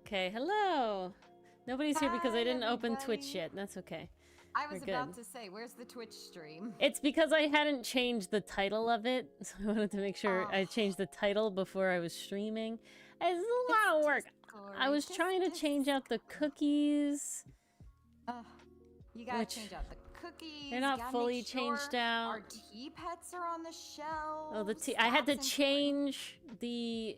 Okay, hello. Nobody's here because I Hi, didn't open Twitch everybody. yet. That's okay. I We're was good. about to say, where's the Twitch stream? It's because I hadn't changed the title of it, so I wanted to make sure I changed the title before I was streaming. It's a lot of work. I was trying to change out the cookies. You gotta Which- change out the cookies. They're not gotta fully make sure changed out. Our tea pets are on the shelf. Oh, I had to change the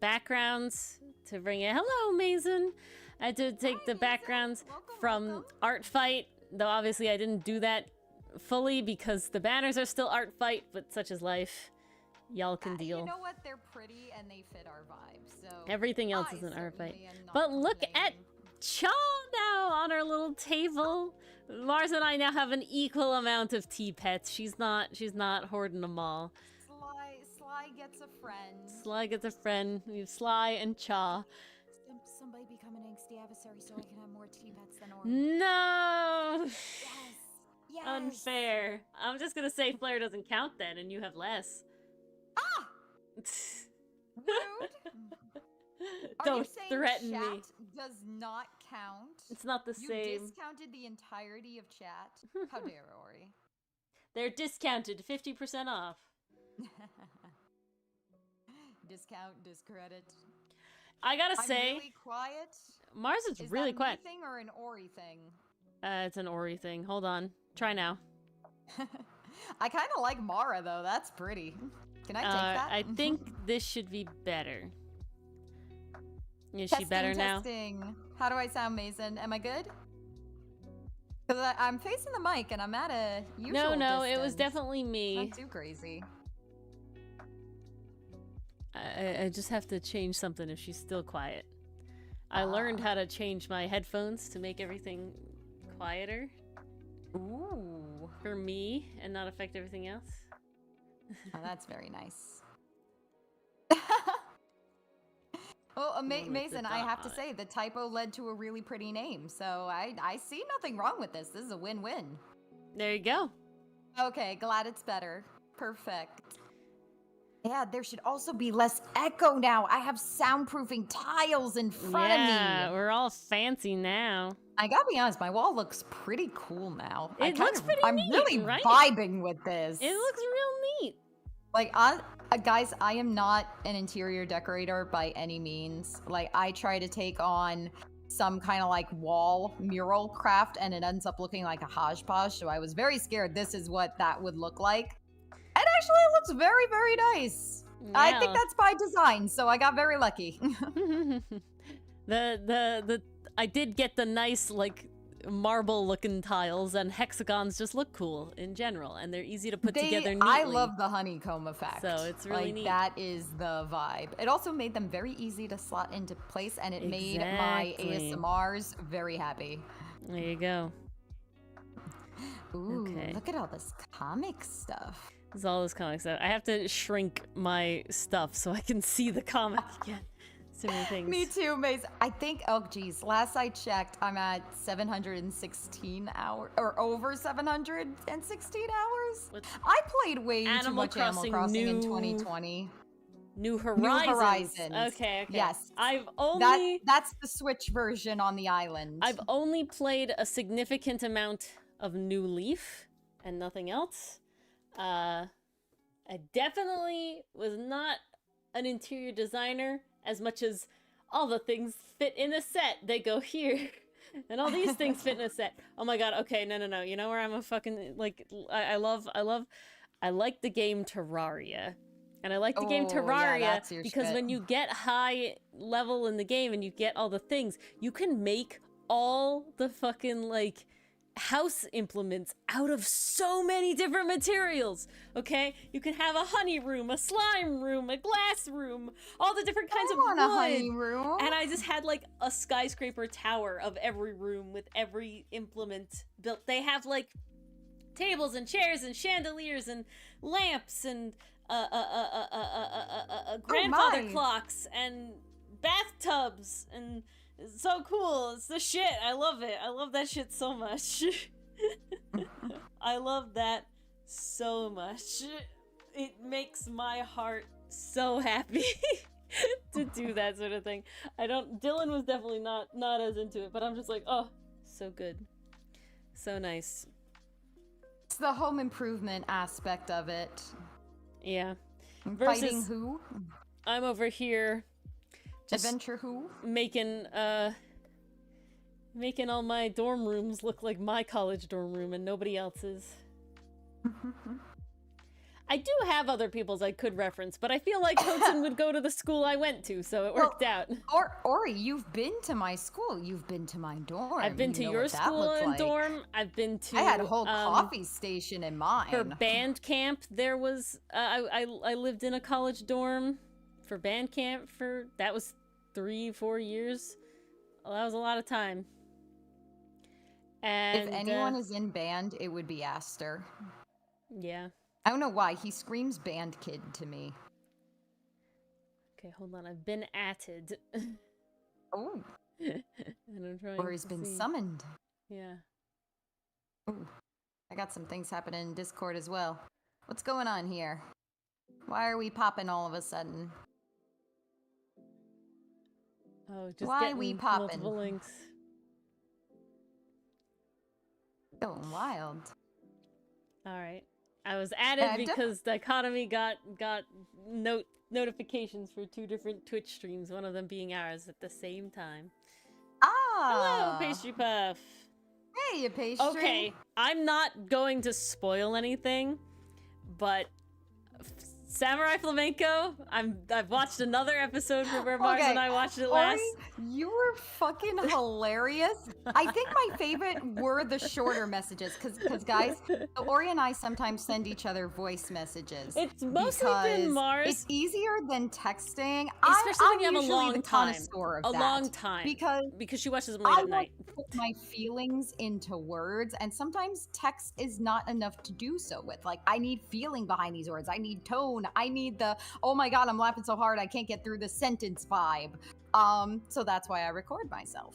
backgrounds to bring it. Hello, Mason. I had to take the backgrounds from Art Fight, though obviously I didn't do that fully because the banners are still Art Fight, but such is life. Y'all can deal. You know what? They're pretty and they fit our vibe. So everything else I is an Art Fight. certainly am not But look at complaining. Cha now on our little table. Mars and I now have an equal amount of tea pets. She's not hoarding them all. Sly gets a friend. Sly gets a friend. We have Sly and Cha. Somebody become an angsty adversary so I can have more tea pets than Orange. No! Yes. Unfair. I'm just gonna say Flare doesn't count then, and you have less. Ah! Rude. Are Don't you saying threaten chat me. does not count? It's not the You same. discounted the entirety of chat. How dare Ori? They're discounted 50% off. Discount, discredit. I gotta I'm say, really quiet. Mars is really that a quiet. me thing or an Ori thing? It's an Ori thing. Hold on. Try now. I kind of like Mara though. That's pretty. Can I take that? I think this should be better. Is she better now? Testing. How do I sound, Mason? Am I good? Because I'm facing the mic and I'm at a usual No, it was distance. definitely me. Not too crazy. I just have to change something if she's still quiet. I learned how to change my headphones to make everything quieter. Ooh. For me and not affect everything else. Oh, that's very nice. Well, Mason, I have to say, the typo led to a really pretty name, so I see nothing wrong with this. This is a win-win. There you go. Okay, glad it's better. Perfect. Yeah, there should also be less echo now. I have soundproofing tiles in front of me. Yeah, we're all fancy now. I gotta be honest, my wall looks pretty cool now. It looks pretty I'm neat, really right? vibing with this. It looks real neat. Like, guys, I am not an interior decorator by any means. Like, I try to take on some kind of like wall mural craft and it ends up looking like a hodgepodge. So I was very scared this is what that would look like. And actually it looks very, very nice. Yeah. I think that's by design, so I got very lucky. I did get the nice like marble looking tiles, and hexagons just look cool in general, and they're easy to put together neatly. I love the honeycomb effect. So it's really like, neat. That is the vibe. It also made them very easy to slot into place, and it made my Exactly. ASMRs very happy. There you go. Ooh, Okay. look at all this comic stuff. This is all this comic stuff. I have to shrink my stuff so I can see the comic again. So many things. Me too, Maze. I think, oh geez, last I checked, I'm at 716 hours, or over 716 hours. With I played way too Animal much Animal Crossing Crossing in New- 2020. New Horizons. Horizons. Okay. Yes. I've only That's the Switch version on the island. I've only played a significant amount of New Leaf and nothing else. I definitely was not an interior designer as much as all the things fit in a set. They go here. And all these things fit in a set. Oh my god, okay, no. You know where I'm a fucking, like, I like the game Terraria. And I like the game Oh, yeah, Terraria that's your because shit. when you get high level in the game and you get all the things, you can make all the fucking, like, house implements out of so many different materials, okay? You can have a honey room, a slime room, a glass room, all the different kinds of I want wood. a honey room. And I just had like a skyscraper tower of every room with every implement built. They have like tables and chairs and chandeliers and lamps and grandfather my. clocks and bathtubs, and it's so cool. It's the shit. I love it. I love that shit so much. I love that so much. It makes my heart so happy. to do that sort of thing. Dylan was definitely not as into it, but I'm just like, oh, so good. So nice. It's the home improvement aspect of it. Yeah. Fighting Versus who? I'm over here just Adventure who? making all my dorm rooms look like my college dorm room and nobody else's. I do have other people's I could reference, but I feel like Hudson would go to the school I went to, so it worked out. Ori, you've been to my school. You've been to my dorm. I've been to You know your what that school looked and like. dorm. I've been to. I had a whole coffee station in mine. For band camp. There was I lived in a college dorm for band camp that was 3-4 years. Well, that was a lot of time. And if anyone is in band, it would be Aster. Yeah. I don't know why. He screams band kid to me. Okay, hold on. I've been atted. Oh. And I'm trying Or he's to been see. summoned. Yeah. Ooh. I got some things happening in Discord as well. What's going on here? Why are we popping all of a sudden? Oh, just Why getting we poppin'? multiple links. Going wild. All right. I was added because Dichotomy got notifications for 2 different Twitch streams, one of them being ours at the same time. Ah! Hello, Pastry Puff. Hey, you pastry. Okay, I'm not going to spoil anything, but Samurai Flamenco, I've watched another episode from where Mars and I watched it last. Ori, you were fucking hilarious. I think my favorite were the shorter messages, because guys, Ori and I sometimes send each other voice messages. It's mostly been because Mars. It's easier than texting. Especially when you I'm have a usually long the time. connoisseur of A that, long time. because she watches them late I at night. want to put my feelings into words, and sometimes text is not enough to do so with. Like, I need feeling behind these words. I need tone. I need the, oh my god, I'm laughing so hard I can't get through the sentence vibe. So that's why I record myself.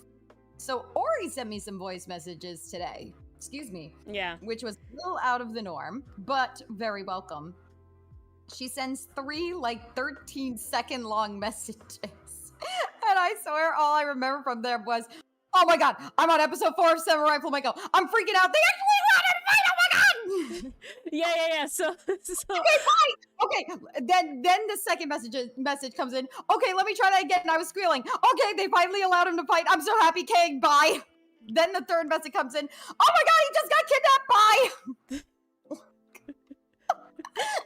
So Ori sent me some voice messages today. Excuse me. Yeah. Which was a little out of the norm, but very welcome. She sends 3 like 13-second long messages. And I swear all I remember from them was, oh my god, I'm on episode 4 of Samurai Flamenco. I'm freaking out. They actually allowed it, right? Oh my god! Yeah. So Okay, fine. Okay, then the second message comes in. Okay, let me try that again. I was squealing. Okay, they finally allowed him to fight. I'm so happy, Kang. Bye. Then the third message comes in. Oh my god, he just got kidnapped. Bye.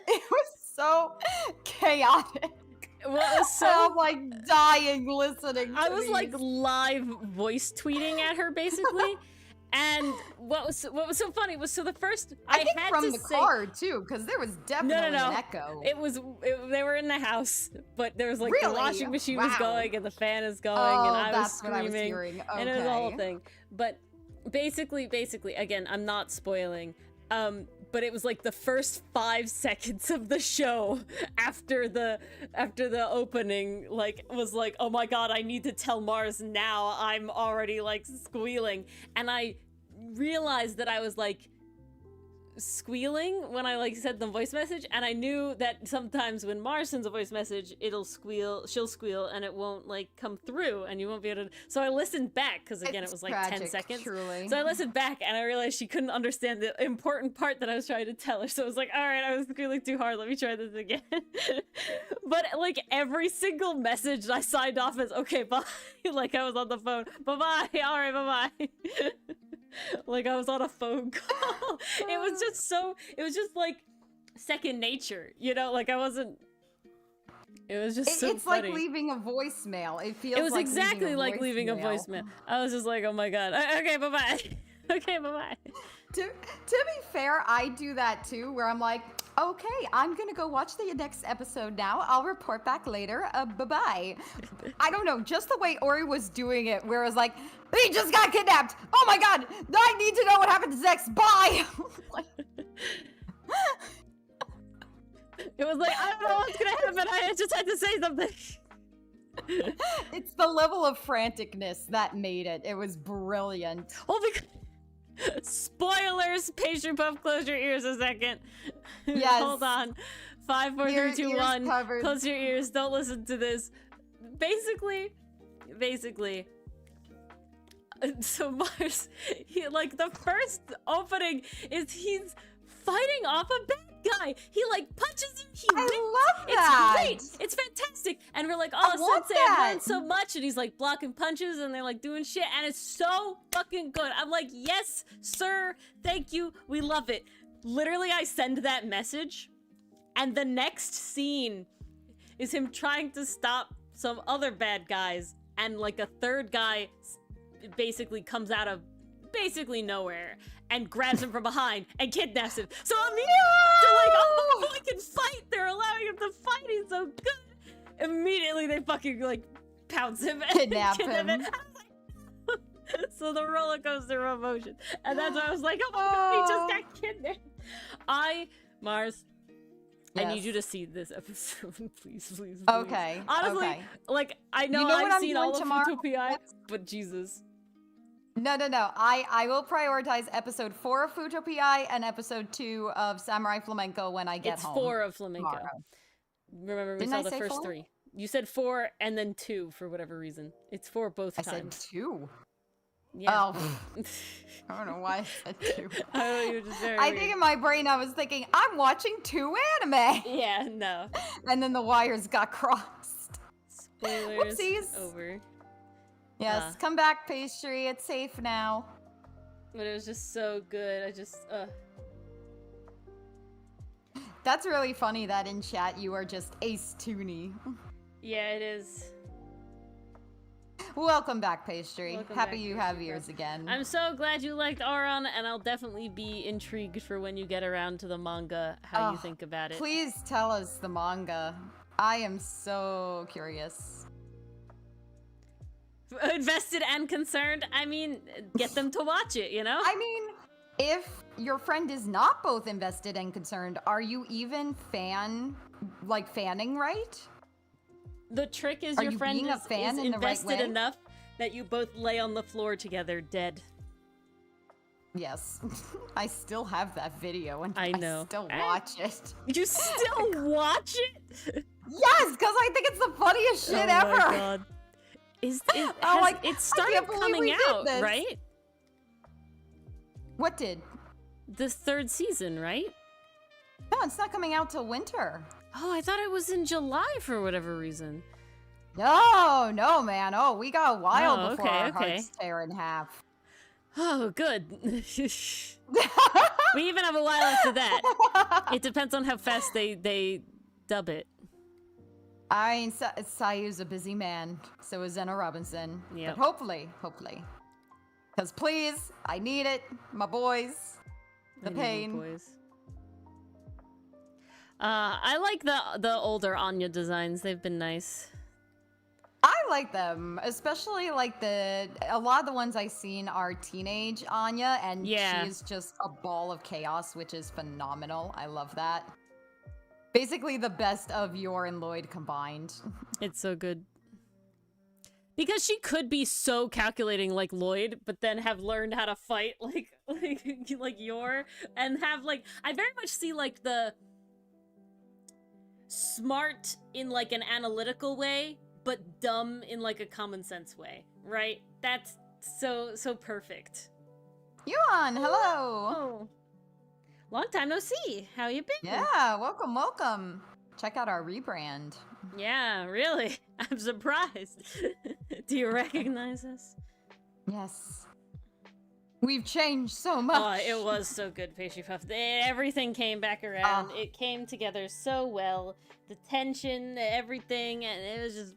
It was so chaotic. what was so I'm like dying listening. I to was these. like live voice tweeting at her basically. And what was so funny was the first I think had from to the say, car too, because there was definitely no. an echo. They were in the house, but there was like the Really? washing machine was Wow. going and the fan is going Oh, and I was that's what I was screaming hearing. and it was a whole Okay. thing. But basically, again, I'm not spoiling. But it was like the first 5 seconds of the show after the opening, like, was like, oh my god, I need to tell Mars now. I'm already like squealing, and I realized that I was like squealing when I like said the voice message, and I knew that sometimes when Mars sends a voice message, she'll squeal and it won't like come through and you won't be able to. So I listened back because again, it was like tragic, 10 seconds. Truly. So I listened back and I realized she couldn't understand the important part that I was trying to tell her. So I was like, all right, I was squealing too hard. Let me try this again. But like every single message I signed off as, okay, bye. Like I was on the phone. Bye-bye. All right, bye-bye. Like I was on a phone call. It was just like second nature, you know, like I wasn't. It was just so it's funny. like leaving a voicemail. It feels It was like exactly like leaving a voicemail. I was just like, oh my god. Okay, bye-bye. Okay, bye-bye. To be fair, I do that too, where I'm like, okay, I'm gonna go watch the next episode now. I'll report back later. Bye-bye. I don't know, just the way Ori was doing it, where it was like, he just got kidnapped. Oh my god, I need to know what happens next. Bye. It was like, I don't know what's gonna happen. I just had to say something. It's the level of franticness that made it. It was brilliant. Well, because spoilers, Pastry Puff, close your ears a second. Yes. Hold on. 5, 4, 3, Ears 2, 1. covered. Close your ears. Don't listen to this. Basically, so Mars, he like the first opening is he's fighting off a bad guy. He like punches him. He I whips. love It's that. great. It's fantastic. And we're like, I oh, want Sensei, I've that. learned so much. And he's like blocking punches and they're like doing shit. And it's so fucking good. I'm like, yes, sir. Thank you. We love it. Literally, I send that message. And the next scene is him trying to stop some other bad guys. And like a third guy basically comes out of basically nowhere and grabs him from behind and kidnaps him. So immediately they're like, oh, he can fight. They're allowing him to fight. He's so good. Immediately they fucking like pounce him and Kidnap him. I was like, so the roller coaster of emotion. And that's why I was like, oh my god, he just got kidnapped. Mars, I need Yes. you to see this episode, please, please. Okay. Honestly, okay. like I know You know what I've I'm seen doing all of tomorrow? Futopia, but Jesus. No. I will prioritize episode 4 of Futopia and episode 2 of Samurai Flamenco when I get It's home. 4 of Flamenco. tomorrow. Remember, we Didn't saw I the say first 4? 3. You said 4 and then 2 for whatever reason. It's 4 both I said times. 2. Yeah. Oh, I don't know why I said 2. Oh, you're just very I weird. think in my brain I was thinking, I'm watching 2 anime. Yeah, no. And then the wires got crossed. Spoilers Whoopsies. over. Yes, come back, pastry. It's safe now. But it was just so good. I just, That's really funny that in chat you are just Ace Tooney. yeah, it is. Welcome back, pastry. Welcome Happy back, you Pastry have Puff. ears again. I'm so glad you liked Auron, and I'll definitely be intrigued for when you get around to the manga, how you Oh, think about it. Please tell us the manga. I am so curious. Invested and concerned, I mean, get them to watch it, you know? I mean, if your friend is not both invested and concerned, are you even fanning right? The trick is Are your you friend being a is fan in the right invested way? enough that you both lay on the floor together dead. Yes. I still have that video and I know. still watch it. You still watch it? Yes, because I think it's the funniest shit oh ever. my god. I'm like, it I started can't believe coming we did out, this. right? What did? The 3rd season, right? No, it's not coming out till winter. Oh, I thought it was in July for whatever reason. No, man. Oh, we got a while Oh, before okay, our okay. hearts tear in half. Oh, good. We even have a while after that. It depends on how fast they dub it. I mean, Sayu's a busy man. So is Zena Robinson. Yep. But hopefully. Because please, I need it. My boys. The I need you pain. boys. I like the older Anya designs. They've been nice. I like them, especially like a lot of the ones I've seen are teenage Anya, and Yeah. she is just a ball of chaos, which is phenomenal. I love that. Basically, the best of Yor and Lloyd combined. It's so good. Because she could be so calculating like Lloyd, but then have learned how to fight like Yor, and have like I very much see like the smart in like an analytical way, but dumb in like a common sense way, right? That's so perfect. Yuan, hello. Oh, long time no see. How you been? Yeah, welcome. Check out our rebrand. Yeah, really. I'm surprised. Do you recognize us? Yes. We've changed so Oh, much. it was so good, Pastry Puff. Everything came back around. Ah. It came together so well. The tension, everything, and it was just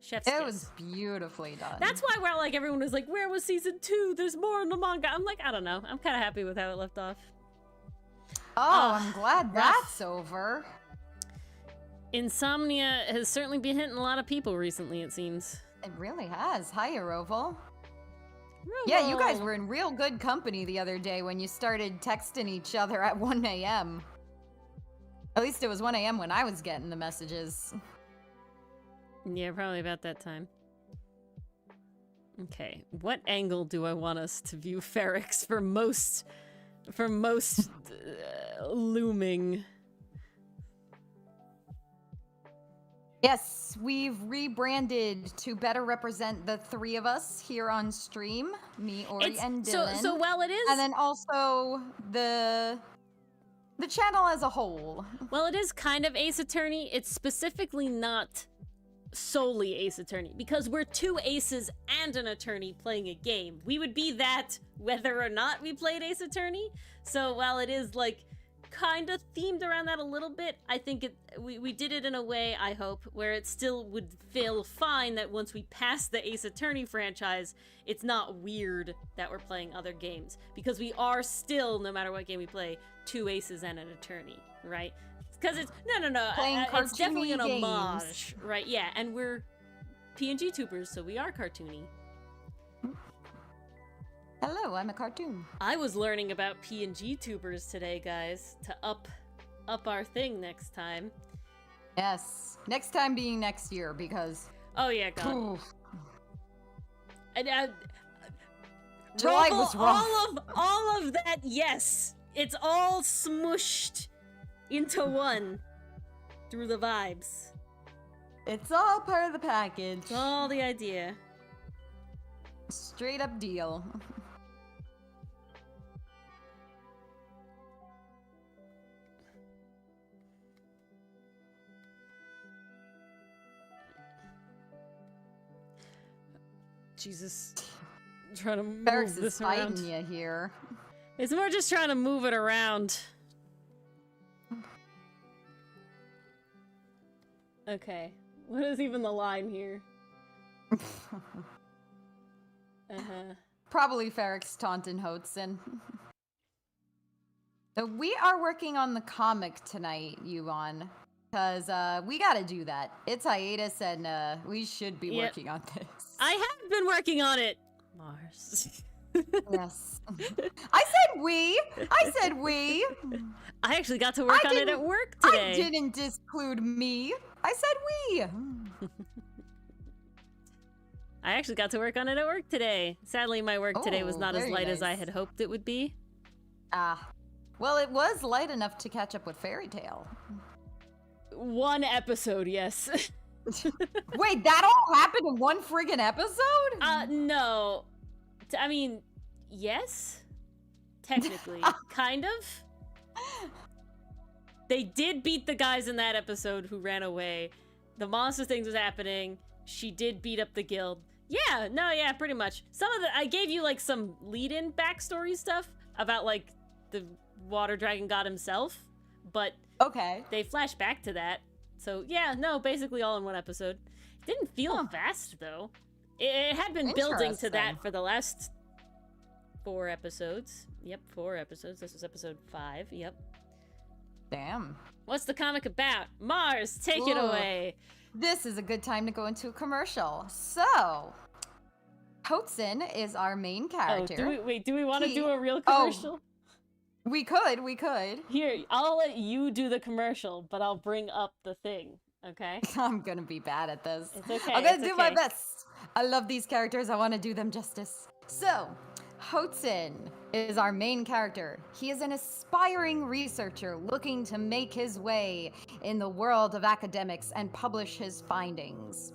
chef's It kiss. was beautifully done. That's why we're like everyone was like, "Where was season 2? There's more in the manga." I'm like, I don't know. I'm kind of happy with how it left off. Oh, I'm glad rough. that's over. Insomnia has certainly been hitting a lot of people recently. It seems. It really has. Hi, Roval. Yeah, you guys Roll. were in real good company the other day when you started texting each other at 1 a.m. At least it was 1 a.m. when I was getting the messages. Yeah, probably about that time. Okay, what angle do I want us to view Ferrix for most looming? Yes, we've rebranded to better represent the three of us here on stream, me, Ori, and Dylan. So while it is, and then also the channel as a whole. well, it is kind of Ace Attorney. It's specifically not solely Ace Attorney because we're two aces and an attorney playing a game. We would be that whether or not we played Ace Attorney. So while it is like kind of themed around that a little bit, I think we did it in a way, I hope, where it still would feel fine that once we pass the Ace Attorney franchise, it's not weird that we're playing other games, because we are still, no matter what game we play, two aces and an attorney, right? Because it's no, Playing it's definitely an cartoony homage, games. right? Yeah, and we're PNG tubers, so we are cartoony. Hello, I'm a cartoon. I was learning about PNG tubers today, guys, to up our thing next time. Yes, next time being next year, because Oh yeah, God. oof, And July Robo, was rough. all of that, yes. It's all smushed into one through the vibes. It's all part of the package. It's all the idea. Straight up deal. Jesus. I'm trying to move Barracks is this fighting around. you here. It's more just trying to move it around. Okay. What is even the line here? Probably Ferrex Taunton Hodson. So we are working on the comic tonight, Yuan. Because we gotta do that. It's hiatus and we should be Yep. working on this. I have been working on it. Mars. Yes. I said we! I said we! I actually got to work on it at didn't- work today. I didn't disclude me. I said we! I actually got to work on it at work today. Sadly, my work today was Oh, not as very light as I nice. had hoped it would be. Ah. Well, it was light enough to catch up with Fairy Tale. One episode, yes. Wait, that all happened in one friggin' episode? No. I mean, yes. Technically. Kind of. They did beat the guys in that episode who ran away. The monster things was happening. She did beat up the guild. Yeah, no, yeah, pretty much. Some of the I gave you like some lead-in backstory stuff about like the water dragon god himself, but Okay. they flash back to that. So yeah, no, basically all in one episode. It didn't feel Huh. fast though. It had been building to that Interesting. for the last 4 episodes. Yep, 4 episodes. This was episode 5. Yep. Damn. What's the comic about? Mars, take it Ooh. away. This is a good time to go into a commercial. So, Hodson is our main character. Do we want to He- do a real oh. commercial? We could. Here, I'll let you do the commercial, but I'll bring up the thing, okay? I'm gonna be bad at this. It's okay. I'm gonna it's do my okay. best. I love these characters. I want to do them justice. So, Hodson is our main character. He is an aspiring researcher looking to make his way in the world of academics and publish his findings.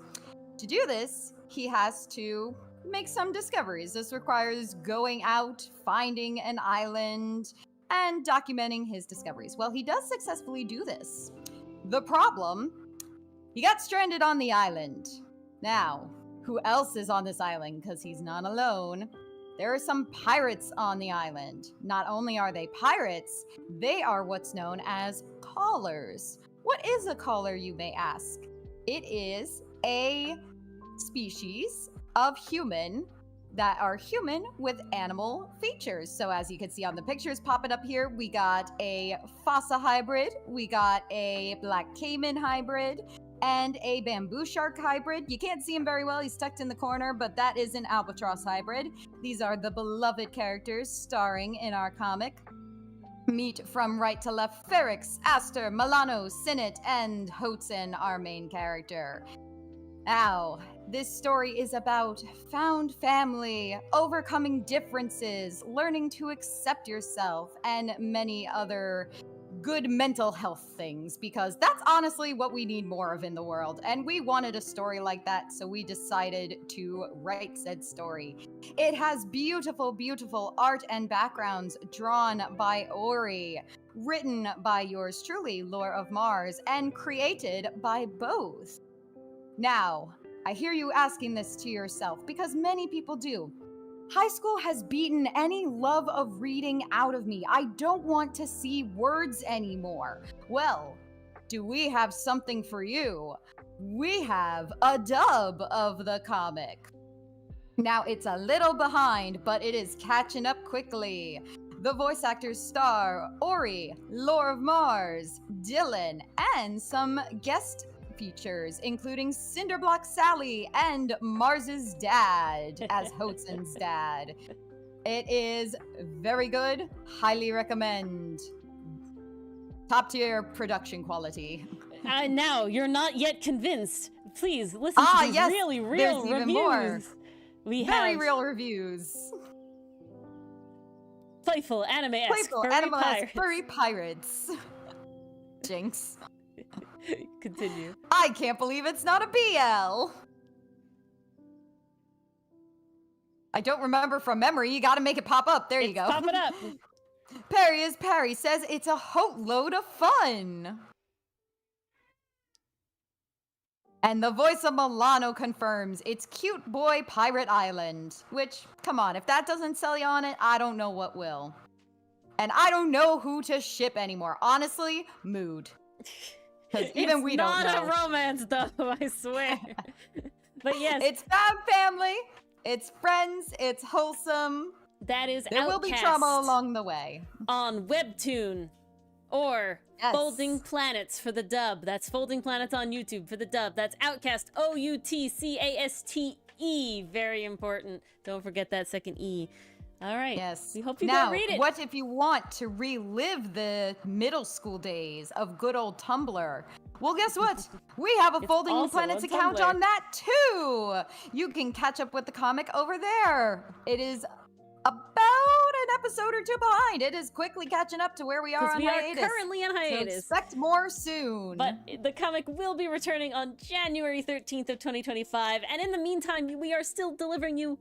To do this, he has to make some discoveries. This requires going out, finding an island, and documenting his discoveries. Well, he does successfully do this. The problem, he got stranded on the island. Now, who else is on this island? Because he's not alone. There are some pirates on the island. Not only are they pirates, they are what's known as callers. What is a caller, you may ask? It is a species of human that are human with animal features. So as you can see on the pictures popping up here, we got a fossa hybrid, we got a black caiman hybrid, and a bamboo shark hybrid. You can't see him very well, he's tucked in the corner, but that is an albatross hybrid. These are the beloved characters starring in our comic. Meet from right to left Ferrex, Aster, Milano, Sinnott, and Hodson, our main character. Now, this story is about found family, overcoming differences, learning to accept yourself, and many other good mental health things, because that's honestly what we need more of in the world. And we wanted a story like that, so we decided to write said story. It has beautiful, beautiful art and backgrounds drawn by Ori, written by yours truly, Lore of Mars, and created by both. Now, I hear you asking this to yourself, because many people do. High school has beaten any love of reading out of me. I don't want to see words anymore. Well, do we have something for you? We have a dub of the comic. Now, it's a little behind, but it is catching up quickly. The voice actors star Ori, Lore of Mars, Dylan, and some guest features, including Cinderblock Sally and Mars's dad as Hotson's dad. It is very good. Highly recommend. Top tier production quality. Now, you're not yet convinced. Please listen to these yes, really real there's even reviews. more. We Very have real reviews. playful anime-esque Playful furry animals, pirates. furry pirates. Jinx. Continue. I can't believe it's not a BL. I don't remember from memory. You gotta make it pop up. There you go. Pop it up. Perry is Perry says it's a whole load of fun. And the voice of Milano confirms it's Cute Boy Pirate Island. Which, come on, if that doesn't sell you on it, I don't know what will. And I don't know who to ship anymore. Honestly, Mood. Because even we don't know. It's not a romance, though, I swear. But yes. It's fab family. It's friends. It's wholesome. That is There will be trauma along the way. On Webtoon. Or Yes. Folding Planets for the dub. That's Folding Planets on YouTube for the dub. That's Outcast. OUTCASTE. Very important. Don't forget that second E. All right. Yes. We hope you now, go read it. what if you want to relive the middle school days of good old Tumblr? Well, guess what? We have a It's Folding also Planets on account Tumblr. on that too. You can catch up with the comic over there. It is about an episode or two behind. It is quickly catching up to where we are Because on we are hiatus. currently on So hiatus. expect more soon. But the comic will be returning on January 13th of 2025. And in the meantime, we are still delivering you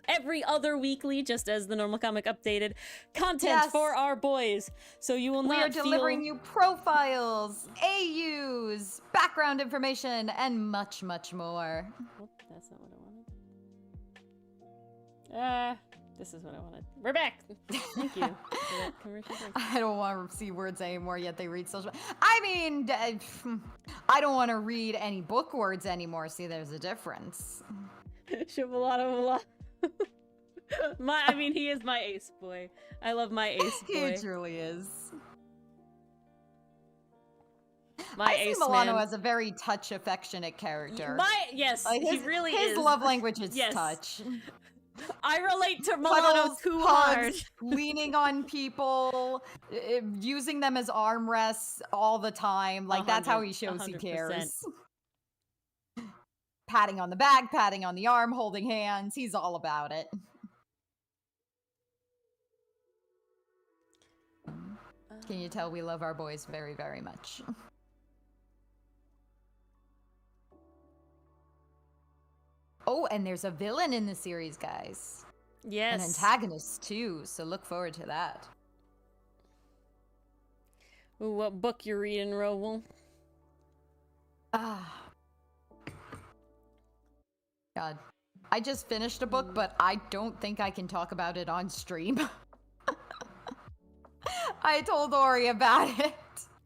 every other weekly, just as the normal comic updated, content Yes. for our boys. So you will we not are delivering feel... you profiles, AUs, background information, and much, much more. Oh, that's not what I wanted. This is what I wanted. We're back. Thank you for that commercial break. I don't want to see words anymore, yet they read social. I mean, I don't want to read any book words anymore. See, there's a difference. Shibalada. I mean, he is my ace boy. I love my ace boy. He truly is. My I see ace Milano man. as a very touch affectionate character. Yes, Like, he really is. His love language is Yes. touch. I relate to Milano Cuddles, too hugs, hard. leaning on people, using them as armrests all the time. Like, that's how he shows he 100%. cares. Patting on the back, patting on the arm, holding hands. He's all about it. Can you tell we love our boys very, very much? Oh, and there's a villain in the series, guys. Yes. An antagonist, too, so look forward to that. Ooh, what book you're reading, Rowell? Ah. God. I just finished a book, but I don't think I can talk about it on stream. I told Ori about it.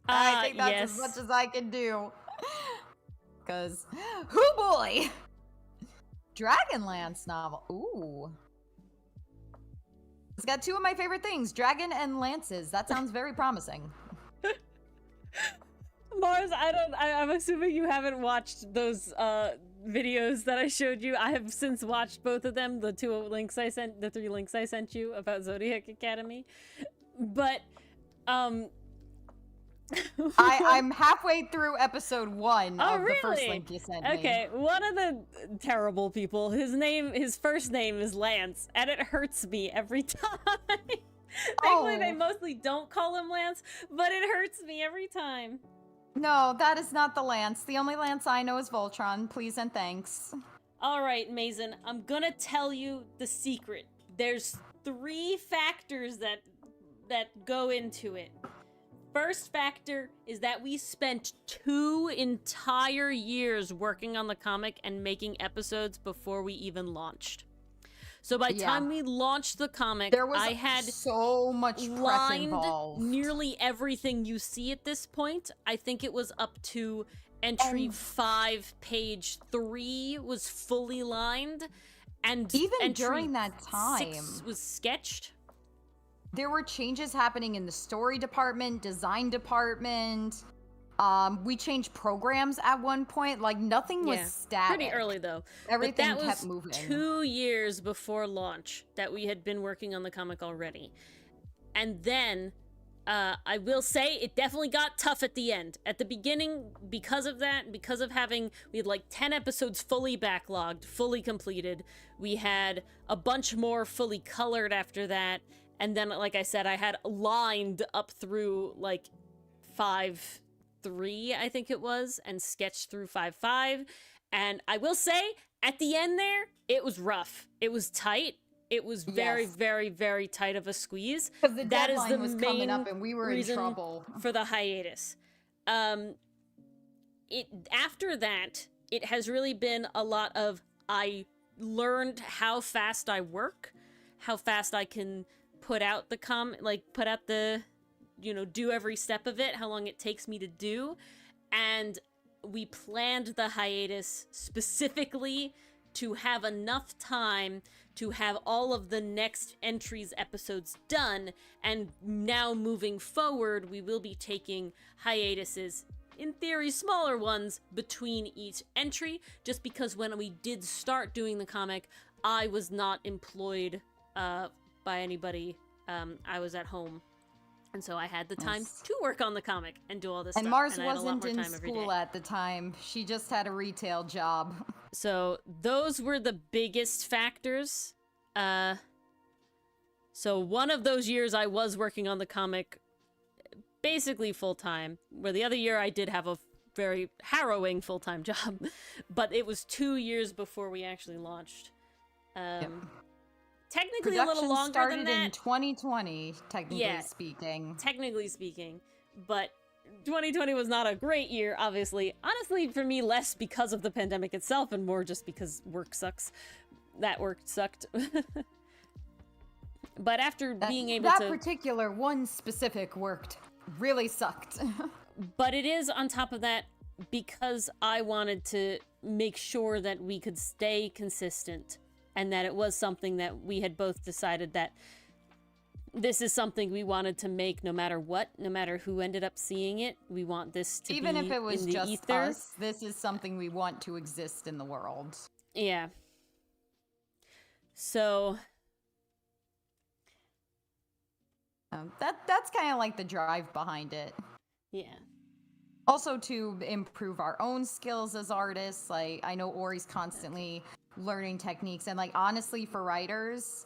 I think that's yes. as much as I can do. Because, hoo boy! Dragonlance novel. Ooh. It's got two of my favorite things, dragon and lances. That sounds very promising. Mars, I'm assuming you haven't watched those videos that I showed you. I have since watched both of them, the 3 links I sent you about Zodiac Academy. But I'm halfway through episode 1 Oh, of the first really? link you sent me. Okay, one of the terrible people, his first name is Lance, and it hurts me every time. Thankfully, they Oh. mostly don't call him Lance, but it hurts me every time. No, that is not the Lance. The only Lance I know is Voltron. Please and thanks. All right, Mason, I'm gonna tell you the secret. There's 3 factors that go into it. First factor is that we spent 2 entire years working on the comic and making episodes before we even launched. So by the Yeah. time we launched the comic, There was I had so much prep lined involved. nearly everything you see at this point. I think it was up to entry 5, page 3 was fully lined, and Even entry during that 6 time, was sketched. there were changes happening in the story department, design department. We changed programs at one point. Like, nothing was Yeah, static. pretty early though. Everything but that kept was moving. 2 years before launch that we had been working on the comic already. And then I will say it definitely got tough at the end. At the beginning, because of that, because of we had like 10 episodes fully backlogged, fully completed. We had a bunch more fully colored after that. And then, like I said, I had lined up through like 5-3, I think it was, and sketched through 5-5. And I will say, at the end there, it was rough. It was tight. It was very, Yes. very, very tight of a squeeze. Because the That is deadline the was coming main up and we were in reason trouble. for the hiatus. After that, it has really been a lot of I learned how fast I work, how fast I can put out the do every step of it, how long it takes me to do. And we planned the hiatus specifically to have enough time to have all of the next entries episodes done, and now moving forward, we will be taking hiatuses, in theory smaller ones, between each entry, just because when we did start doing the comic, I was not employed by anybody. I was at home, and so I had the time Yes. to work on the comic and do all this And stuff. Mars and I had a lot wasn't more in time every school day. at the time. She just had a retail job. So those were the biggest factors. So one of those years I was working on the comic basically full-time, where the other year I did have a very harrowing full-time job, but it was 2 years before we actually launched. Technically a little Production longer started than that. in 2020, technically Yeah. speaking. Technically speaking, but 2020 was not a great year, obviously. Honestly, for me, less because of the pandemic itself and more just because work sucks. That work sucked. But after being able that to... particular one specific worked really sucked. But it is, on top of that, because I wanted to make sure that we could stay consistent and that it was something that we had both decided that this is something we wanted to make no matter what, no matter who ended up seeing it. We want this to Even be if it was in the just ether. us, this is something we want to exist in the world. Yeah. So... That's kind of like the drive behind it. yeah. Also to improve our own skills as artists. Like, I know Ori's constantly learning techniques, and like, honestly, for writers,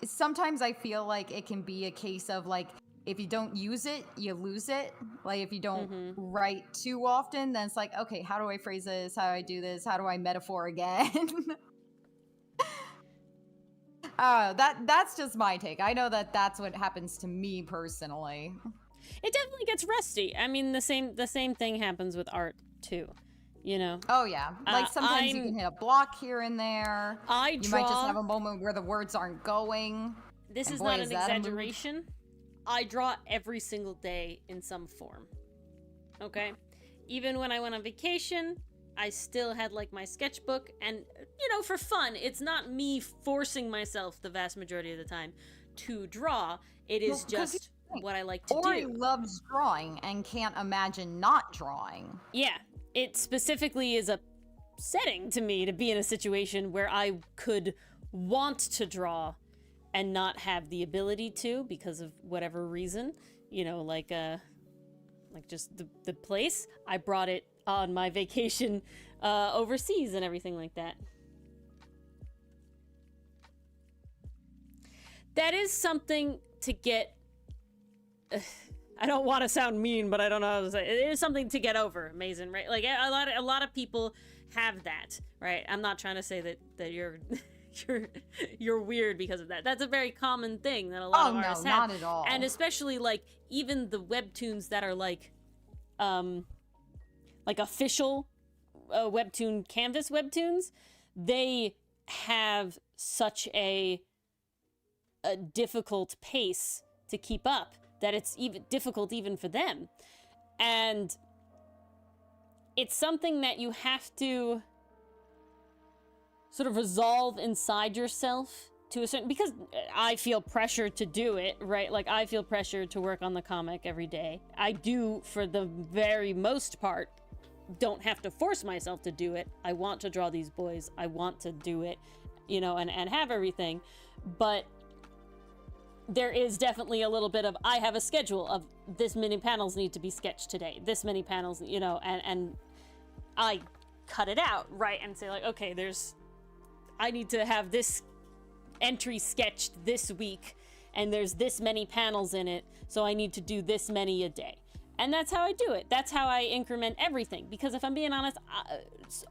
sometimes I feel like it can be a case of like, if you don't use it, you lose it. Like, if you don't write too often, then it's like, okay, how do I phrase this? How do I do this? How do I metaphor again? That's just my take. I know that that's what happens to me personally. It definitely gets rusty. I mean, the same thing happens with art too, you know. Oh yeah, like sometimes you I'm- can hit a block here and there. I You draw. might just have a moment where the words aren't going. This and is boy, not is an that a mood. exaggeration. I draw every single day in some form. Okay? Even when I went on vacation, I still had like my sketchbook, and you know, for fun. It's not me forcing myself the vast majority of the time to draw. It is Well, 'cause just what I like to Ori do. loves drawing and can't imagine not drawing. Yeah, it specifically is a setting to me to be in a situation where I could want to draw and not have the ability to because of whatever reason, you know, like just the place. I brought it on my vacation overseas and everything like that. that is something to get. I don't want to sound mean, but I don't know how to say it. It is something to get over, Mason, right? Like a lot of people have that, right? I'm not trying to say that you're you're weird because of that. That's a very common thing that a lot of artists have. Not at all. And especially like even the webtoons that are like official webtoon canvas webtoons, they have such a difficult pace to keep up that it's even difficult even for them. And it's something that you have to sort of resolve inside yourself to a certain, because I feel pressure to do it, right? Like I feel pressure to work on the comic every day. I do, for the very most part, don't have to force myself to do it. I want to draw these boys. I want to do it, you know, and have everything. But there is definitely a little bit of, I have a schedule of this many panels need to be sketched today. This many panels, you know, and I cut it out, right? And say like, okay, I need to have this entry sketched this week, and there's this many panels in it, so I need to do this many a day. And that's how I do it. That's how I increment everything. Because if I'm being honest,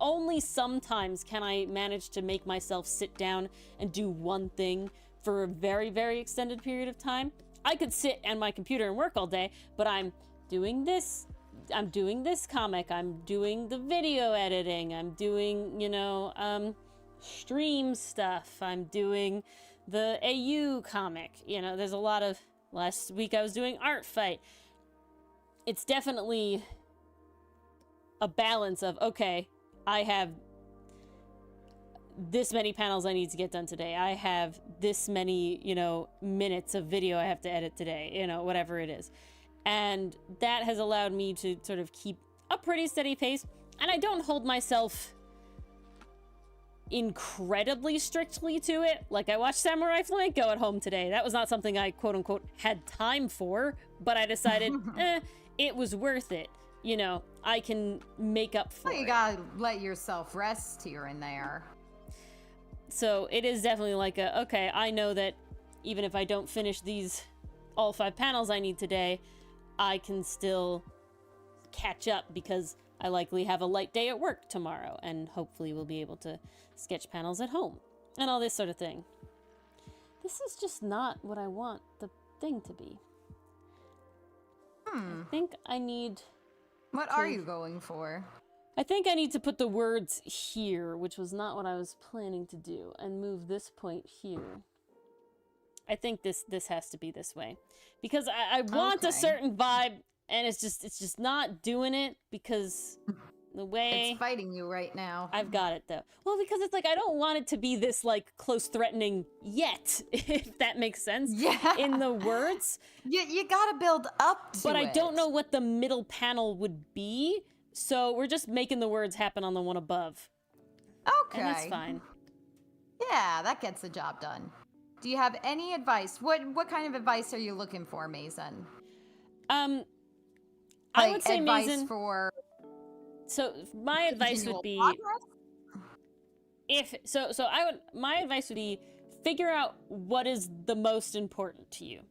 only sometimes can I manage to make myself sit down and do one thing for a very, very extended period of time. I could sit at my computer and work all day, but I'm doing this comic, I'm doing the video editing, I'm doing, you know, stream stuff, I'm doing the AU comic, you know, there's a lot of, last week I was doing Art Fight. It's definitely a balance of, okay, I have this many panels I need to get done today. I have this many, you know, minutes of video I have to edit today, you know, whatever it is. And that has allowed me to sort of keep a pretty steady pace. And I don't hold myself incredibly strictly to it. Like I watched Samurai Flamenco at home today. That was not something I quote unquote had time for, but I decided, it was worth it. You know, I can make up for it. You gotta let yourself rest here and there. So it is definitely like okay, I know that even if I don't finish all 5 panels I need today, I can still catch up because I likely have a light day at work tomorrow, and hopefully we'll be able to sketch panels at home and all this sort of thing. This is just not what I want the thing to be. I think I need... What are you going for? I think I need to put the words here, which was not what I was planning to do, and move this point here. I think this has to be this way. Because I want a certain vibe, and it's just not doing it because the way... It's fighting you right now. I've got it, though. Well, because it's like, I don't want it to be this, like, close threatening yet, if that makes sense. Yeah. In the words. You gotta build up to it. But I don't know what the middle panel would be, so we're just making the words happen on the one above. Okay. And that's fine. Yeah, that gets the job done. Do you have any advice? What kind of advice are you looking for, Mason? I would say, advice Mason, for... So my advice would be, my advice would be, figure out what is the most important to you.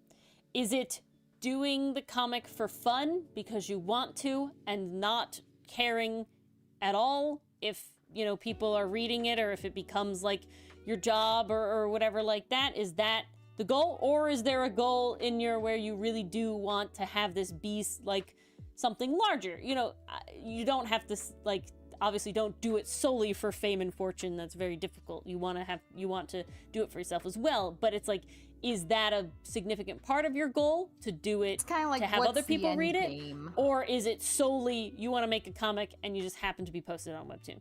Is it doing the comic for fun because you want to and not caring at all if, you know, people are reading it or if it becomes like your job or whatever like that? Is that the goal? Or is there a goal in where you really do want to have this be like something larger? You know, you don't have to, like, obviously don't do it solely for fame and fortune. That's very difficult. You want to do it for yourself as well. But it's like, is that a significant part of your goal to do it, it's kind of like, to have other people read it? Game? Or is it solely you want to make a comic and you just happen to be posted on Webtoon?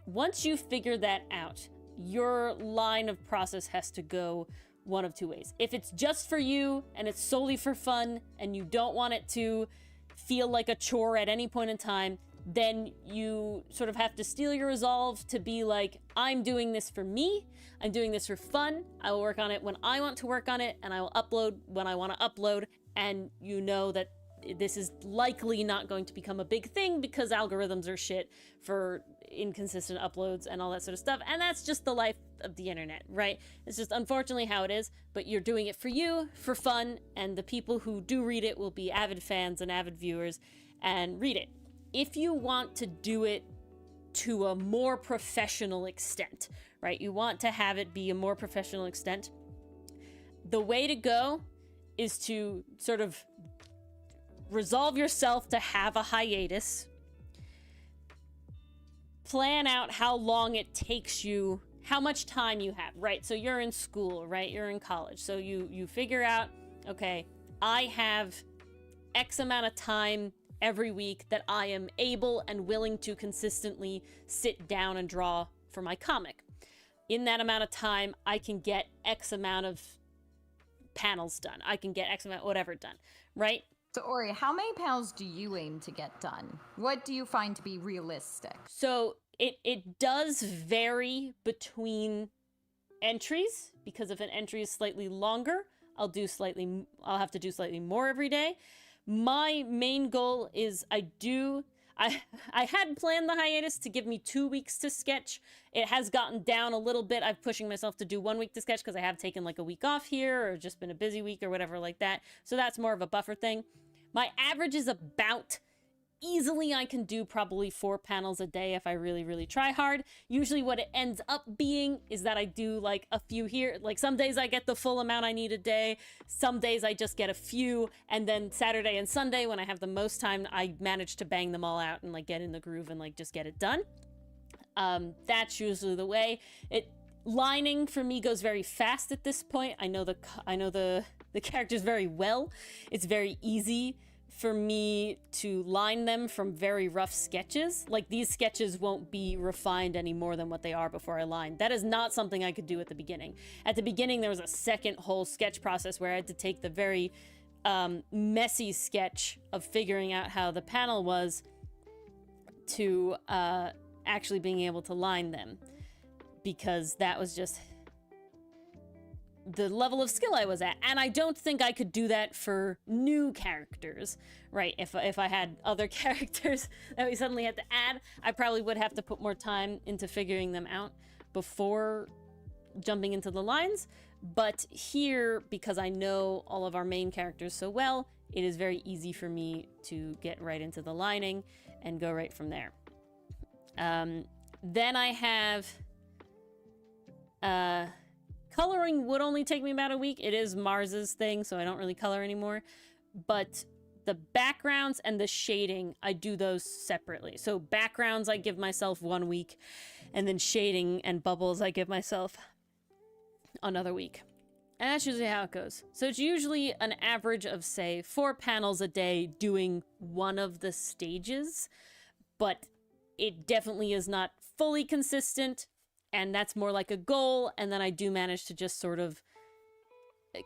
Once you figure that out, your line of process has to go one of two ways. If it's just for you and it's solely for fun and you don't want it to feel like a chore at any point in time, then you sort of have to steel your resolve to be like, I'm doing this for me, I'm doing this for fun, I will work on it when I want to work on it, and I will upload when I want to upload, and you know that this is likely not going to become a big thing because algorithms are shit for inconsistent uploads and all that sort of stuff. And that's just the life of the internet, right? It's just unfortunately how it is, but you're doing it for you, for fun, and the people who do read it will be avid fans and avid viewers and read it. If you want to do it to a more professional extent, right? You want to have it be a more professional extent. The way to go is to sort of resolve yourself to have a hiatus. Plan out how long it takes you, how much time you have, right? So you're in school, right? You're in college. So you figure out, okay, I have X amount of time every week that I am able and willing to consistently sit down and draw for my comic. In that amount of time, I can get X amount of panels done. I can get X amount whatever done, right? So Ori, how many panels do you aim to get done? What do you find to be realistic? So it does vary between entries, because if an entry is slightly longer, I'll have to do slightly more every day. My main goal is I had planned the hiatus to give me 2 weeks to sketch. It has gotten down a little bit. I'm pushing myself to do 1 week to sketch because I have taken like a week off here or just been a busy week or whatever like that. So that's more of a buffer thing. My average is about, easily I can do probably 4 panels a day if I really, really try hard. Usually what it ends up being is that I do like a few here. Like some days I get the full amount I need a day. Some days I just get a few. And then Saturday and Sunday when I have the most time, I manage to bang them all out and like get in the groove and like just get it done. That's usually the way. Lining for me goes very fast at this point. I know the characters very well. It's very easy for me to line them from very rough sketches. Like these sketches won't be refined any more than what they are before I line. That is not something I could do at the beginning. At the beginning, there was a second whole sketch process where I had to take the very messy sketch of figuring out how the panel was to actually being able to line them, because that was just the level of skill I was at. And I don't think I could do that for new characters, right? If I had other characters that we suddenly had to add, I probably would have to put more time into figuring them out before jumping into the lines. But here, because I know all of our main characters so well, it is very easy for me to get right into the lining and go right from there. Then I have... coloring would only take me about a week. It is Mars's thing, so I don't really color anymore. But the backgrounds and the shading, I do those separately. So backgrounds, I give myself 1 week, and then shading and bubbles, I give myself another week. And that's usually how it goes. So it's usually an average of, say, 4 panels a day doing one of the stages, but it definitely is not fully consistent. And that's more like a goal, and then I do manage to just sort of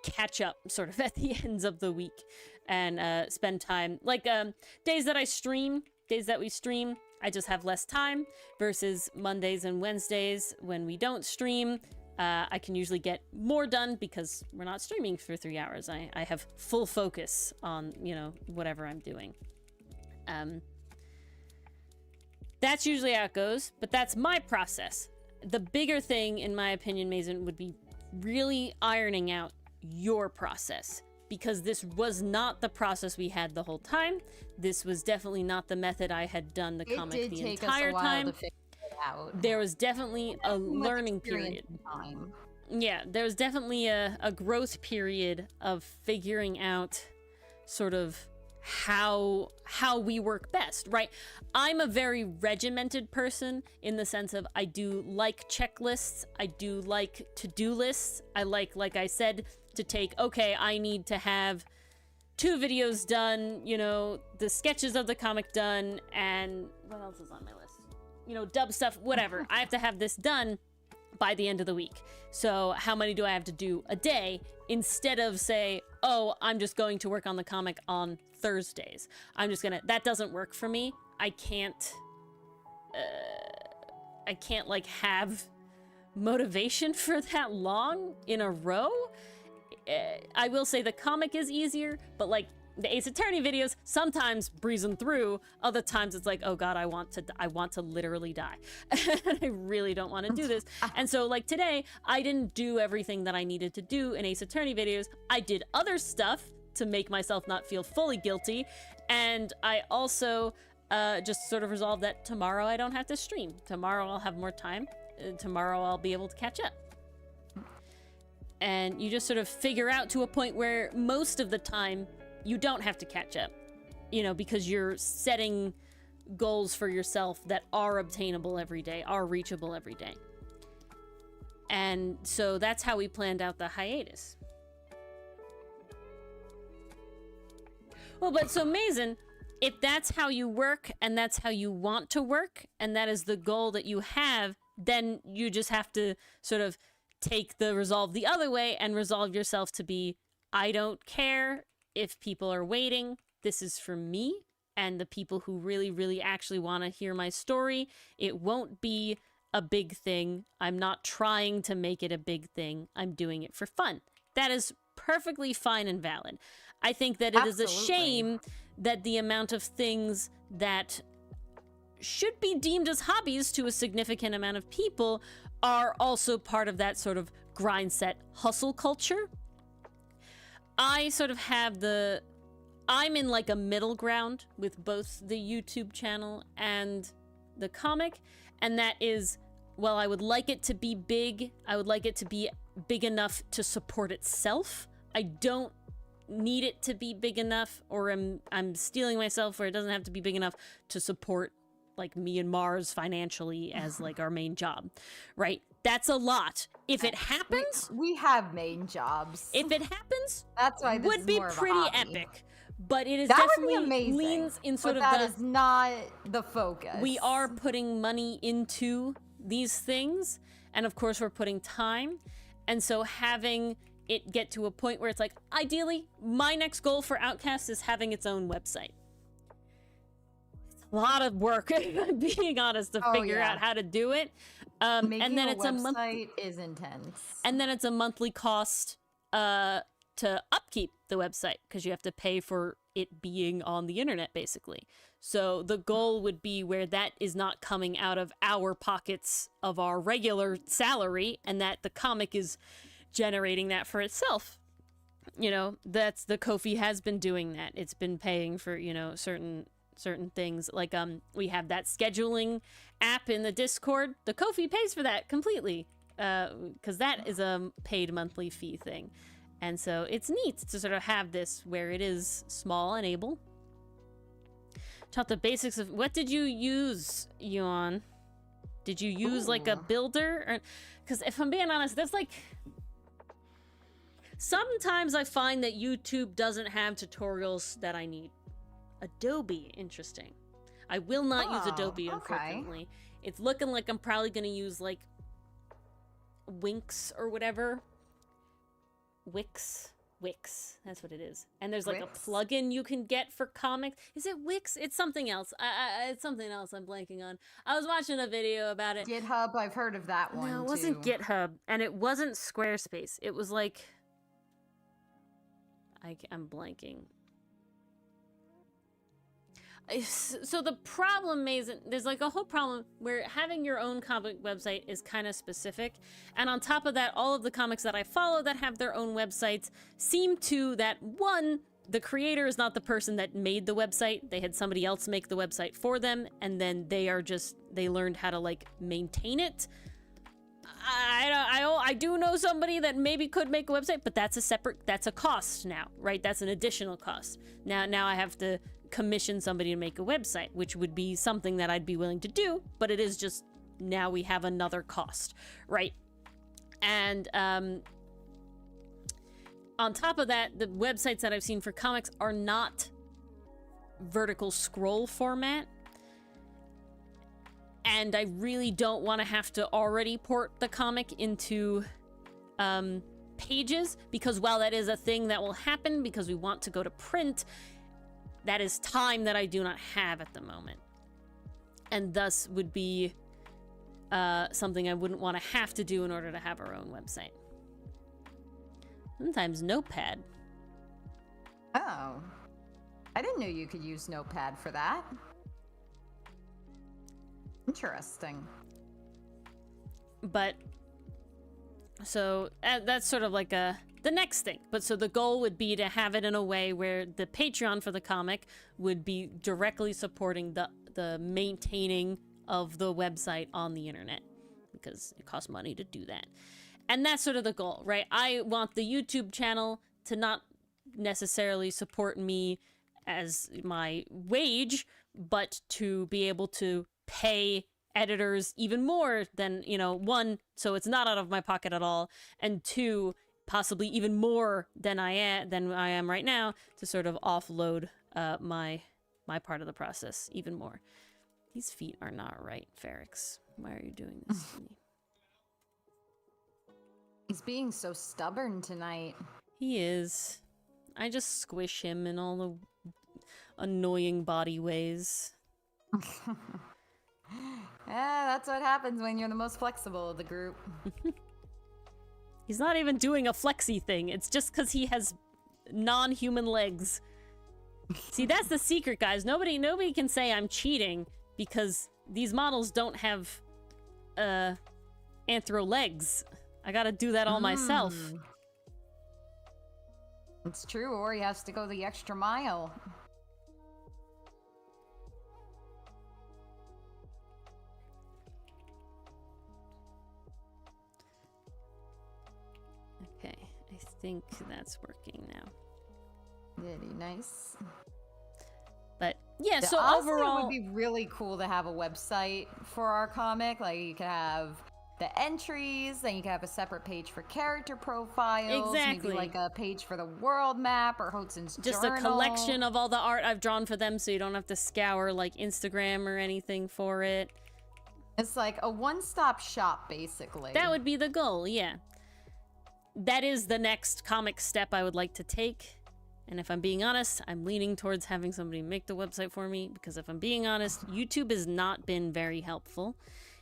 catch up sort of at the ends of the week and spend time. Like days that we stream, I just have less time versus Mondays and Wednesdays when we don't stream. I can usually get more done because we're not streaming for 3 hours. I have full focus on, whatever I'm doing. That's usually how it goes, but that's my process. The bigger thing, in my opinion, Mason, would be really ironing out your process, because this was not the process we had the whole time. This was definitely not the method I had done the comic the entire time. To figure it out. There was definitely a learning period. Yeah, there was definitely a growth period of figuring out sort of how we work best, right? I'm a very regimented person in the sense of I do like checklists, I do like to-do lists. I like I said, to take, okay, I need to have 2 videos done, the sketches of the comic done, and what else is on my list? Dub stuff, whatever. I have to have this done by the end of the week. So how many do I have to do a day, instead of say, oh, I'm just going to work on the comic on Thursdays. That doesn't work for me. I can't like have motivation for that long in a row. I will say the comic is easier, but like the Ace Attorney videos, sometimes breezing through, other times it's like, oh god, I want to literally die. I really don't want to do this. And so like today, I didn't do everything that I needed to do in Ace Attorney videos. I did other stuff to make myself not feel fully guilty, and I also just sort of resolved that tomorrow I don't have to stream. Tomorrow I'll have more time. Tomorrow I'll be able to catch up. And you just sort of figure out to a point where most of the time you don't have to catch up, you know, because you're setting goals for yourself that are obtainable every day, are reachable every day. And so that's how we planned out the hiatus. Well, but so Mason, if that's how you work and that's how you want to work and that is the goal that you have, then you just have to sort of take the resolve the other way and resolve yourself to be, I don't care if people are waiting. This is for me and the people who really, really actually want to hear my story. It won't be a big thing. I'm not trying to make it a big thing. I'm doing it for fun. That is perfectly fine and valid. I think that it is a shame that the amount of things that should be deemed as hobbies to a significant amount of people are also part of that sort of grind set hustle culture. I sort of have I'm in like a middle ground with both the YouTube channel and the comic, and that is, well, I would like it to be big. I would like it to be big enough to support itself. I don't need it to be big enough, or I'm stealing myself, or it doesn't have to be big enough to support like me and Mars financially as like our main job, right? That's a lot. If it happens, we have main jobs. If it happens, that's why this would is be more of a pretty hobby. epic. But it is that definitely would be amazing, leans in sort but of that is not the focus. We are putting money into these things, and of course we're putting time, and so having it get to a point where it's like, ideally, my next goal for Outcast is having its own website. It's a lot of work, if I'm being honest, to figure out how to do it. Making and then a it's website is intense. And then it's a monthly cost to upkeep the website, because you have to pay for it being on the internet, basically. So the goal would be where that is not coming out of our pockets of our regular salary, and that the comic is generating that for itself. You know, that's the Ko-fi has been doing that. It's been paying for, you know, certain things. Like we have that scheduling app in the Discord. The Ko-fi pays for that completely, because that is a paid monthly fee thing. And so it's neat to sort of have this where it is small and able. Taught the basics of, what did you use, Yuan? Did you use like a builder? Or, because if I'm being honest, there's like, sometimes I find that YouTube doesn't have tutorials that I need. Adobe, interesting. I will not use Adobe, unfortunately. It's looking like I'm probably gonna use like Winx or whatever. Wix, that's what it is. And there's like a plugin you can get for comics. Is it Wix? It's something else. It's something else I'm blanking on. I was watching a video about it. GitHub, I've heard of that one. No, it wasn't GitHub, and it wasn't Squarespace. It was like, I'm blanking. So the problem is, there's like a whole problem where having your own comic website is kind of specific, and on top of that, all of the comics that I follow that have their own websites seem to that, one, the creator is not the person that made the website. They had somebody else make the website for them, and then they learned how to like maintain it. I do know somebody that maybe could make a website, but that's a cost now, right? That's an additional cost. Now I have to commission somebody to make a website, which would be something that I'd be willing to do, but it is just, now we have another cost, right? And on top of that, the websites that I've seen for comics are not vertical scroll format, and I really don't want to have to already port the comic into pages, because while that is a thing that will happen because we want to go to print, that is time that I do not have at the moment, and thus would be something I wouldn't want to have to do in order to have our own website. Sometimes Notepad. Oh. I didn't know you could use Notepad for that. Interesting. But so that's sort of like the next thing. But so the goal would be to have it in a way where the Patreon for the comic would be directly supporting the maintaining of the website on the internet, because it costs money to do that. And that's sort of the goal, right? I want the YouTube channel to not necessarily support me as my wage, but to be able to pay editors even more than, you know, one, so it's not out of my pocket at all, and two, possibly even more than I am right now, to sort of offload my part of the process even more. These feet are not right, Ferrix. Why are you doing this to me? He's being so stubborn tonight. He is. I just squish him in all the annoying body ways. Yeah, that's what happens when you're the most flexible of the group. He's not even doing a flexy thing. It's just because he has non-human legs. See, that's the secret, guys. Nobody can say I'm cheating because these models don't have anthro legs. I gotta do that all myself. It's true, or he has to go the extra mile. Okay, I think that's working now. Really nice. But yeah, so honestly, overall, it would be really cool to have a website for our comic. Like, you could have the entries, then you could have a separate page for character profiles. Exactly. Maybe like a page for the world map or Hotson's just journal. a collection of all the art I've drawn for them, so you don't have to scour like Instagram or anything for it. It's like a one-stop shop, basically. That would be the goal, yeah. That is the next comic step I would like to take. And if I'm being honest, I'm leaning towards having somebody make the website for me, because if I'm being honest, YouTube has not been very helpful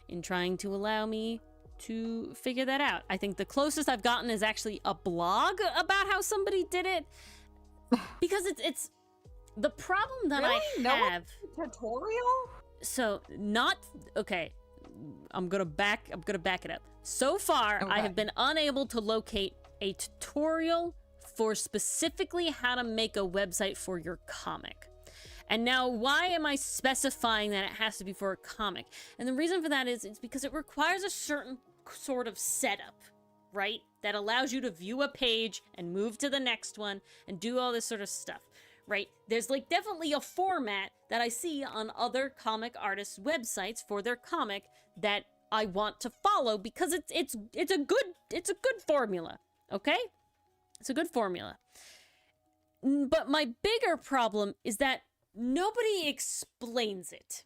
in trying to allow me to figure that out. I think the closest I've gotten is actually a blog about how somebody did it, because it's the problem that Really? I have. No tutorial? So not okay. I'm gonna back it up. So far, I Okay. have been unable to locate a tutorial for specifically how to make a website for your comic. And now, why am I specifying that it has to be for a comic? And the reason for that is it's because it requires a certain sort of setup, right? That allows you to view a page and move to the next one and do all this sort of stuff, right? There's like definitely a format that I see on other comic artists' websites for their comic that I want to follow, because it's a good formula, okay? It's a good formula. But my bigger problem is that nobody explains it.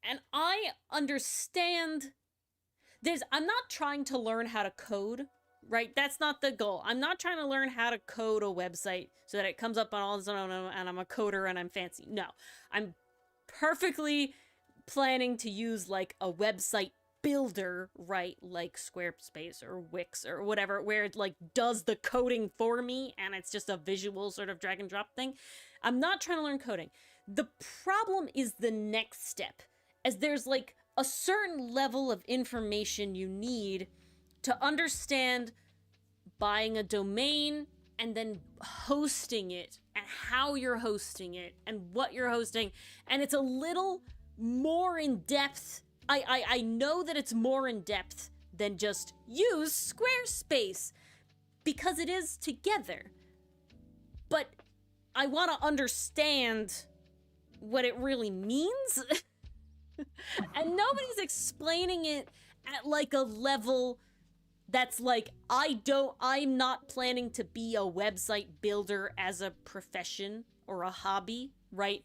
And I understand I'm not trying to learn how to code, right? That's not the goal. I'm not trying to learn how to code a website so that it comes up on all this and I'm a coder and I'm fancy. No, I'm perfectly planning to use like a website builder, right? Like Squarespace or Wix or whatever, where it like does the coding for me and it's just a visual sort of drag and drop thing. I'm not trying to learn coding. The problem is the next step, as there's like a certain level of information you need to understand buying a domain and then hosting it and how you're hosting it and what you're hosting. And it's a little more in depth. I know that it's more in depth than just use Squarespace, because it is together. But I want to understand what it really means. And nobody's explaining it at like a level that's like, I'm not planning to be a website builder as a profession or a hobby, right?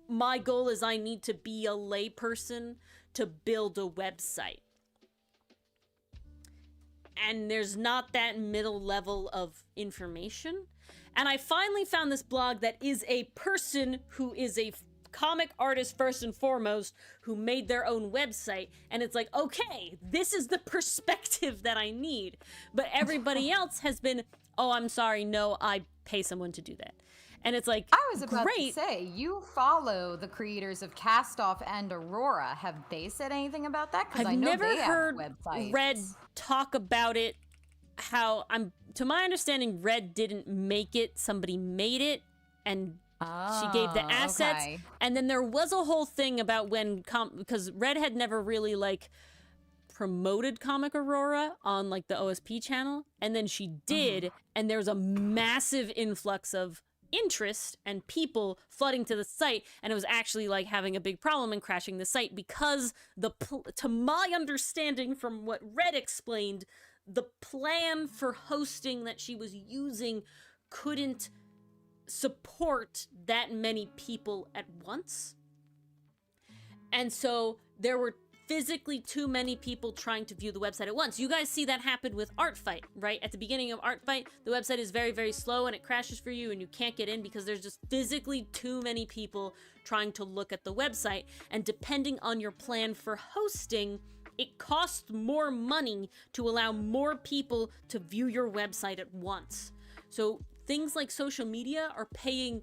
My goal is I need to be a layperson to build a website. And there's not that middle level of information. And I finally found this blog that is a person who is a comic artist first and foremost, who made their own website, and it's like, okay, this is the perspective that I need. But everybody else has been, oh, I'm sorry, no, I pay someone to do that. And it's like, I was about great. to say, you follow the creators of Castoff and Aurora. Have they said anything about that? Because I've I know never they heard have websites. Red talk about it. To my understanding, Red didn't make it. Somebody made it, and she gave the assets. Okay. And then there was a whole thing about because Red had never really like promoted Comic Aurora on like the OSP channel, and then she did, and there was a massive influx of interest and people flooding to the site, and it was actually like having a big problem and crashing the site because to my understanding from what Red explained, the plan for hosting that she was using couldn't support that many people at once. And so there were physically too many people trying to view the website at once. You guys see that happen with Artfight, right? At the beginning of Artfight, the website is very, very slow and it crashes for you and you can't get in because there's just physically too many people trying to look at the website. And depending on your plan for hosting, it costs more money to allow more people to view your website at once. So things like social media are paying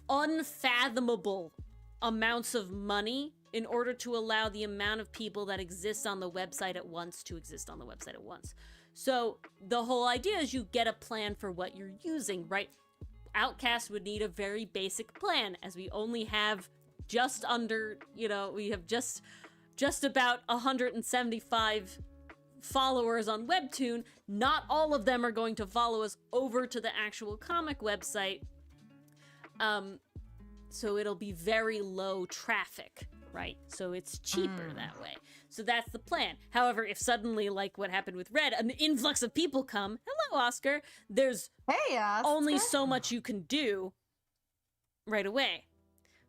unfathomable amounts of money in order to allow the amount of people that exist on the website at once to exist on the website at once. So the whole idea is you get a plan for what you're using, right? Outcast would need a very basic plan, as we only have just under, we have just about 175 followers on Webtoon. Not all of them are going to follow us over to the actual comic website. So it'll be very low traffic, right? So it's cheaper that way. So that's the plan. However, if suddenly, like what happened with Red, an influx of people come, hello, Oscar, there's only so much you can do right away.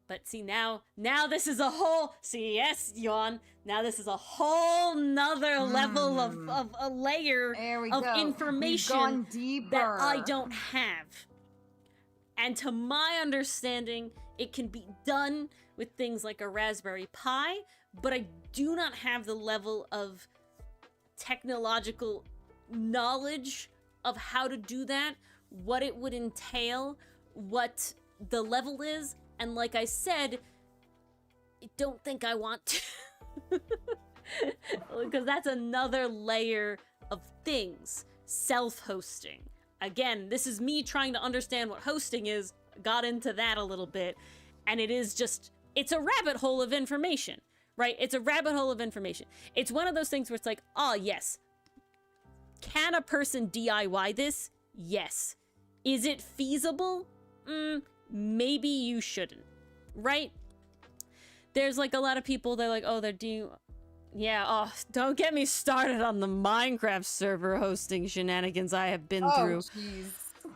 But see, now this is a whole, yes, Yawn, now this is a whole nother level of a layer of information that I don't have. And to my understanding, it can be done with things like a Raspberry Pi, but I do not have the level of technological knowledge of how to do that, what it would entail, what the level is, and like I said, I don't think I want to. Because that's another layer of things. Self-hosting. Again, this is me trying to understand what hosting is, got into that a little bit, and it's a rabbit hole of information, right? It's a rabbit hole of information. It's one of those things where it's like, yes, can a person DIY this? Yes. Is it feasible? Maybe you shouldn't, right? There's like a lot of people, they're like, don't get me started on the Minecraft server hosting shenanigans I have been through. Jeez.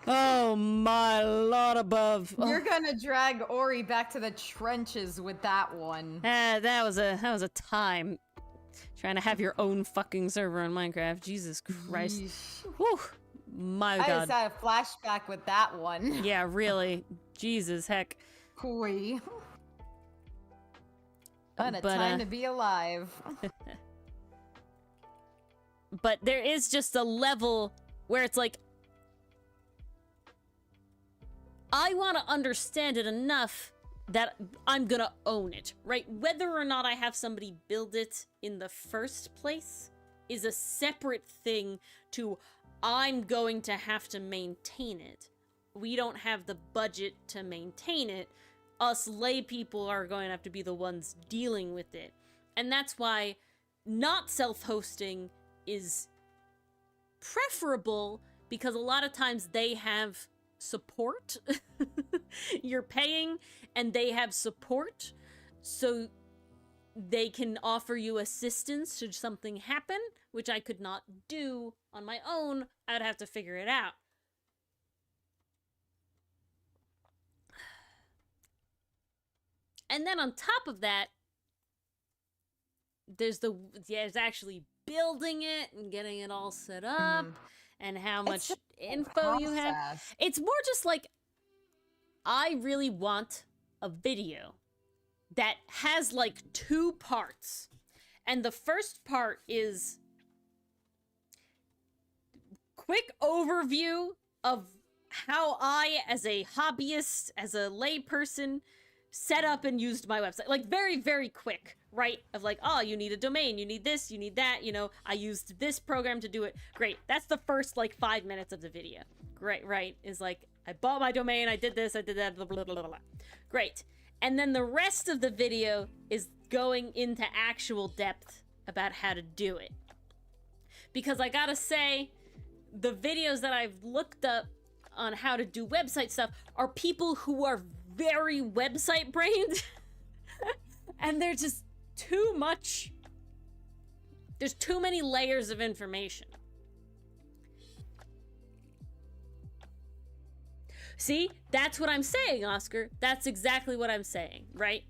Oh my lord above. You're gonna drag Ori back to the trenches with that one. That was a time. Trying to have your own fucking server on Minecraft. Jesus Christ. Whew. My God. I just had a flashback with that one. Yeah, really. Jesus heck. Boy. What a time to be alive. But there is just a level where it's like, I want to understand it enough that I'm gonna own it, right? Whether or not I have somebody build it in the first place is a separate thing to I'm going to have to maintain it. We don't have the budget to maintain it. Us lay people are going to have to be the ones dealing with it. And that's why not self-hosting is preferable, because a lot of times they have support. You're paying and they have support, so they can offer you assistance should something happen, which I could not do on my own. I'd have to figure it out. And then on top of that, there's actually building it and getting it all set up and how much info you have. It's more just like, I really want a video that has like 2 parts. And the first part is quick overview of how I, as a hobbyist, as a layperson, set up and used my website. Like, very, very quick, right? Of like, oh, you need a domain, you need this, you need that, you know, I used this program to do it. Great. That's the first, like, 5 minutes of the video. Great, right? Is like, I bought my domain, I did this, I did that, blah, blah, blah, blah, blah. Great. And then the rest of the video is going into actual depth about how to do it. Because I gotta say, the videos that I've looked up on how to do website stuff are people who are very website brained. And they're just too much. There's too many layers of information. See, that's what I'm saying, Oscar. That's exactly what I'm saying, right?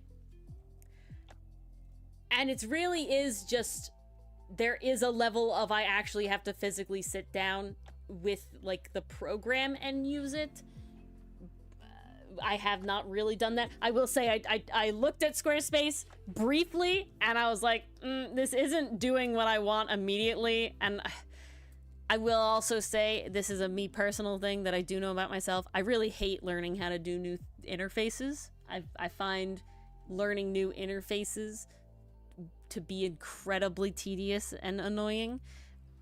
And it really is just, there is a level of I actually have to physically sit down with, like, the program and use it. I have not really done that. I will say I looked at Squarespace briefly, and I was like, this isn't doing what I want immediately, and I will also say, this is a me personal thing that I do know about myself. I really hate learning how to do new interfaces. I find learning new interfaces to be incredibly tedious and annoying.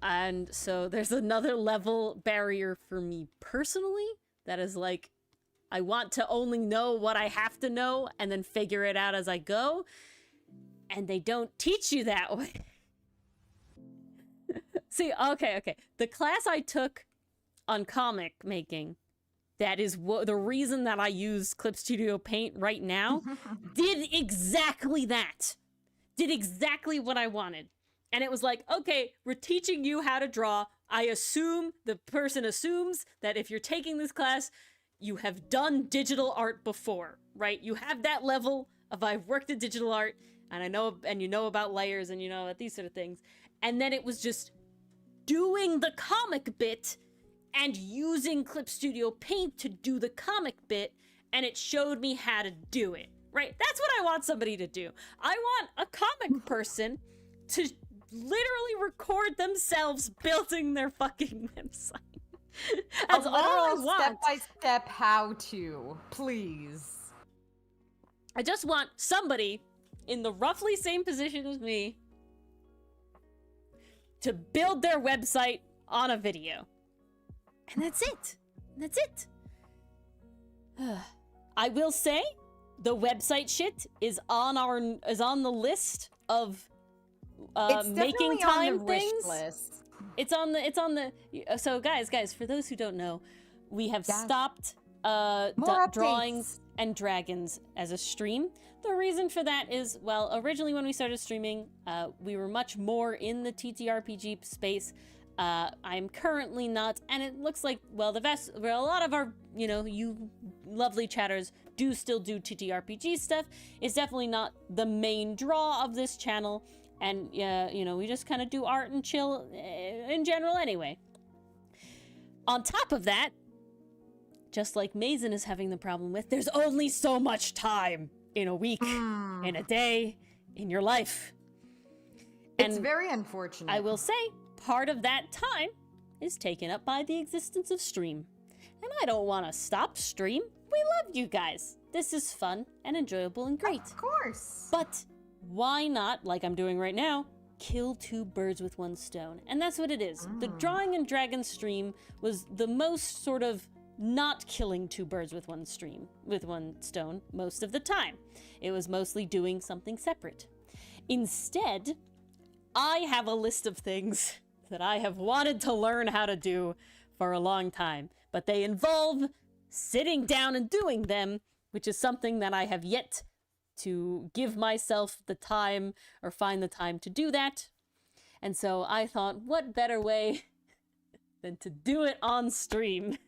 And so there's another level barrier for me personally that is like, I want to only know what I have to know and then figure it out as I go. And they don't teach you that way. See, okay. The class I took on comic making, that is the reason that I use Clip Studio Paint right now, did exactly that. Did exactly what I wanted. And it was like, okay, we're teaching you how to draw. I assume, the person assumes that if you're taking this class, you have done digital art before, right? You have that level of I've worked in digital art, and I know, and you know about layers, and you know about these sort of things. And then it was just doing the comic bit and using Clip Studio Paint to do the comic bit, and it showed me how to do it, right? That's what I want somebody to do. I want a comic person to literally record themselves building their fucking website. That's all I want. Step-by-step how-to, please. I just want somebody in the roughly same position as me to build their website on a video. And that's it. That's it. I will say the website shit is on the list of making time things. List. It's on the so guys, for those who don't know, we have stopped Drawings and Dragons as a stream. The reason for that is, well, originally when we started streaming, we were much more in the TTRPG space. I'm currently not, and it looks like, well, a lot of our, you lovely chatters do still do TTRPG stuff. It's definitely not the main draw of this channel, and we just kind of do art and chill in general anyway. On top of that, just like Mason is having the problem with, there's only so much time in a week, in a day, in your life. It's very unfortunate. I will say, part of that time is taken up by the existence of stream. And I don't want to stop stream. We love you guys. This is fun and enjoyable and great. Of course. But why not, like I'm doing right now, kill two birds with one stone? And that's what it is. The Drawing and Dragons stream was the most sort of not killing two birds with one stone most of the time. It was mostly doing something separate. Instead, I have a list of things that I have wanted to learn how to do for a long time, but they involve sitting down and doing them, which is something that I have yet to give myself the time or find the time to do that. And so I thought, what better way than to do it on stream?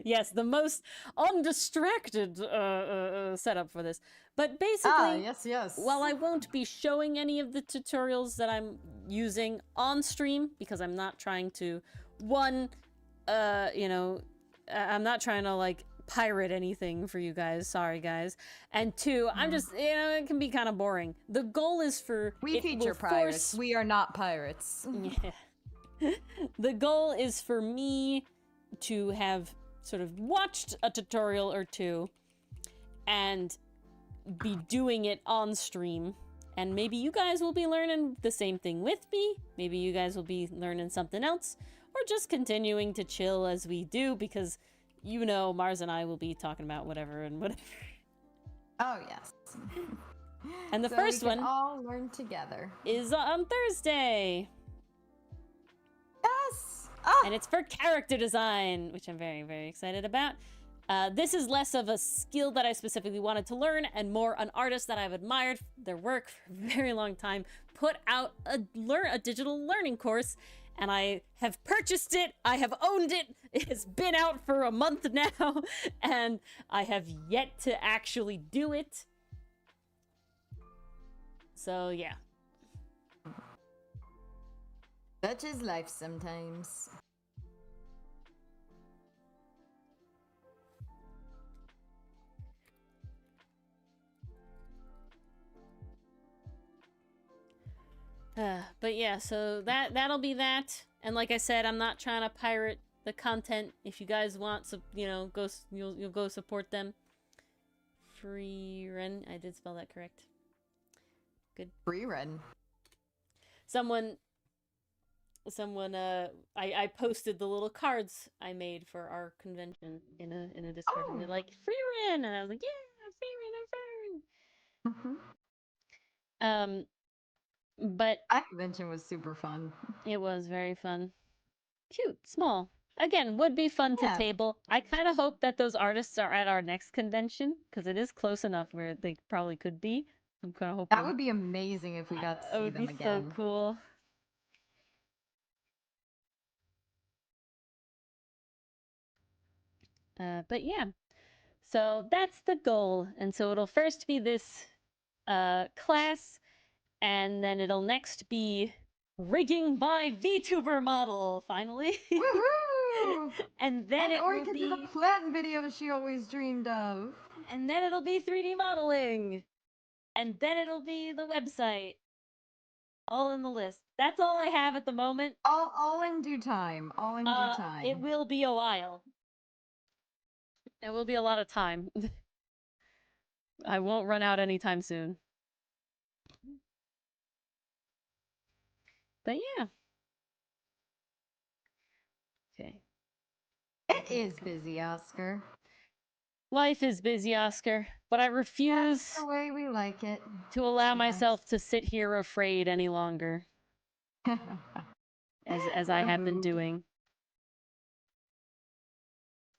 Yes, the most undistracted setup for this. But basically, yes. while I won't be showing any of the tutorials that I'm using on stream, because I'm not trying to, I'm not trying to, like, pirate anything for you guys. Sorry, guys. And two, I'm just, it can be kind of boring. The goal is for... We feature pirates. We are not pirates. Yeah. The goal is for me to have sort of watched a tutorial or two and be doing it on stream. And maybe you guys will be learning the same thing with me. Maybe you guys will be learning something else, or just continuing to chill as we do, because you know Mars and I will be talking about whatever and whatever. Oh, yes. And the So first we can one all learn together. is on Thursday. Yes! Oh, And it's for character design, which I'm very, very excited about. This is less of a skill that I specifically wanted to learn and more an artist that I've admired their work for a very long time put out a digital learning course, and I have purchased it. I have owned it. It has been out for a month now, and I have yet to actually do it. So yeah. such is life sometimes. But yeah, so that'll be that. And like I said, I'm not trying to pirate the content. If you guys want, so you know, you'll go support them. Freeren, I did spell that correct. Good. Freeren. Someone, I posted the little cards I made for our convention in a Discord, and they're like, Freeren, and I was like, yeah, Freeren, I'm Freeren. But That convention was super fun. it was very fun. Cute, small. Again, would be fun to Yeah. table. I kind of hope that those artists are at our next convention, because it is close enough where they probably could be. I'm kind of hoping. That would be amazing if we got to It see would them be again. so cool. But yeah, so that's the goal. And so it'll first be this class, and then it'll next be rigging my VTuber model, finally. Woohoo! And then it or will you could be... do the plant video she always dreamed of. And then it'll be 3D modeling. And then it'll be the website. All in the list. That's all I have at the moment. All in due time. All in due time. It will be a while. It will be a lot of time. I won't run out anytime soon. But yeah. Okay. It is busy, Oscar. Life is busy, Oscar, but I refuse That's the way we like it. to allow myself to sit here afraid any longer, as I have been doing.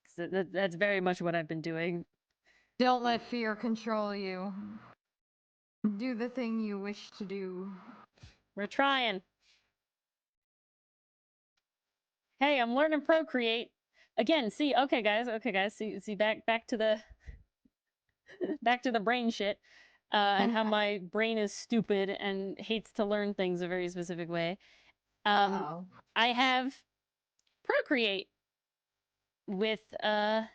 'Cause that's very much what I've been doing. Don't let fear control you. Do the thing you wish to do. We're trying. Hey, I'm learning Procreate. Again, see, okay guys, see back to the back to the brain shit. And how my brain is stupid and hates to learn things a very specific way. I have Procreate with the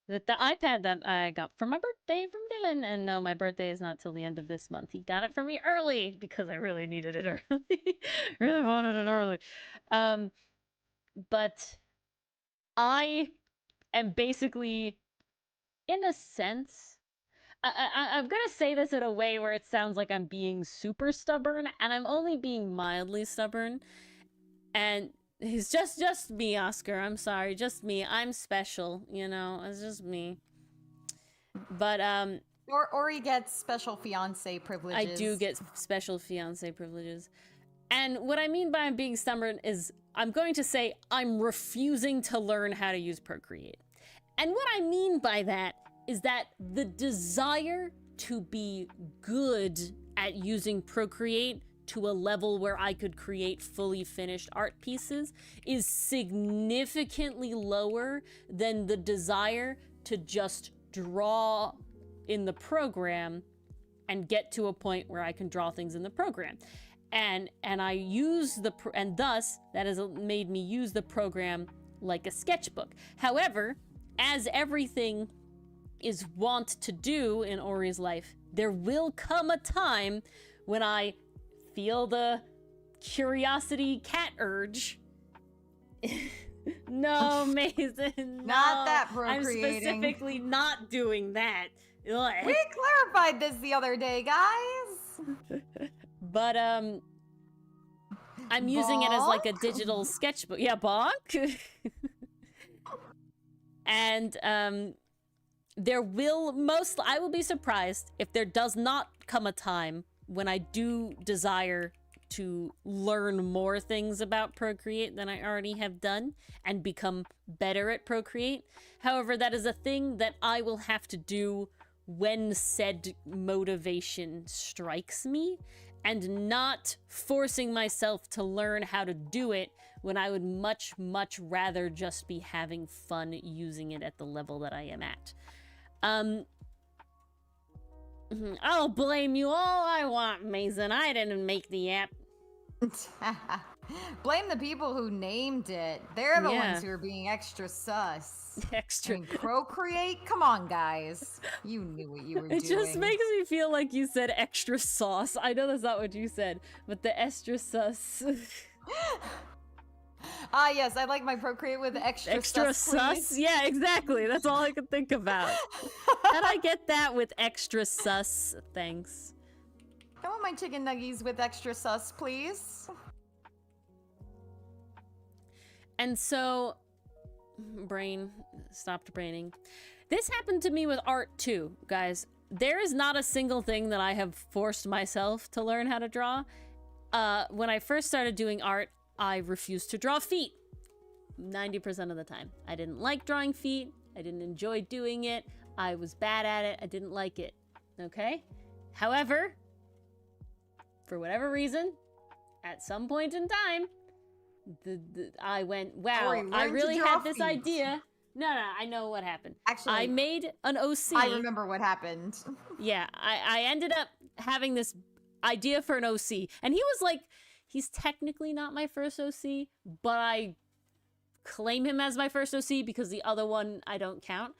iPad that I got for my birthday from Dylan. And no, my birthday is not till the end of this month. He got it for me early because I really needed it early. Really wanted it early. But I am basically, in a sense, I'm gonna say this in a way where it sounds like I'm being super stubborn, and I'm only being mildly stubborn. And he's just me, Oscar. I'm sorry, just me. I'm special, you know. It's just me. But Or he gets special fiance privileges. I do get special fiance privileges. And what I mean by I'm being stubborn is I'm going to say I'm refusing to learn how to use Procreate. And what I mean by that is that the desire to be good at using Procreate to a level where I could create fully finished art pieces is significantly lower than the desire to just draw in the program and get to a point where I can draw things in the program. And I use and thus that has made me use the program like a sketchbook. However, as everything is wont to do in Ori's life, there will come a time when I feel the curiosity cat urge No, Mason, no. Not that I'm procreating. specifically not doing that. Ugh. We clarified this the other day, guys. But I'm using it as like a Bonk? digital sketchbook. Yeah, bonk. And I will be surprised if there does not come a time when I do desire to learn more things about Procreate than I already have done and become better at Procreate. However, that is a thing that I will have to do when said motivation strikes me, and not forcing myself to learn how to do it when I would much, much rather just be having fun using it at the level that I am at. I'll blame you all I want, Mason. I didn't make the app. Blame the people who named it. They're the Yeah. ones who are being extra sus. I Extra. mean, Procreate? Come on, guys. You knew what you were doing. It just makes me feel like you said extra sauce. I know that's not what you said, but the extra sus. Ah, yes, I like my Procreate with extra sus, sus? please. Yeah, exactly. That's all I could think about. How'd I get that with extra sus? Thanks. I want my chicken nuggies with extra sus, please. And so, brain stopped braining. This happened to me with art too, guys. There is not a single thing that I have forced myself to learn how to draw. When I first started doing art, I refused to draw feet 90% of the time. I didn't like drawing feet. I didn't enjoy doing it. I was bad at it. I didn't like it. Okay? However, for whatever reason, at some point in time, I went, wow, Tori, I learn to really draw had this feet. idea. No, I know what happened. Actually, I made an OC. I remember what happened. Yeah, I ended up having this idea for an OC. And he was like, he's technically not my first OC, but I claim him as my first OC because the other one I don't count.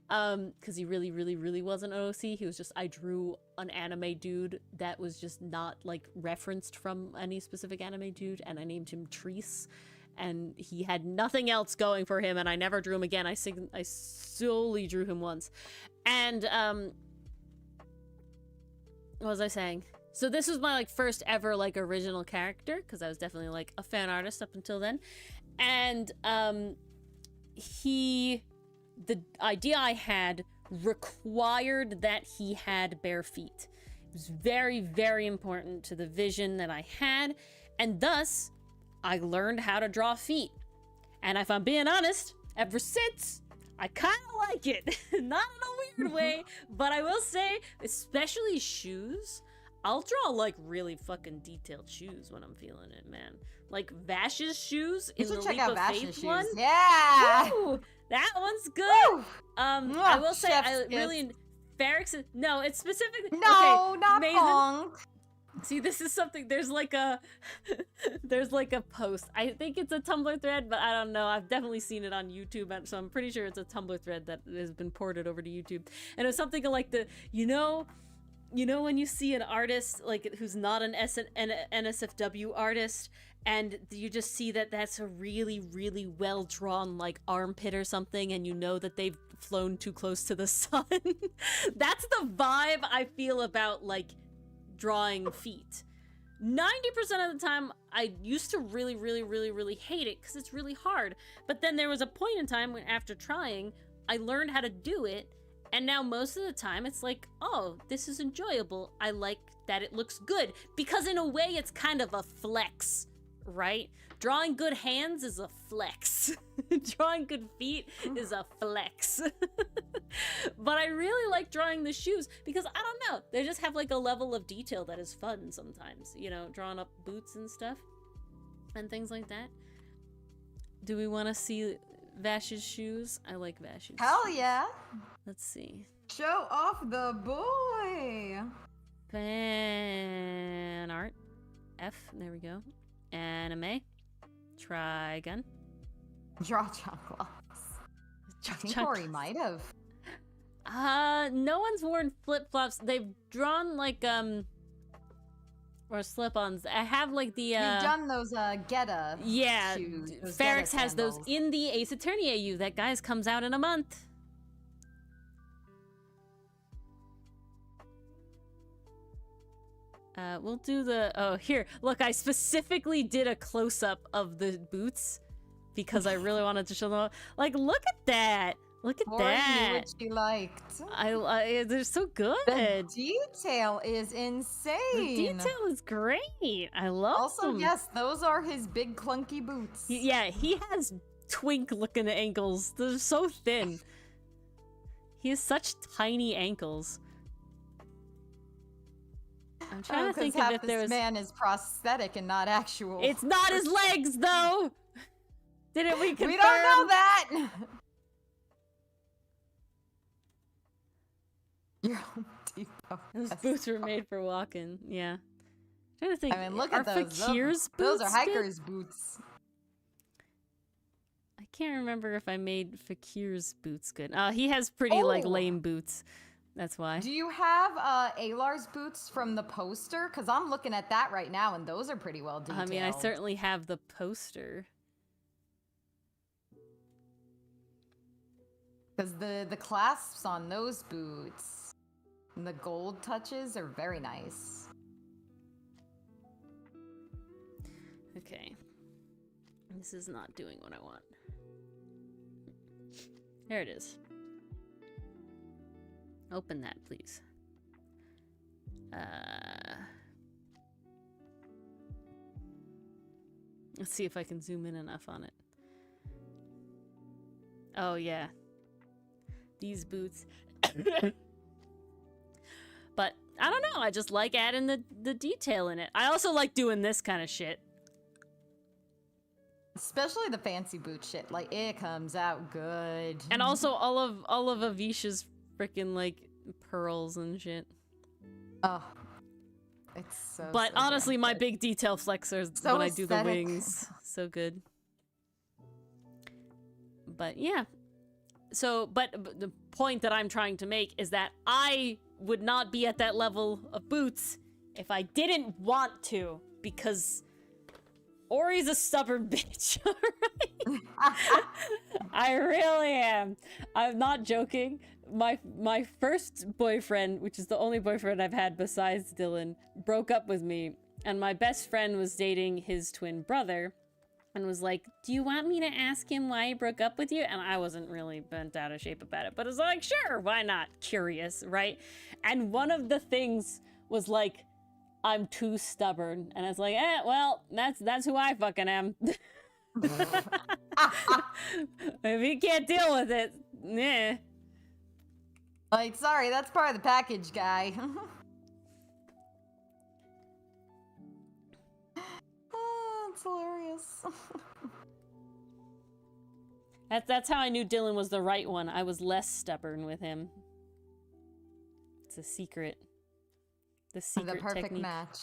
Because he really, really, really wasn't an OC. He was just, I drew an anime dude that was just not, like, referenced from any specific anime dude, and I named him Treese. And he had nothing else going for him, and I never drew him again. I solely drew him once. And, what was I saying? So this was my, like, first ever, like, original character, because I was definitely, like, a fan artist up until then. And, the idea I had required that he had bare feet. It was very, very important to the vision that I had, and thus, I learned how to draw feet. And if I'm being honest, ever since, I kind of like it. Not in a weird way, but I will say, especially shoes, I'll draw, like, really fucking detailed shoes when I'm feeling it, man. Like, Vash's shoes You in the should check Leap out of Vash's Faith shoes. one. Yeah! Woo! That one's good. Woo! I will say, Chef's I kiss. really... Ferrex... No, it's specifically... No, okay, not Mason, Pong. see, this is something... There's like a... there's like a post. I think it's a Tumblr thread, but I don't know. I've definitely seen it on YouTube, so I'm pretty sure it's a Tumblr thread that has been ported over to YouTube. And it's something like the... You know when you see an artist, like, who's not an NSFW artist, and you just see that that's a really, really well-drawn, like, armpit or something, and you know that they've flown too close to the sun? That's the vibe I feel about, like, drawing feet. 90% of the time, I used to really, really, really, really hate it, because it's really hard. But then there was a point in time when, after trying, I learned how to do it, and now most of the time it's like, oh, this is enjoyable. I like that it looks good. Because in a way, it's kind of a flex, right? Drawing good hands is a flex. Drawing good feet is a flex. But I really like drawing the shoes because, I don't know, they just have like a level of detail that is fun sometimes. You know, drawing up boots and stuff and things like that. Do we want to see Vash's shoes? I like Vash's Hell shoes. yeah. Let's see. Show off the boy. Fan art. F. There we go. Anime. Trigun. Draw chocolates. I think Tori might have. No one's worn flip-flops. They've drawn like, what or slip-ons. I have like the You've done those Geta yeah, shoes, those Ferrex Geta has those sandals. in the Ace Attorney AU. That guys comes out in a month. We'll do the oh here. Look, I specifically did a close-up of the boots because I really wanted to show them. Like, look at that. Look at Tori that. knew what she liked. They're so good. The detail is insane. The detail is great. I love Also, them. yes, those are his big clunky boots. Yeah, he has twink-looking ankles. They're so thin. He has such tiny ankles. I'm trying to think if there was. This man is prosthetic and not actual. It's not his legs, though. Didn't we confirm? We don't know that. Your Home Depot. Those Yes. boots were made for walking. Yeah. I'm trying to think. I mean, look are at those. Fakir's Those boots are good? hikers' boots. I can't remember if I made Fakir's boots good. He has pretty like Oh. lame boots. That's why. Do you have Alar's boots from the poster? Because I'm looking at that right now, and those are pretty well detailed. I mean, I certainly have the poster. Because the clasps on those boots, and the gold touches are very nice. Okay. This is not doing what I want. There it is. Open that, please. Let's see if I can zoom in enough on it. Oh, yeah. These boots. But, I don't know. I just like adding the detail in it. I also like doing this kind of shit. Especially the fancy boot shit. Like, it comes out good. And also all of Avisha's freaking like pearls and shit. Oh. It's so But so honestly, damn my good. big detail flexors So when I do the aesthetic. wings. So good. But yeah. So, but the point that I'm trying to make is that I would not be at that level of boots if I didn't want to, because Ori's a stubborn bitch, alright? I really am. I'm not joking. My first boyfriend, which is the only boyfriend I've had besides Dylan, broke up with me, and my best friend was dating his twin brother, and was like, do you want me to ask him why he broke up with you? And I wasn't really bent out of shape about it, but I was like, sure, why not? Curious, right? And one of the things was like, I'm too stubborn. And I was like, well, that's who I fucking am. If you can't deal with it, nah. Like, sorry, that's part of the package, guy. Oh, it's hilarious. That's how I knew Dylan was the right one. I was less stubborn with him. It's a secret. The secret The perfect technique. match.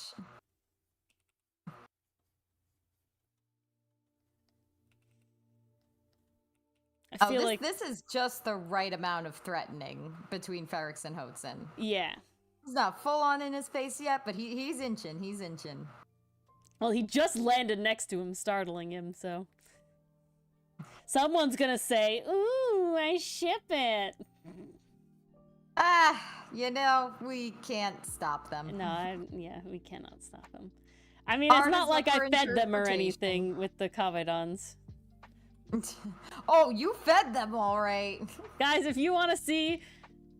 I feel like this is just the right amount of threatening between Ferrex and Hodson. yeah. He's not full on in his face yet, but he's inching. He's inching. Well, he just landed next to him, startling him, so. Someone's gonna say, ooh, I ship it. You know, we can't stop them. No, yeah, we cannot stop him. I mean, it's Art not is like up I for fed them or interpretation. anything with the Kavedons. Oh, you fed them all right. Guys, if you want to see,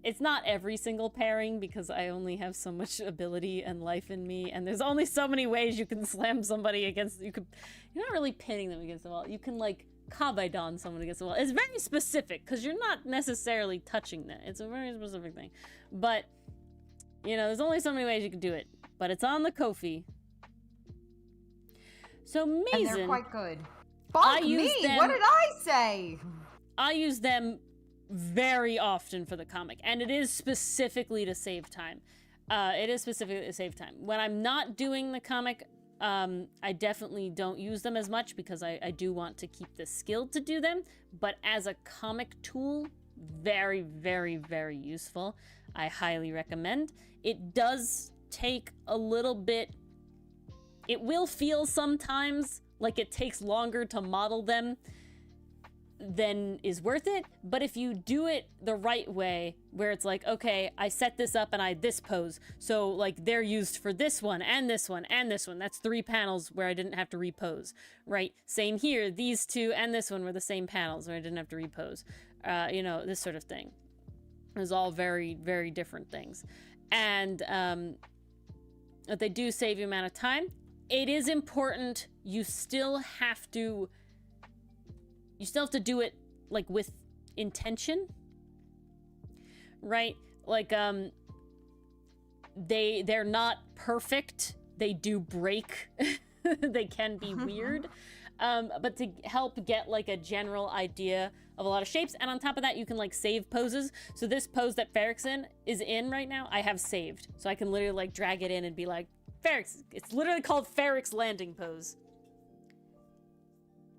it's not every single pairing because I only have so much ability and life in me, and there's only so many ways you can slam somebody against. You're not really pinning them against the wall. You can like Kavedon someone against the wall. It's very specific because you're not necessarily touching them. It's a very specific thing, but you know, there's only so many ways you can do it. But it's on the Ko-fi. So And they're Mason, quite good. I Fuck use me! them- What did I say? I use them very often for the comic, and it is specifically to save time. It is specifically to save time. When I'm not doing the comic, I definitely don't use them as much because I do want to keep the skill to do them, but as a comic tool, very, very, very useful. I highly recommend. It does take a little bit It will feel sometimes like it takes longer to model them than is worth it, but if you do it the right way, where it's like, okay, I set this up and I this pose, so like they're used for this one and this one and this one. That's 3 panels where I didn't have to repose, right? Same here, these 2 and this one were the same panels where I didn't have to repose. You know, this sort of thing. It was all very, very different things. And they do save you amount of time. It is important, you still have to do it like with intention, right? Like they're not perfect. They do break. They can be weird. But to help get like a general idea of a lot of shapes, and on top of that, you can like save poses. So this pose that Ferrex is in right now, I have saved. So I can literally like drag it in and be like, Ferrex, it's literally called Ferrex landing pose.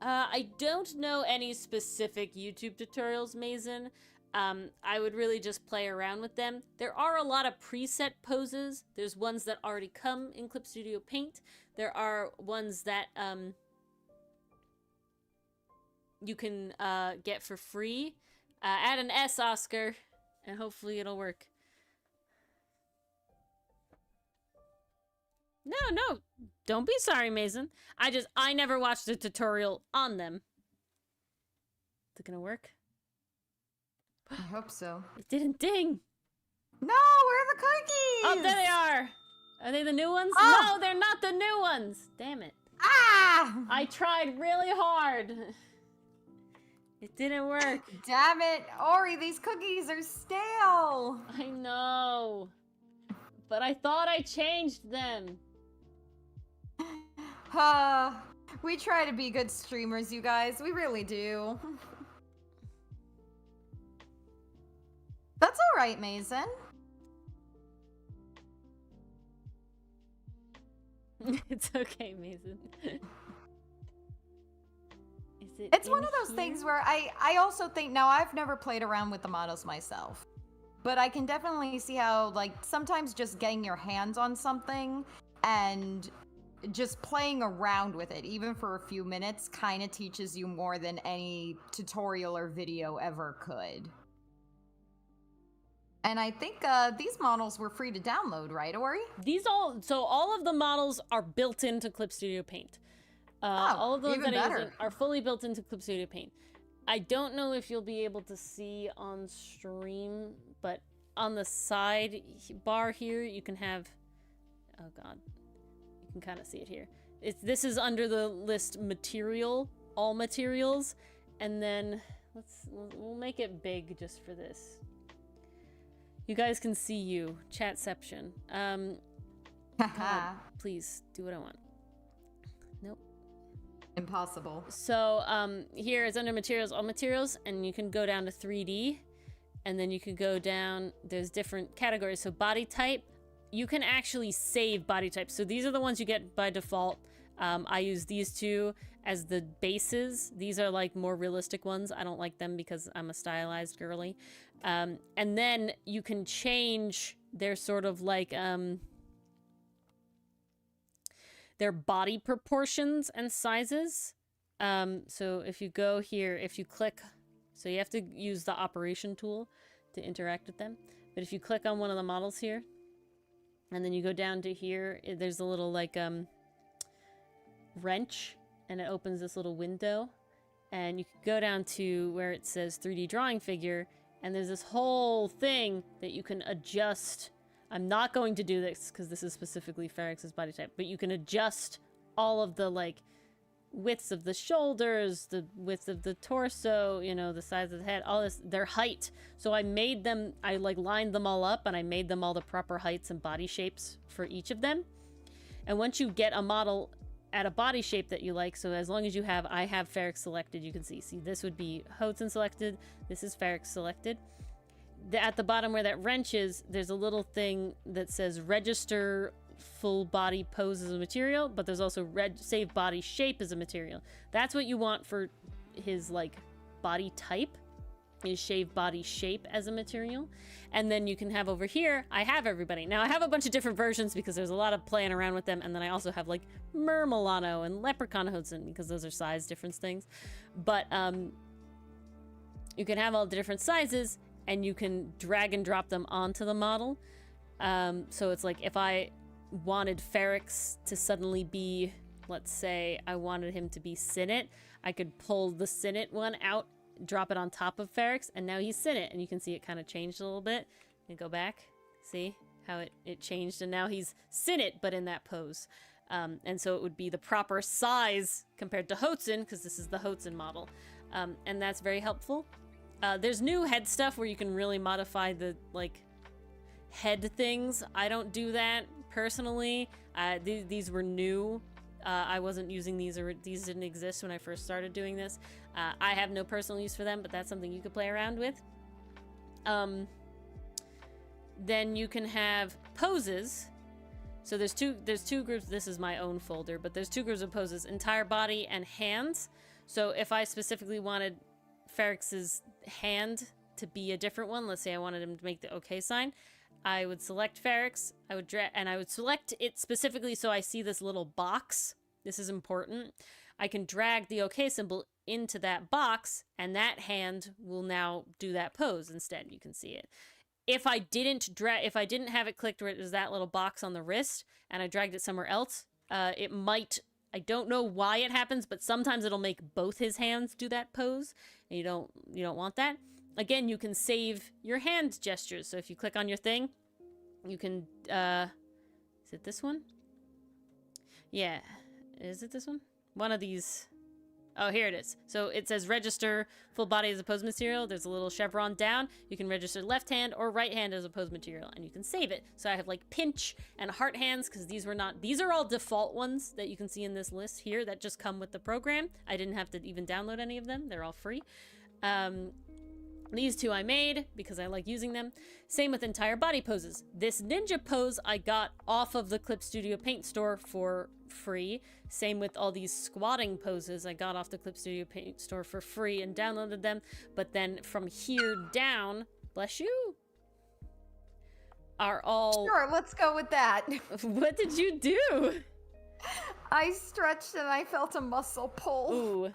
I don't know any specific YouTube tutorials, Mason. I would really just play around with them. There are a lot of preset poses. There's ones that already come in Clip Studio Paint. There are ones that you can get for free. Add an S, Oscar, and hopefully it'll work. No, don't be sorry, Mason. I never watched a tutorial on them. Is it gonna work? I hope so. It didn't ding. No, where are the cookies? Oh, there they are. Are they the new ones? Oh. No, they're not the new ones. Damn it. Ah! I tried really hard. It didn't work. Damn it, Ori, these cookies are stale. I know. But I thought I changed them. We try to be good streamers, you guys. We really do. That's all right, Mason. It's okay, Mason. It's one of those things where I also think, now I've never played around with the models myself, but I can definitely see how, like, sometimes just getting your hands on something and just playing around with it, even for a few minutes, kind of teaches you more than any tutorial or video ever could. And I think these models were free to download, right, Ori? So all of the models are built into Clip Studio Paint. All of those that I'm using are fully built into Clip Studio Paint. I don't know if you'll be able to see on stream, but on the side bar here, you can have, oh god, you can kind of see it here. This is under the list material, all materials, and then we'll make it big just for this. You guys can see you, chatception. God, please do what I want. Nope. Impossible. So here is under materials, all materials, and you can go down to 3D, and then you can go down, there's different categories. So body type, you can actually save body types. So these are the ones you get by default. I use these two as the bases. These are like more realistic ones. I don't like them because I'm a stylized girly. And then you can change their sort of like their body proportions and sizes. So if you go here, if you click, so you have to use the operation tool to interact with them. But if you click on one of the models here, and then you go down to here, there's a little like wrench, and it opens this little window, and you can go down to where it says 3D drawing figure, and there's this whole thing that you can adjust. I'm not going to do this because this is specifically Ferrex's body type, but you can adjust all of the like widths of the shoulders, the width of the torso, you know, the size of the head, all this, their height. So I made them, I like lined them all up, and I made them all the proper heights and body shapes for each of them. And once you get a model at a body shape that you like, so as long as you have, I have Ferrex selected, you can see this would be Houghton selected, this is Ferrex selected. At the bottom where that wrench is, there's a little thing that says register full body pose as a material, but there's also save body shape as a material. That's what you want for his like body type. is shave body shape as a material. And then you can have over here, I have everybody. Now I have a bunch of different versions because there's a lot of playing around with them. And then I also have like Mer Milano and Leprechaun Hotzen because those are size difference things. But you can have all the different sizes and you can drag and drop them onto the model. So it's like if I wanted Ferrix to suddenly be, let's say I wanted him to be Sinnet, I could pull the Sinnet one out, drop it on top of Ferrix, and now he's Sinnet, and you can see it kind of changed a little bit. And go back, see how it changed, and now he's Sinnet, but in that pose. And so it would be the proper size compared to Hotzen, because this is the Hotzen model. And that's very helpful. There's new head stuff where you can really modify the, like, head things. I don't do that, personally. These were new. I wasn't using these, or these didn't exist when I first started doing this. I have no personal use for them, but that's something you could play around with. Then you can have poses. So there's two groups. This is my own folder, but there's two groups of poses: entire body and hands. So if I specifically wanted Ferrix's hand to be a different one, let's say I wanted him to make the OK sign, I would select Ferrix, I would select it specifically so I see this little box. This is important. I can drag the OK symbol into that box, and that hand will now do that pose instead. You can see it. If I didn't have it clicked where it was that little box on the wrist, and I dragged it somewhere else, it might, I don't know why it happens, but sometimes it'll make both his hands do that pose, and you don't want that. Again, you can save your hand gestures. So if you click on your thing, you can, is it this one? Yeah, is it this one? One of these. Oh, here it is. So it says register full body as a pose material. There's a little chevron down. You can register left hand or right hand as a pose material, and you can save it. So I have like pinch and heart hands because these are all default ones that you can see in this list here that just come with the program. I didn't have to even download any of them. They're all free. These two I made because I like using them. Same with entire body poses. This ninja pose I got off of the Clip Studio Paint store for free. Same with all these squatting poses I got off the Clip Studio Paint store for free and downloaded them. But then from here down, bless you, are all... Sure, let's go with that. What did you do? I stretched and I felt a muscle pull. Ooh.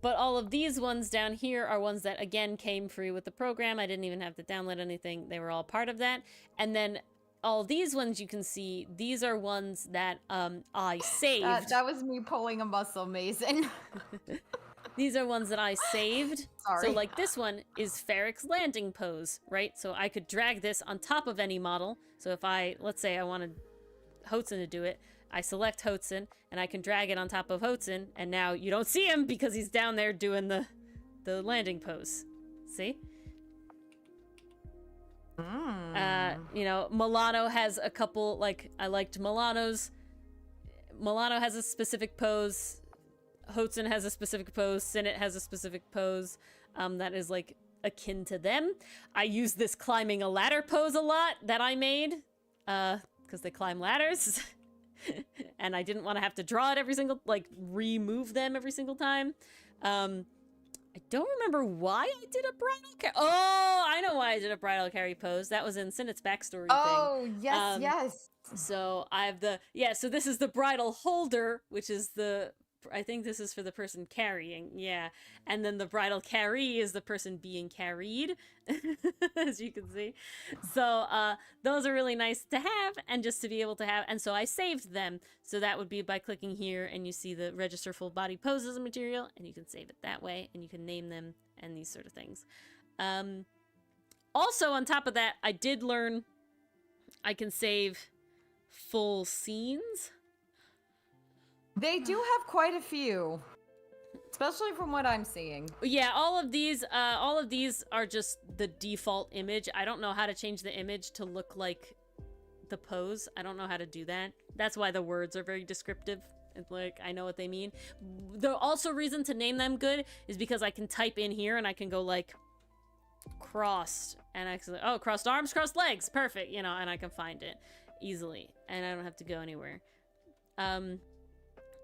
But all of these ones down here are ones that, again, came free with the program. I didn't even have to download anything. They were all part of that. And then all these ones you can see, these are ones that I saved. That was me pulling a muscle, Mason. These are ones that I saved. Sorry. So like this one is Ferrix landing pose, right? So I could drag this on top of any model. So if let's say I wanted Hotzen to do it, I select Hotzen, and I can drag it on top of Hotzen, and now you don't see him because he's down there doing the landing pose. See? You know, Milano has a couple, like, I liked Milano's. Milano has a specific pose. Hotzen has a specific pose. Sinnet has a specific pose that is, like, akin to them. I use this climbing a ladder pose a lot that I made because they climb ladders. And I didn't want to have to draw it every single, like, remove them every single time. I don't remember why I did a bridal carry. Oh, I know why I did a bridal carry pose. That was in Sinnet's backstory thing. Oh, yes, yes. So I have so this is the bridal holder, which is I think this is for the person carrying, yeah. And then the bridal carry is the person being carried, as you can see. So those are really nice to have and just to be able to have. And so I saved them. So that would be by clicking here and you see the register full body poses material and you can save it that way and you can name them and these sort of things. Also on top of that, I did learn I can save full scenes. They do have quite a few, especially from what I'm seeing. Yeah, all of these are just the default image. I don't know how to change the image to look like the pose. I don't know how to do that. That's why the words are very descriptive. It's like, I know what they mean. The also reason to name them good is because I can type in here and I can go like crossed and I can say, oh, crossed arms, crossed legs, perfect, you know, and I can find it easily and I don't have to go anywhere.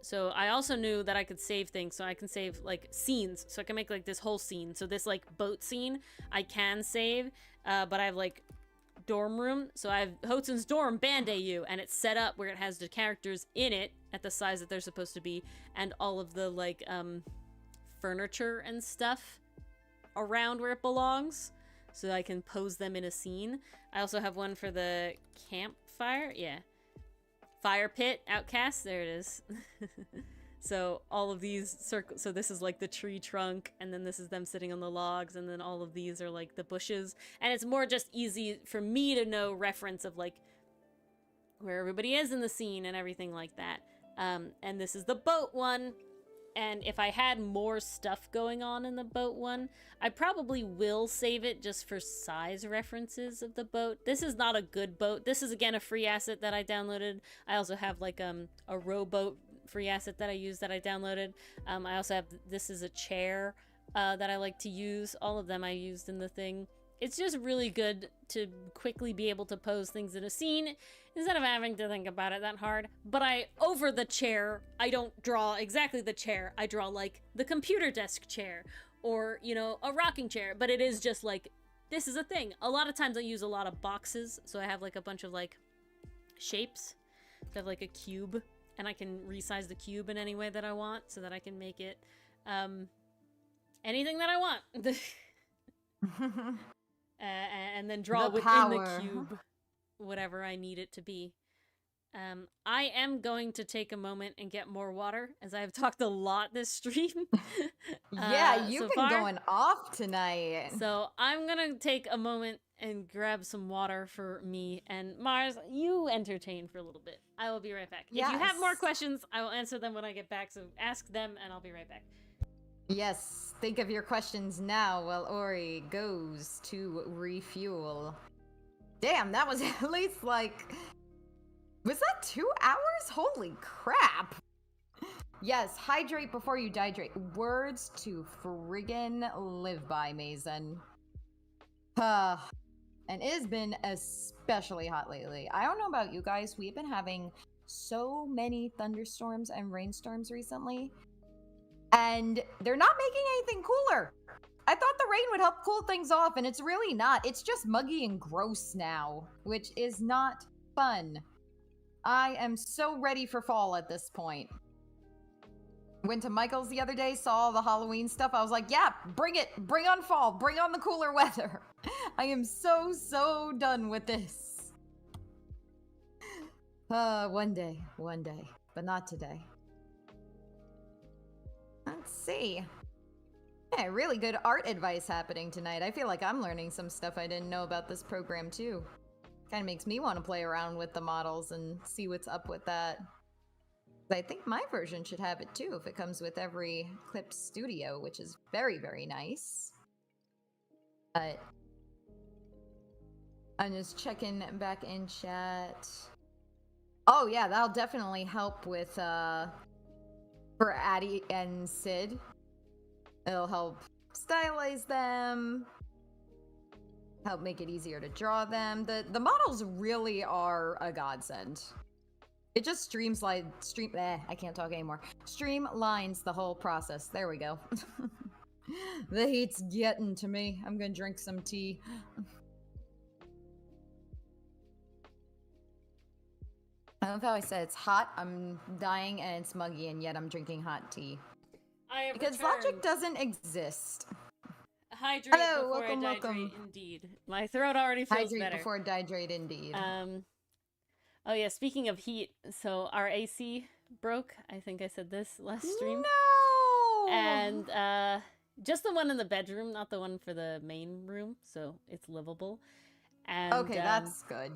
So I also knew that I could save things. So I can save like scenes. So I can make like this whole scene. So this like boat scene I can save, but I have like dorm room. So I have Hotson's dorm Band-Aid, and it's set up where it has the characters in it at the size that they're supposed to be, and all of the like furniture and stuff around where it belongs, so I can pose them in a scene. I also have one for the campfire. Yeah. Fire pit, outcast. There it is. So all of these circles. So this is like the tree trunk, and then this is them sitting on the logs, and then all of these are like the bushes. And it's more just easy for me to know reference of like where everybody is in the scene and everything like that. And this is the boat one. And if I had more stuff going on in the boat one, I probably will save it just for size references of the boat. This is not a good boat. This is, again, a free asset that I downloaded. I also have, like, a rowboat free asset that I used that I downloaded. I also have, this is a chair that I like to use. All of them I used in the thing. It's just really good to quickly be able to pose things in a scene instead of having to think about it that hard. But over the chair, I don't draw exactly the chair. I draw like the computer desk chair or, you know, a rocking chair. But it is just like, this is a thing. A lot of times I use a lot of boxes. So I have like a bunch of like shapes. So I have like a cube, and I can resize the cube in any way that I want so that I can make it anything that I want. And then draw within the cube whatever I need it to be. I am going to take a moment and get more water, as I have talked a lot this stream. Yeah, you've so been far. going off tonight. So I'm gonna take a moment and grab some water for me. And Mars, you entertain for a little bit. I will be right back. If you have more Yes. questions, I will answer them when I get back. So ask them, and I'll be right back. Yes, think of your questions now while Ori goes to refuel. Damn, that was at least like... Was that 2 hours? Holy crap! Yes, hydrate before you dihydrate. Words to friggin' live by, Mason. And it has been especially hot lately. I don't know about you guys, we've been having so many thunderstorms and rainstorms recently. And they're not making anything cooler. I thought the rain would help cool things off, and it's really not. It's just muggy and gross now, which is not fun. I am so ready for fall at this point. Went to Michael's the other day, saw all the Halloween stuff. I was like, yeah, bring it. Bring on fall. Bring on the cooler weather. I am so done with this. One day, but not today. Let's see. Yeah, really good art advice happening tonight. I feel like I'm learning some stuff I didn't know about this program too. Kind of makes me want to play around with the models and see what's up with that. I think my version should have it too if it comes with every Clip Studio, which is very nice. But I'm just checking back in chat. Oh yeah, that'll definitely help with for Addie and Sid. It'll help stylize them, help make it easier to draw them. The models really are a godsend. It just I can't talk anymore. Streamlines the whole process. There we go. The heat's getting to me. I'm gonna drink some tea. I love how I said it's hot, I'm dying, and it's muggy, and yet I'm drinking hot tea. Because logic doesn't exist. Hydrate Hello, before welcome, I dihydrate, welcome. indeed. My throat already feels Hydrate better. before dihydrate, indeed. Oh yeah, speaking of heat, so our AC broke. I think I said this last stream. No! And just the one in the bedroom, not the one for the main room, so it's livable. And Okay, that's good.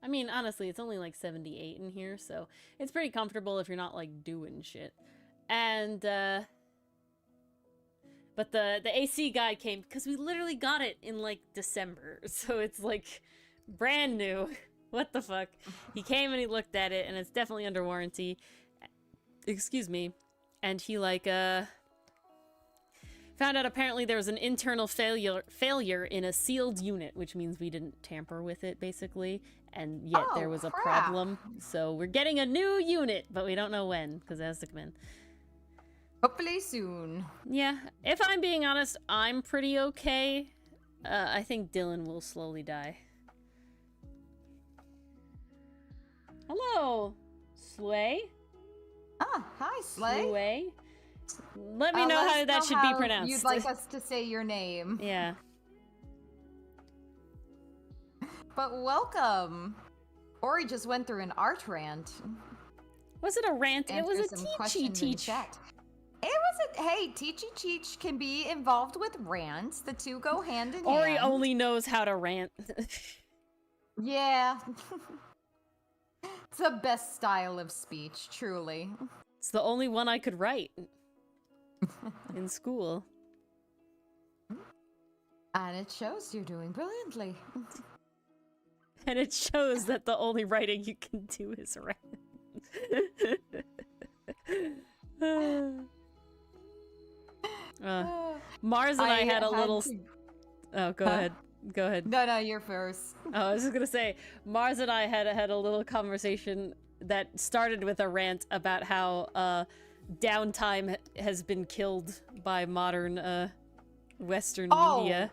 I mean, honestly, it's only like 78 in here, so it's pretty comfortable if you're not like doing shit. And but the AC guy came because we literally got it in like December, so it's like brand new. What the fuck? He came and he looked at it, and it's definitely under warranty. Excuse me. And he like found out apparently there was an internal failure in a sealed unit, which means we didn't tamper with it basically. and yet there Oh, was a crap. problem. So we're getting a new unit, but we don't know when because it has to come in. Hopefully soon. Yeah, if I'm being honest, I'm pretty okay. I think Dylan will slowly die. Hello, Slay. Ah, hi, Slay. Slay. Let me know Let how us that know should be how pronounced. You'd like us to say your name. Yeah. But welcome. Ori just went through an art rant. Was it a rant? It was Answer a some teachy questions in teach. chat. It was a hey, Teachy Cheech can be involved with rants. The two go hand in Ori hand. only knows how to rant. Yeah. It's the best style of speech, truly. It's the only one I could write in school. And it shows you're doing brilliantly. And it shows that the only writing you can do is rant. Mars and I had a little... Oh, go ahead. Go ahead. No, you're first. Oh, I was just gonna say, Mars and I had a little conversation that started with a rant about how downtime has been killed by modern Western media.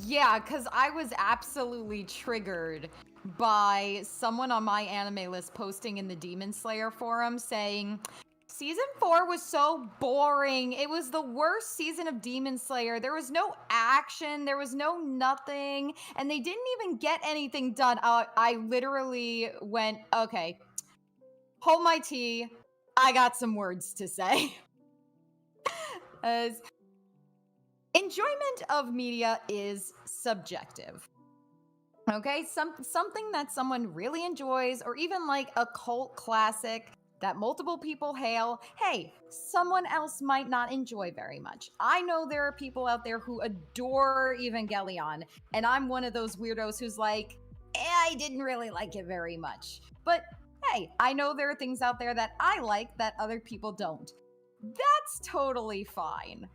Yeah, because I was absolutely triggered by someone on my anime list posting in the Demon Slayer forum saying, Season 4 was so boring. It was the worst season of Demon Slayer. There was no action. There was no nothing. And they didn't even get anything done. I literally went, okay, hold my tea. I got some words to say. As enjoyment of media is subjective. Okay, something that someone really enjoys, or even like a cult classic that multiple people hail, hey, someone else might not enjoy very much. I know there are people out there who adore Evangelion, and I'm one of those weirdos who's like, I didn't really like it very much. But hey, I know there are things out there that I like that other people don't. That's totally fine.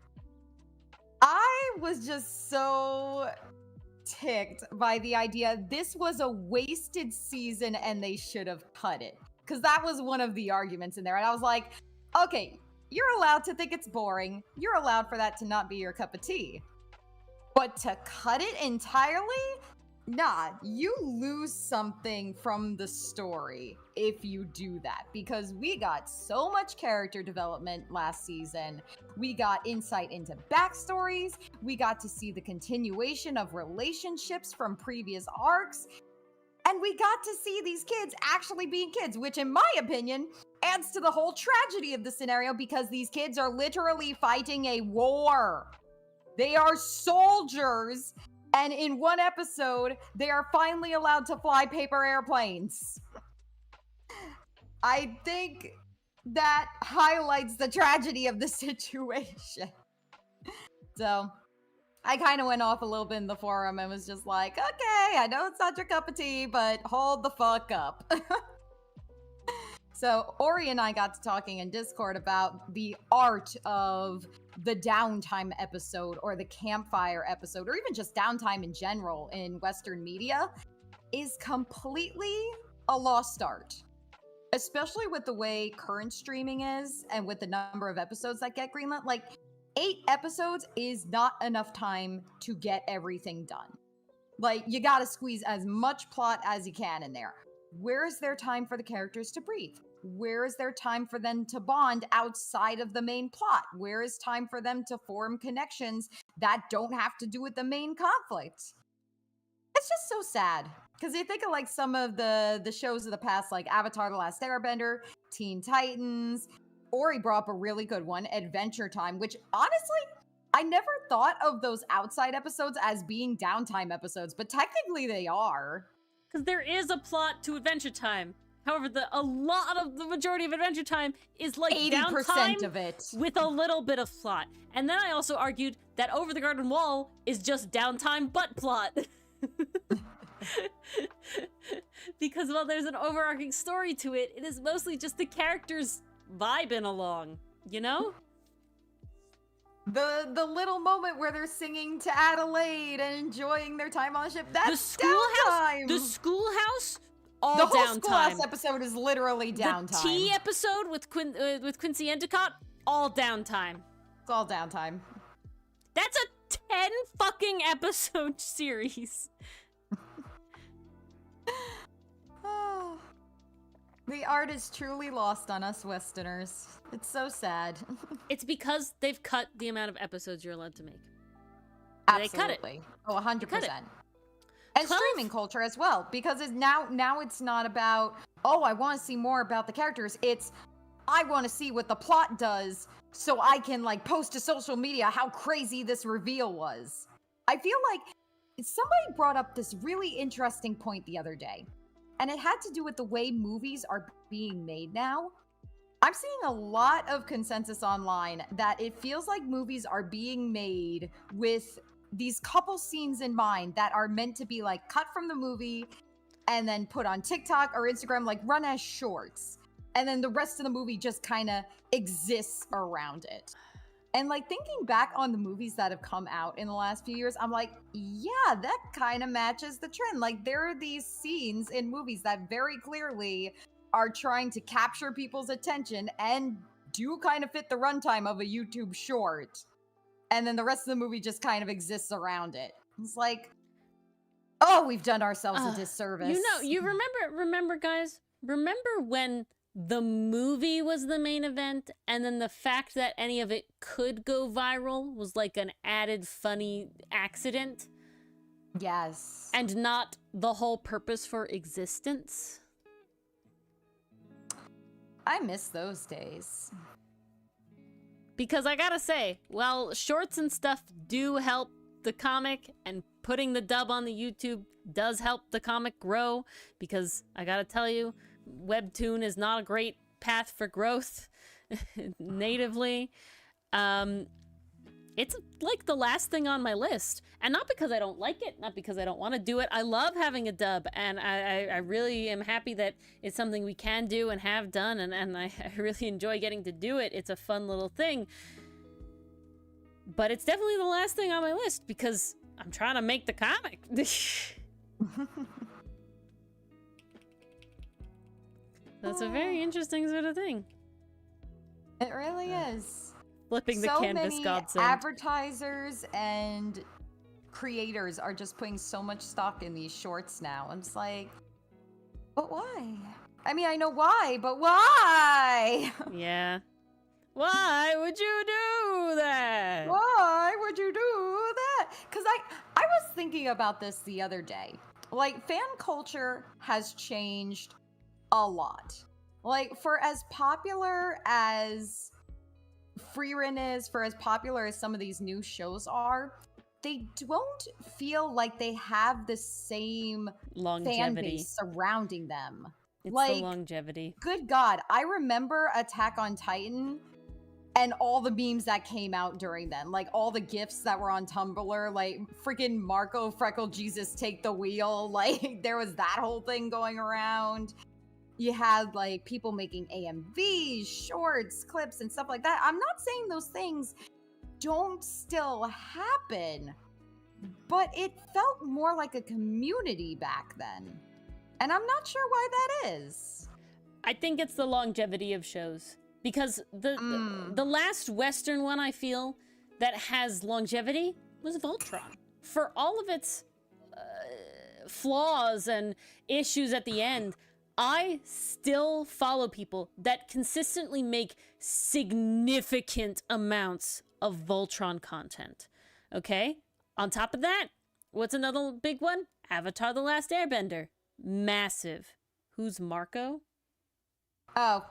I was just so ticked by the idea this was a wasted season and they should have cut it. Because that was one of the arguments in there. And I was like, okay, you're allowed to think it's boring. You're allowed for that to not be your cup of tea. But to cut it entirely? Nah, you lose something from the story if you do that. Because we got so much character development last season. We got insight into backstories. We got to see the continuation of relationships from previous arcs. And we got to see these kids actually being kids, which in my opinion adds to the whole tragedy of the scenario because these kids are literally fighting a war. They are soldiers, and in one episode, they are finally allowed to fly paper airplanes. I think that highlights the tragedy of the situation. So I kind of went off a little bit in the forum and was just like, okay, I know it's not your cup of tea, but hold the fuck up. So Ori and I got to talking in Discord about the art of the downtime episode or the campfire episode, or even just downtime in general in Western media, is completely a lost art. Especially with the way current streaming is and with the number of episodes that get greenlit. Like, 8 episodes is not enough time to get everything done. Like, you gotta squeeze as much plot as you can in there. Where is there time for the characters to breathe? Where is there time for them to bond outside of the main plot? Where is time for them to form connections that don't have to do with the main conflict? It's just so sad. Because you think of like some of the shows of the past, like Avatar The Last Airbender, Teen Titans. Ori brought up a really good one, Adventure Time, which honestly, I never thought of those outside episodes as being downtime episodes, but technically they are. Because there is a plot to Adventure Time. However, a lot of the majority of Adventure Time is like 80% downtime of it. with a little bit of plot. And then I also argued that Over the Garden Wall is just downtime but plot. Because while there's an overarching story to it, it is mostly just the characters vibing along, you know? The little moment where they're singing to Adelaide and enjoying their time on the ship. That's The schoolhouse, downtime. the schoolhouse, all The whole downtime. schoolhouse episode is literally downtime. The tea episode with Quincy Endicott, all downtime. It's all downtime. That's a 10 fucking episode series. Oh, the art is truly lost on us Westerners. It's so sad. It's because they've cut the amount of episodes you're allowed to make. Absolutely. They cut it. Oh, 100%. They cut it. And 12? streaming culture as well, because it's now it's not about, oh, I want to see more about the characters. It's, I want to see what the plot does so I can like post to social media how crazy this reveal was. I feel like somebody brought up this really interesting point the other day, and it had to do with the way movies are being made now. I'm seeing a lot of consensus online that it feels like movies are being made with these couple scenes in mind that are meant to be like cut from the movie and then put on TikTok or Instagram, like run as shorts. And then the rest of the movie just kind of exists around it. And like thinking back on the movies that have come out in the last few years, I'm like, yeah, that kind of matches the trend. Like there are these scenes in movies that very clearly are trying to capture people's attention and do kind of fit the runtime of a YouTube short. And then the rest of the movie just kind of exists around it. It's like, oh, we've done ourselves a disservice. You remember guys, remember when the movie was the main event and then the fact that any of it could go viral was like an added funny accident? Yes. And not the whole purpose for existence? I miss those days. Because I gotta say, well, shorts and stuff do help the comic, and putting the dub on the YouTube does help the comic grow, because I gotta tell you, Webtoon is not a great path for growth natively. It's like the last thing on my list, and not because I don't like it, not because I don't want to do it. I love having a dub, and I really am happy that it's something we can do and have done, and I really enjoy getting to do it. It's a fun little thing. But it's definitely the last thing on my list because I'm trying to make the comic. That's a very interesting sort of thing. It really is. Flipping the so canvas many godsend. Advertisers and creators are just putting so much stock in these shorts now. I'm just like, but why? I mean, I know why, but why? Yeah. Why would you do that? Why would you do that? Because I was thinking about this the other day. Like, fan culture has changed a lot. Like, for as popular as Frieren is, for as popular as some of these new shows are, they don't feel like they have the same Longevity. fan base surrounding them. It's like, the longevity. Good God, I remember Attack on Titan and all the memes that came out during then. Like, all the GIFs that were on Tumblr, like, freaking Marco Freckle Jesus take the wheel. Like, there was that whole thing going around. You had, like, people making AMVs, shorts, clips, and stuff like that. I'm not saying those things don't still happen, but it felt more like a community back then. And I'm not sure why that is. I think it's the longevity of shows. Because the last Western one I feel that has longevity was Voltron. For all of its flaws and issues at the end, I still follow people that consistently make significant amounts of Voltron content. Okay? On top of that, what's another big one? Avatar: The Last Airbender. Massive. Who's Marco? Oh,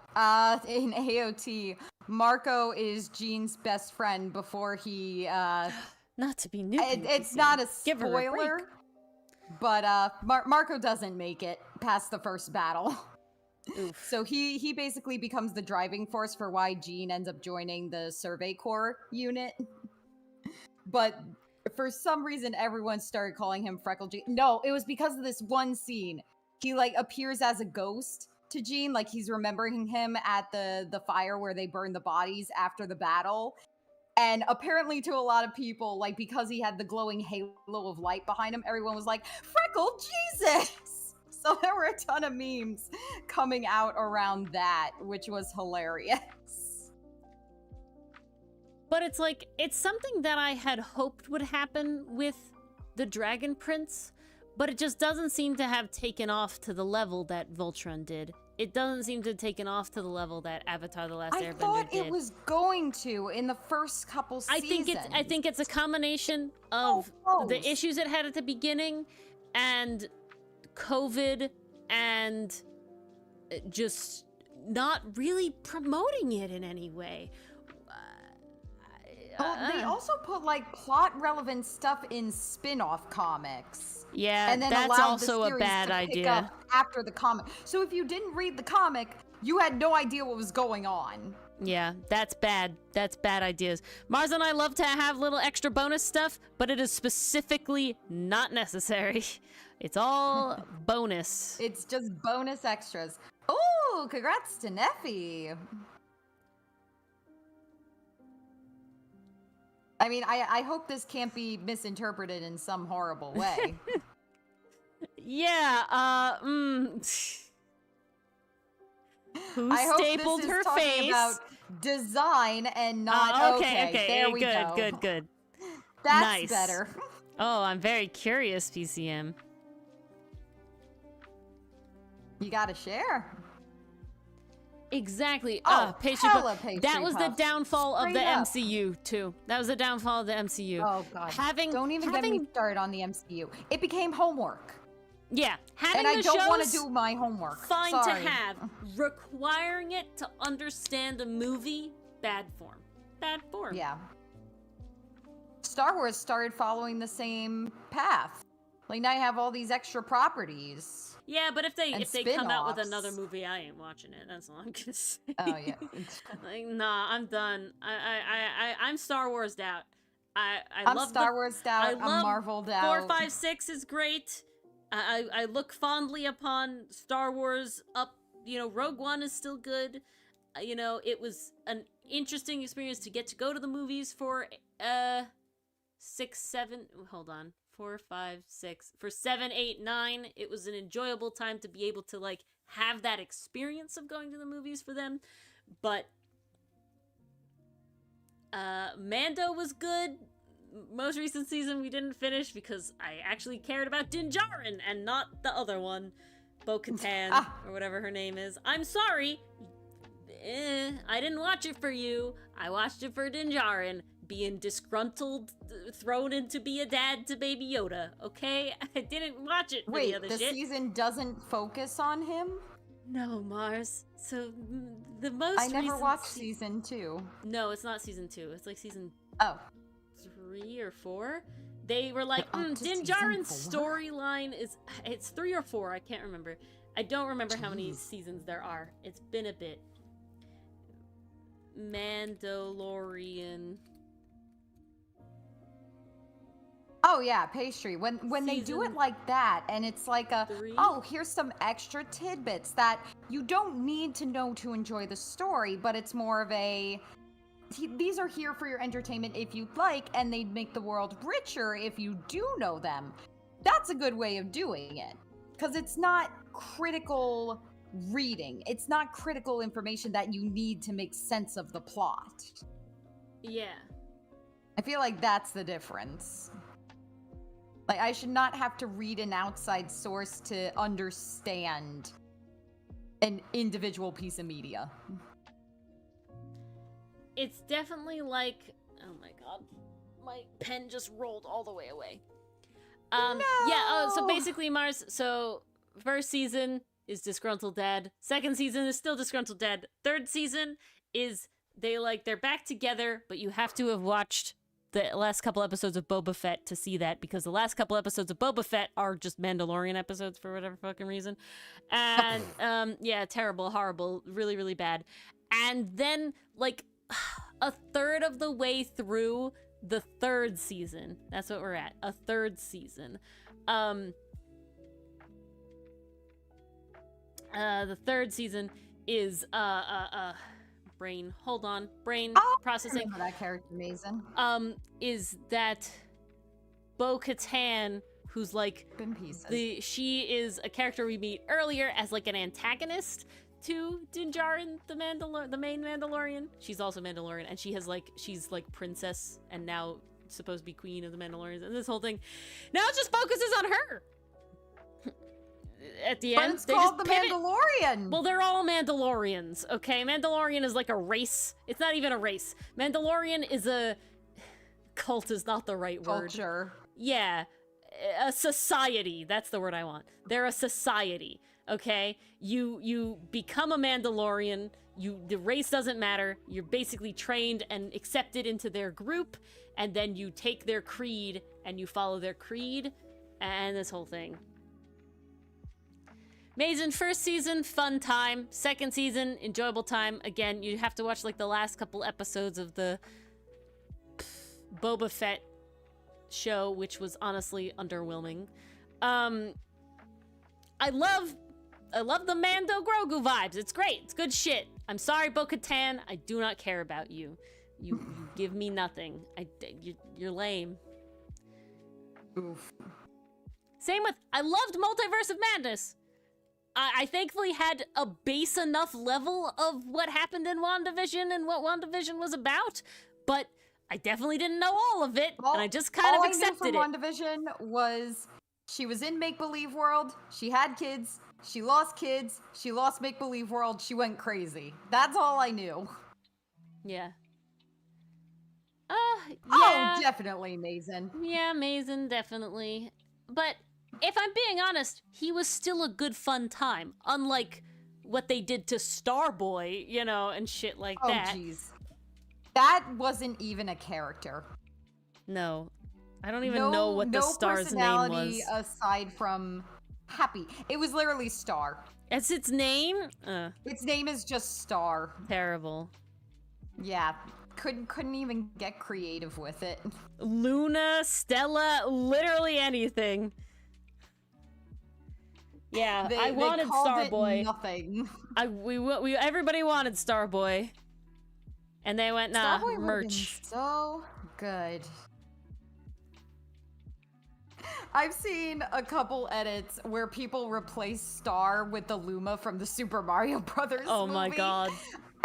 in AOT, Marco is Jean's best friend before he, Not to be new. it's not a Give her a spoiler, break. but, Marco doesn't make it past the first battle. Oof. So he basically becomes the driving force for why Jean ends up joining the Survey Corps unit. But for some reason, everyone started calling him Freckle Jean. No, it was because of this one scene. He, like, appears as a ghost to Jean, like he's remembering him at the fire where they burned the bodies after the battle. And apparently, to a lot of people, like because he had the glowing halo of light behind him, everyone was like, Freckle Jesus! So there were a ton of memes coming out around that, which was hilarious. But it's like, it's something that I had hoped would happen with the Dragon Prince, but it just doesn't seem to have taken off to the level that Voltron did. It doesn't seem to have taken off to the level that Avatar: The Last Airbender did. I thought it was going to in the first couple seasons. I think it's a combination of the issues it had at the beginning and COVID and just not really promoting it in any way. They also put like plot relevant stuff in spin-off comics. Yeah, and then that's allowed also the a series bad to pick idea. up after the comic. So if you didn't read the comic, you had no idea what was going on. Yeah, that's bad. That's bad ideas. Mars and I love to have little extra bonus stuff, but it is specifically not necessary. It's all bonus. It's just bonus extras. Oh, congrats to Neffy. I mean, I hope this can't be misinterpreted in some horrible way. Yeah, Who I hope stapled this is her talking face? about design and not okay. There we go. Good. That's Nice. better. Oh, I'm very curious, PCM. You gotta share. Exactly. Oh, pastry hella puff. pastry That was the puffs. downfall of the Straight up. MCU too. That was the downfall of the MCU. Oh god. Don't even get me started on the MCU. It became homework. Yeah, having And I the don't want to shows, do my homework. fine Sorry. to have. Requiring it to understand a movie, bad form. Bad form. Yeah. Star Wars started following the same path. Like now you have all these extra properties. Yeah, but if they And come out with spin-offs. another movie, I ain't watching it. That's all I'm gonna say. Oh yeah. Like, nah, I'm done. I'm Star Warsed out. I'm love Star Wars out. I I'm love Marveled out. 4, 5, 6 is great. I look fondly upon Star Wars. Rogue One is still good. It was an interesting experience to get to go to the movies for 6, 7. Hold on. 4, 5, 6. For 7, 8, 9, it was an enjoyable time to be able to like have that experience of going to the movies for them. But Mando was good. Most recent season we didn't finish because I actually cared about Din Djarin and not the other one, Bo-Katan or whatever her name is. I'm sorry. I didn't watch it for you. I watched it for Din Djarin being disgruntled, thrown in to be a dad to Baby Yoda. Okay, I didn't watch it for Wait, the other the shit. season doesn't focus on him? No, Mars. So the most I never recent watched season 2. No, it's not season 2. It's like season Oh. 3 or 4. They were like, They're up to Din season Djarin's 4? storyline it's 3 or 4. I can't remember. I don't remember how many seasons there are. It's been a bit. Mandalorian. Oh yeah, pastry. When they do it Season like that, and it's like a 3? oh, here's some extra tidbits that you don't need to know to enjoy the story, but it's more of a these are here for your entertainment if you'd like, and they'd make the world richer if you do know them. That's a good way of doing it, because it's not critical reading. It's not critical information that you need to make sense of the plot. Yeah. I feel like that's the difference. Like, I should not have to read an outside source to understand an individual piece of media. It's definitely like, oh my god, my pen just rolled all the way away. Yeah, so basically Mars, so first season is Disgruntled Dad. Second season is still Disgruntled Dad. Third season is they're back together, but you have to have watched the last couple episodes of Boba Fett to see that, because the last couple episodes of Boba Fett are just Mandalorian episodes for whatever fucking reason. And yeah, terrible, horrible, really, really bad. And then like a third of the way through the third season, that's what we're at, a third season. The third season is brain. Hold on, brain Oh, I processing. remember that character, Mason. Is that Bo-Katan, who's like In pieces. she is a character we meet earlier as like an antagonist to Din Djarin, the main Mandalorian. She's also Mandalorian, and she's like princess and now supposed to be queen of the Mandalorians, and this whole thing now it just focuses on her. At the But end, it's they called just the pivot. Mandalorian. Well, they're all Mandalorians, okay? Mandalorian is like a race. It's not even a race. Mandalorian is a cult is not the right word. Culture. Yeah, a society. That's the word I want. They're a society, okay? You become a Mandalorian. The race doesn't matter. You're basically trained and accepted into their group, and then you take their creed and you follow their creed, and this whole thing. Amazing. First season, fun time. Second season, enjoyable time. Again, you have to watch like the last couple episodes of the Boba Fett show, which was honestly underwhelming. I love the Mando Grogu vibes. It's great. It's good shit. I'm sorry, Bo-Katan. I do not care about you. You give me nothing. You're lame. Oof. Same with, I loved Multiverse of Madness. I thankfully had a base enough level of what happened in WandaVision and what WandaVision was about, but I definitely didn't know all of it, and I just kind of accepted all I it. knew from WandaVision was she was in make-believe world, she had kids, she lost kids, she lost make-believe world, she went crazy. That's all I knew. Yeah. Yeah. Oh, definitely Mason. Yeah, Mason, definitely. But if I'm being honest, he was still a good fun time, unlike what they did to Starboy, you know, and shit like that. Oh, jeez. That wasn't even a character. No. I don't even know what the star's name was. No personality aside from Happy. It was literally Star. It's its name? Its name is just Star. Terrible. Yeah. Couldn't even get creative with it. Luna, Stella, literally anything. Yeah, I wanted Starboy. Nothing. We everybody wanted Starboy, and they went nah. Starboy Merch. So good. I've seen a couple edits where people replace Star with the Luma from the Super Mario Brothers Oh movie, my god.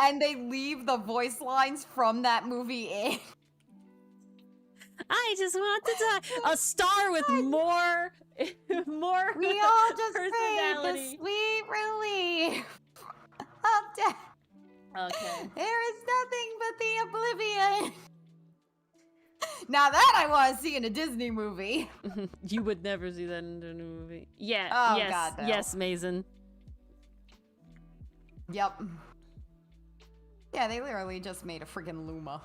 and they leave the voice lines from that movie in. I just want to die. A star with more We all just made the personality. sweet relief of death. Okay. There is nothing but the oblivion. Now that I want to see in a Disney movie. You would never see that in a new movie. Yeah. Oh, yes. God, no. Yes, Mason. Yep. Yeah, they literally just made a freaking Luma.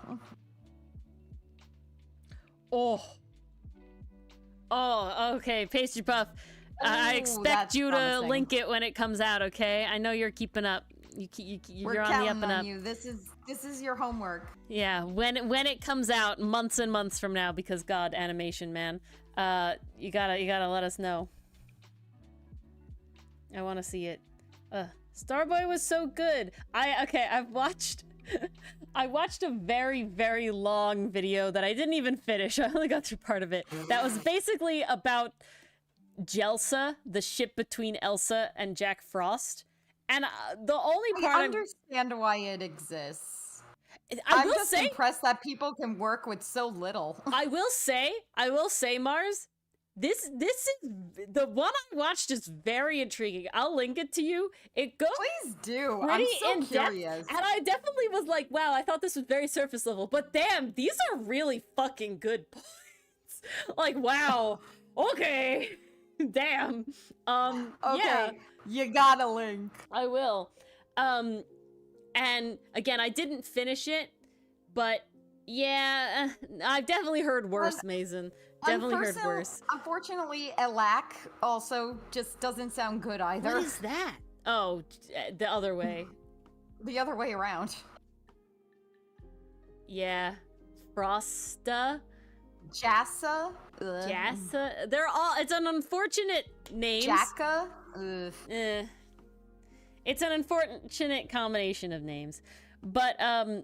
Oh. Oh, okay. Pastry Puff. I Ooh, expect that's you to promising. link it when it comes out, okay? I know you're keeping up. We're You're on the up counting and on up. you. This is your homework. Yeah, when it comes out months and months from now, because God, animation, man. You gotta let us know. I want to see it. Starboy was so good. I've watched I watched a very, very long video that I didn't even finish. I only got through part of it. That was basically about Jelsa, the ship between Elsa and Jack Frost. And the only part I understand why it exists. I I'm will just say, impressed that people can work with so little. I will say, Mars, this is the one I watched is very intriguing. I'll link it to you. It goes Please do. I'm pretty so in depth, curious. and I definitely was like, wow, I thought this was very surface level, but damn, these are really fucking good points. Like, wow, okay, damn. Okay, Yeah, you gotta link. I will. And again, I didn't finish it, but yeah, I've definitely heard worse, Mason. Definitely heard worse. Unfortunately, Elak also just doesn't sound good either. What is that? Oh, the other way. The other way around. Yeah. Frosta? Jassa? Jassa? They're all, it's an unfortunate name. Jacka? Ugh. It's an unfortunate combination of names. But all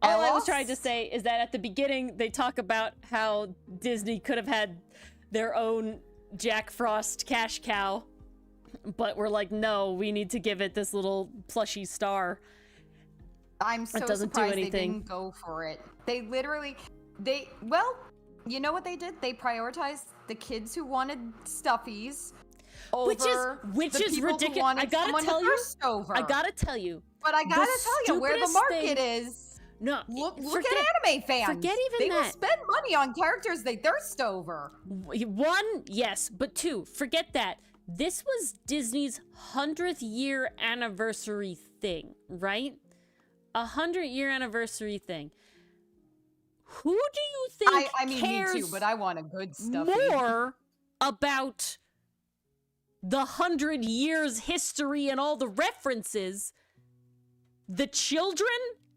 I was trying to say is that at the beginning they talk about how Disney could have had their own Jack Frost cash cow, but we're like, no, we need to give it this little plushy star. I'm so doesn't do surprised they anything. didn't go for it. They literally, well, you know what they did? They prioritized the kids who wanted stuffies over which the is people ridiculous. who wanted I gotta someone tell to you, thirst over. I gotta tell you. But I gotta tell you, where the stupidest market thing- is. No, Look forget, at anime fans. forget even they will that. spend money on characters they thirst over. One, yes, but two, forget that. This was Disney's 100th year anniversary thing, right? 100-year anniversary thing. Who do you think I mean, cares me too, but I want a good stuff. more about the 100 years history and all the references? The children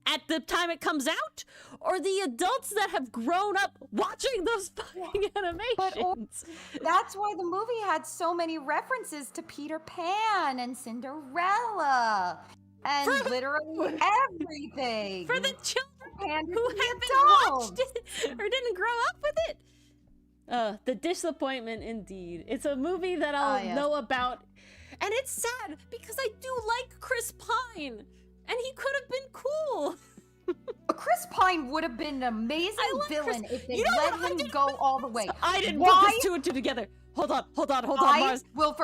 at the time it comes out, or the adults that have grown up watching those fucking animations? That's why the movie had so many references to Peter Pan and Cinderella and literally everything. For the children Pandering who to the haven't adults. watched it or didn't grow up with it. The disappointment indeed. It's a movie that I'll yes. know about. And it's sad because I do like Chris Pine. And he could have been cool. Chris Pine would have been an amazing I like villain Chris- if they You know let what? I him didn't go put all the way. I didn't Why? put this two and two together. Hold on, I Mars. will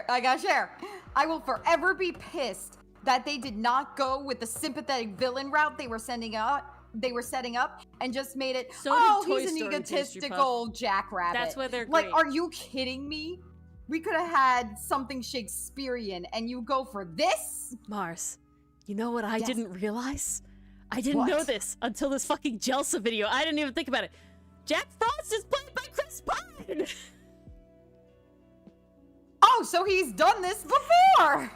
I gotta share. I will forever be pissed that they did not go with the sympathetic villain route they were setting up and just made it, So did oh, Toy he's an Story, Pastry egotistical jackrabbit. That's why they're like, great. are you kidding me? We could have had something Shakespearean and you go for this? Mars, you know what I Yes. didn't realize? I didn't know What? this until this fucking Jelsa video. I didn't even think about it. Jack Frost is played by Chris Pine. Oh, so he's done this before!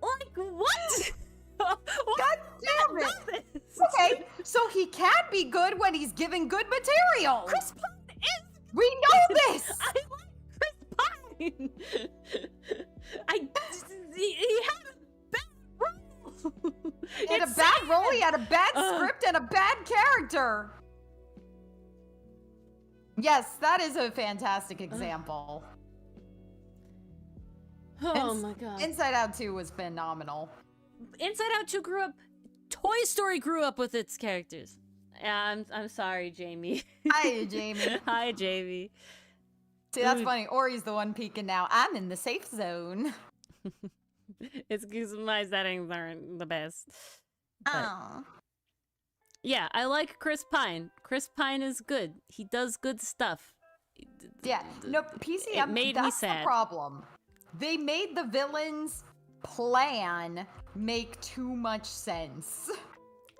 Like, what? God damn it! this? Okay, so he can be good when he's given good material. Chris Pine is. We know this. I like Chris Pine. He had a bad role. He had a It's bad sad. role, he had a bad Ugh. script, and a bad character. Yes, that is a fantastic example. Oh Ins- my god. Inside Out 2 was phenomenal. Inside Out 2 grew up. Toy Story grew up with its characters. Yeah, I'm sorry, Jamie. Hi, Jamie. Hi, Jamie. See, that's Ooh. funny. Ori's the one peeking now. I'm in the safe zone. It's because my settings aren't the best. But, Oh. yeah, I like Chris Pine. Chris Pine is good. He does good stuff. Yeah. No, PCM, It made me that's sad. the problem. They made the villain's plan make too much sense.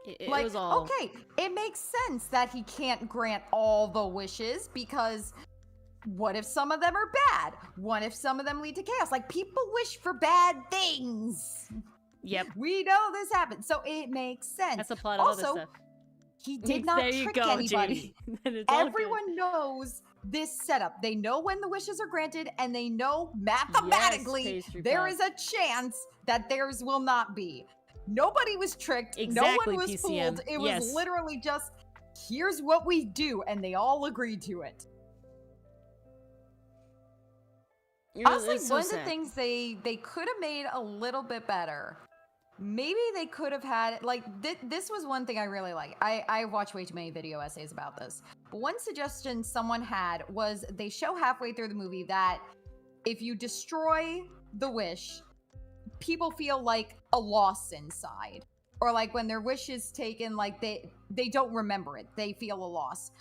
It Like, was all. okay, it makes sense that he can't grant all the wishes because what if some of them are bad? What if some of them lead to chaos? Like, people wish for bad things. Yep. We know this happens, so it makes sense. That's the plot of Also, other stuff. he did not there you trick go, anybody. Jamie. Then it's all good. Everyone knows this setup. They know when the wishes are granted, and they know mathematically Pastry there Puff. is a chance that theirs will not be. Nobody was tricked. Exactly, no one was PCM. fooled. It was Yes. literally just, here's what we do, and they all agreed to it. Honestly, It's so one of the sad. things they could have made a little bit better. Maybe they could have had, like, this was one thing I really like. I watch way too many video essays about this. But one suggestion someone had was they show halfway through the movie that if you destroy the wish, people feel like a loss inside. Or like when their wish is taken, like they don't remember it. They feel a loss.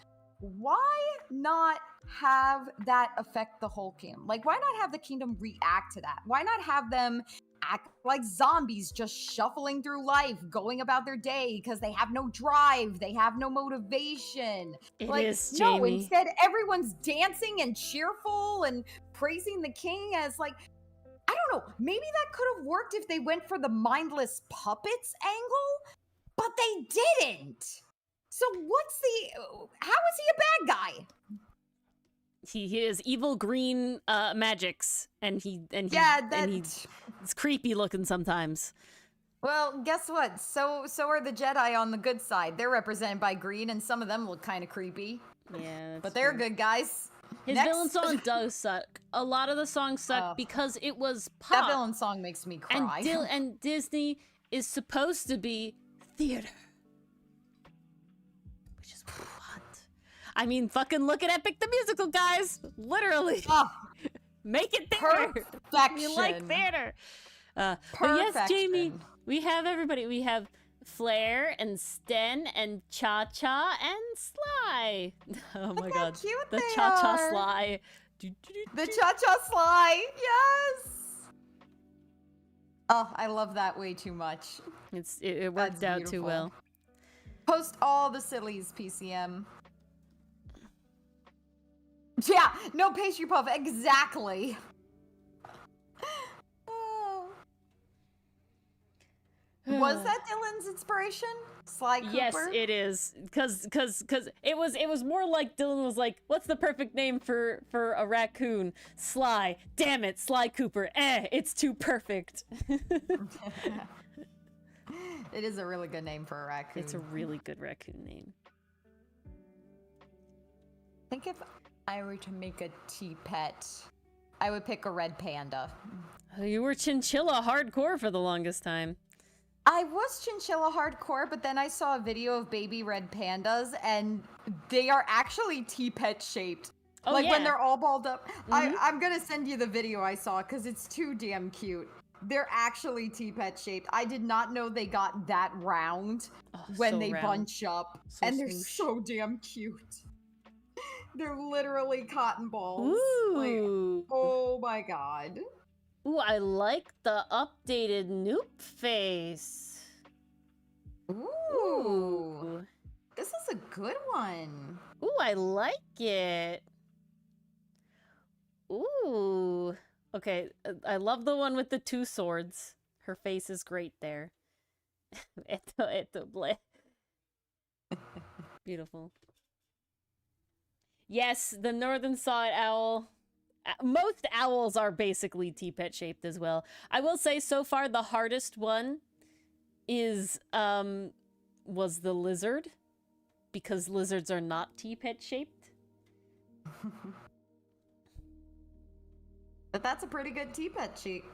Why not have that affect the whole kingdom? Like, why not have the kingdom react to that? Why not have them act like zombies just shuffling through life, going about their day because they have no drive, they have no motivation? It Like, is, no, Jamie. instead everyone's dancing and cheerful and praising the king as, like, I don't know, maybe that could have worked if they went for the mindless puppets angle, but they didn't. So how is he a bad guy? He is evil green magics, and Yeah, and he's creepy looking sometimes. Well, guess what? So are the Jedi on the good side. They're represented by green, and some of them look kind of creepy. Yeah, that's But they're true. good guys. His Next. villain song does suck. A lot of the songs suck Oh. because it was That pop. villain song makes me cry. And Disney is supposed to be theater. Which is what? I mean, fucking look at Epic the Musical, guys! Literally! Oh, Make it theater! perfection. We like theater! But yes, Jamie, Perfection. we have everybody. We have Flair and Sten and Cha-Cha and Sly. Oh my Look how god. cute The they Cha-Cha are. Sly. The Cha-Cha Sly. Yes. Oh, I love that way too much. It worked That's out too beautiful. well. Post all the sillies, PCM. Yeah, no pastry puff, exactly. Oh. Was that Dylan's inspiration? Sly Cooper? Yes, it is. Cause it was more like Dylan was like, what's the perfect name for a raccoon? Sly. Damn it, Sly Cooper. It's too perfect. It is a really good name for a raccoon. It's a really good raccoon name. I think if I were to make a tea pet, I would pick a red panda. You were chinchilla hardcore for the longest time. I was chinchilla hardcore, but then I saw a video of baby red pandas, and they are actually tea pet shaped. Oh, like when yeah. they're all balled up. I'm gonna send you the video I saw because it's too damn cute. They're actually tea pet shaped. I did not know they got that round when so they round. bunch up, So and they're swoosh. so damn cute. They're literally cotton balls. Like, Ooh. oh my god. Ooh, I like the updated Noop face. Ooh. This is a good one. Ooh, I like it. Ooh. Okay, I love the one with the two swords. Her face is great there. Beautiful. Yes, the northern side owl. Most owls are basically tea-pet shaped as well. I will say so far the hardest one is was the lizard, because lizards are not tea-pet shaped. But that's a pretty good tea pet sheet.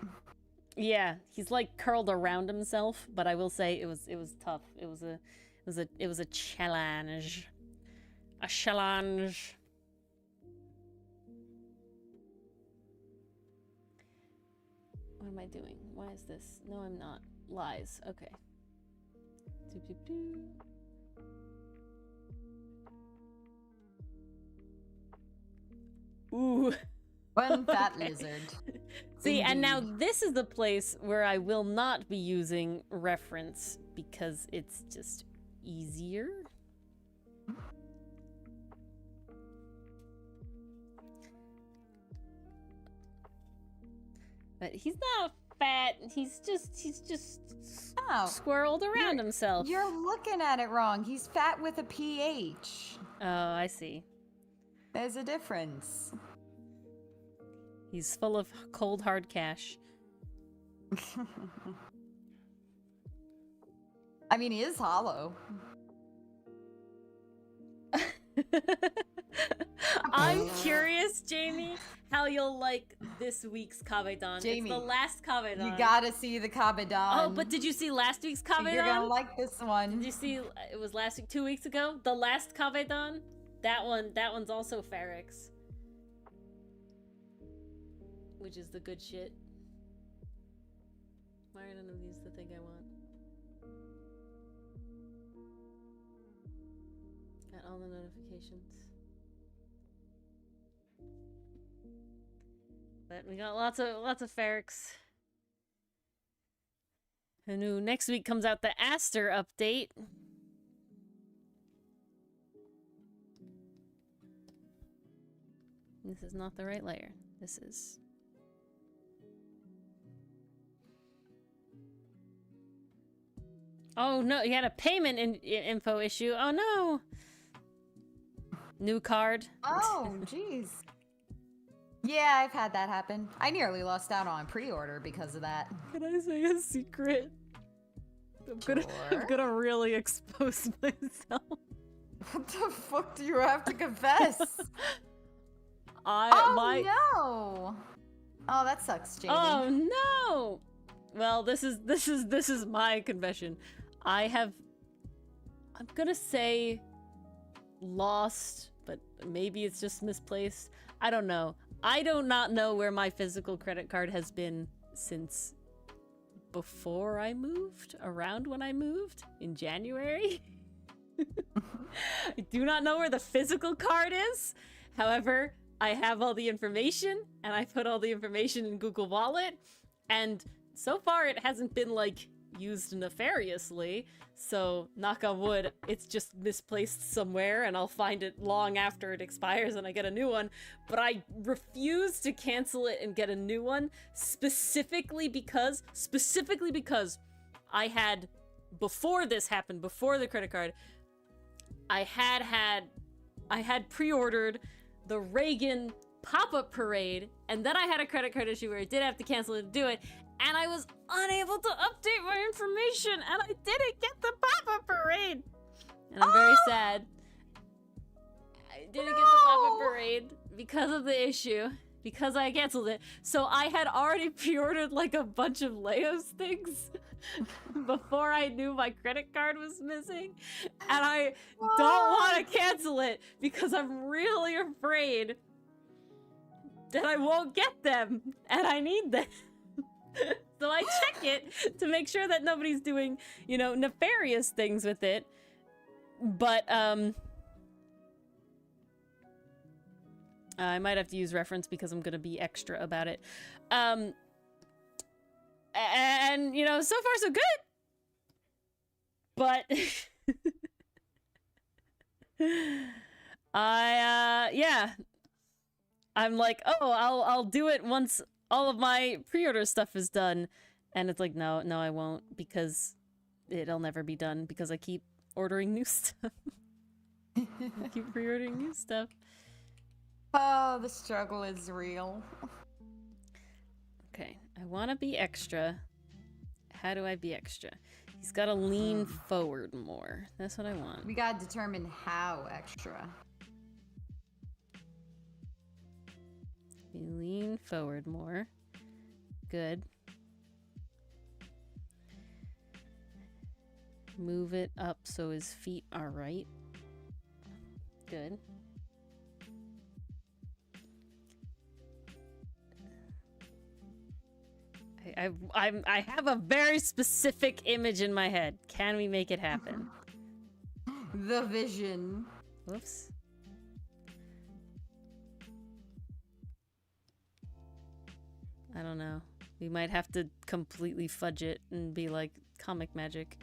Yeah, he's like curled around himself, but I will say it was tough. It was a challenge. A challenge. What am I doing? Why is this? No, I'm not. Lies. Okay. Doop, doop, doop. Ooh. One fat lizard. See, and now Indeed. this is the place where I will not be using reference because it's just easier. But he's not fat. He's just Oh, squirreled around himself. you're looking at it wrong. He's fat with a PH. Oh, I see. There's a difference. He's full of cold hard cash. I mean, he is hollow. I'm curious, Jamie, how you'll like this week's Kabedan. Jamie, it's the last Kabedan. You gotta see the Kabadan. Oh, but did you see last week's Kabedan? You're gonna like this Did one. you see? It was last week, 2 weeks ago. The last Kabedan. That one's also Ferrex, which is the good shit. Why are none of these the thing I want? Got all the notifications. But we got lots of Ferrex. And next week comes out the Aster update. This is not the right layer. This is... Oh no, you had a payment info issue. Oh no! New card. Oh, jeez. Yeah, I've had that happen. I nearly lost out on pre-order because of that. Can I say a secret? I'm gonna really expose myself. What the fuck do you have to confess? No! Oh, that sucks, Jamie. Oh no! Well, this is my confession. I'm gonna say lost, but maybe it's just misplaced. I don't know. I do not know where my physical credit card has been since before I moved, around when I moved in January. I do not know where the physical card is. However, I have all the information, and I put all the information in Google Wallet, and so far it hasn't been, like, used nefariously, so knock on wood, it's just misplaced somewhere, and I'll find it long after it expires and I get a new one, but I refuse to cancel it and get a new one, specifically because I had, before this happened, before the credit card, I had pre-ordered the Reagan pop-up parade, and then I had a credit card issue where I did have to cancel it to do it, and I was unable to update my information, and I didn't get the pop-up parade! And I'm very sad. I didn't get the pop-up parade because of the issue, because I canceled it. So I had already pre-ordered like a bunch of Leos things before I knew my credit card was missing, and I don't want to cancel it because I'm really afraid that I won't get them, and I need them. So I check it to make sure that nobody's doing, you know, nefarious things with it. But, I might have to use reference because I'm gonna be extra about it. And, you know, so far so good! But... yeah. I'm like, oh, I'll do it once all of my pre-order stuff is done. And it's like, no, I won't, because it'll never be done, because I keep ordering new stuff. I keep pre-ordering new stuff. Oh, the struggle is real. Okay, I want to be extra. How do I be extra? He's got to lean forward more. That's what I want. We gotta determine how extra. We lean forward more. Good. Move it up so his feet are right. Good. I have a very specific image in my head. Can we make it happen? The vision. Whoops. I don't know. We might have to completely fudge it and be like comic magic.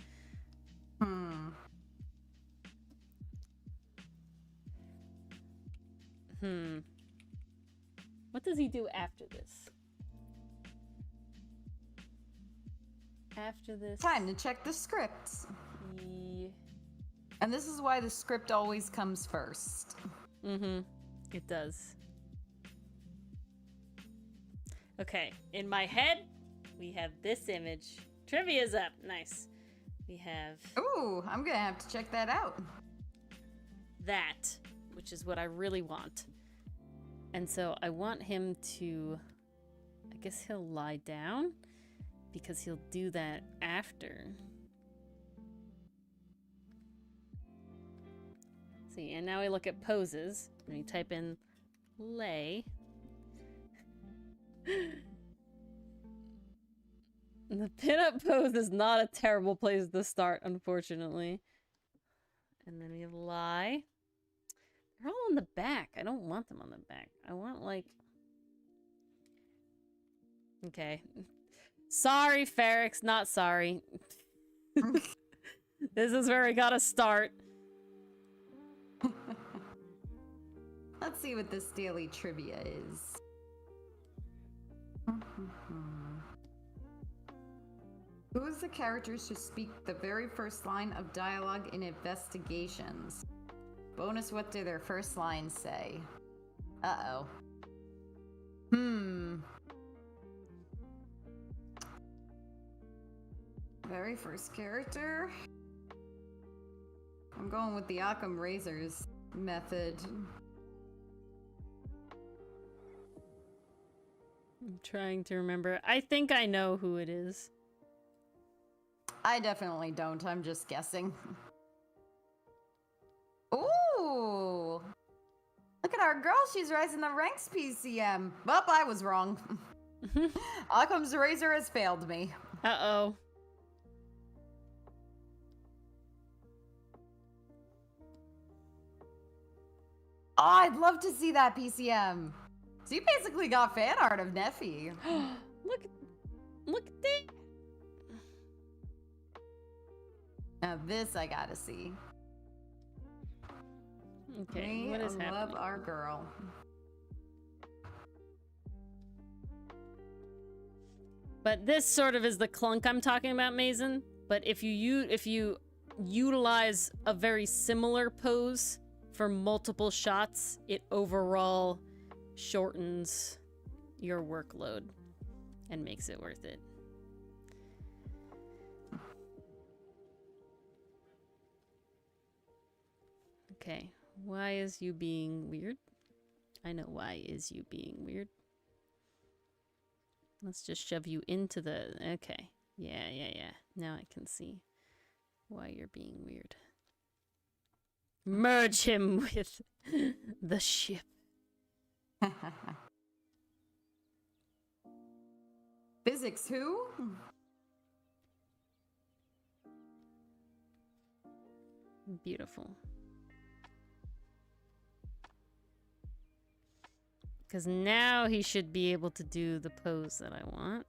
What does he do after this? After this... Time to check the scripts. And this is why the script always comes first. It does. Okay, in my head, we have this image. Trivia's up. Nice. We have... Ooh, I'm gonna have to check that out. That, which is what I really want. And so I want him to... I guess he'll lie down, because he'll do that after. See, and now we look at poses, and we type in lay. The pinup pose is not a terrible place to start, unfortunately. And then we have lie. They're all on the back. I don't want them on the back. I want, like... Okay. Sorry, Ferrix, not sorry. This is where we gotta start. Let's see what this daily trivia is. Who is the characters who speak the very first line of dialogue in Investigations? Bonus, what do their first lines say? Uh-oh. Very first character. I'm going with the Occam Razors method. I'm trying to remember. I think I know who it is. I definitely don't. I'm just guessing. Ooh! Look at our girl. She's rising the ranks, PCM. Well, I was wrong. Occam's Razor has failed me. Uh-oh. Oh, I'd love to see that, PCM. So you basically got fan art of Neffy. Look at that. Now this I gotta see. Okay, what is love happening? our girl. But this sort of is the clunk I'm talking about, Mason. But if you utilize a very similar pose for multiple shots, it overall shortens your workload and makes it worth it. Okay, why is you being weird? I know why is you being weird. Let's just shove you into the... Okay. Yeah. Now I can see why you're being weird. Merge him with the ship. Physics who? Beautiful. Because now he should be able to do the pose that I want.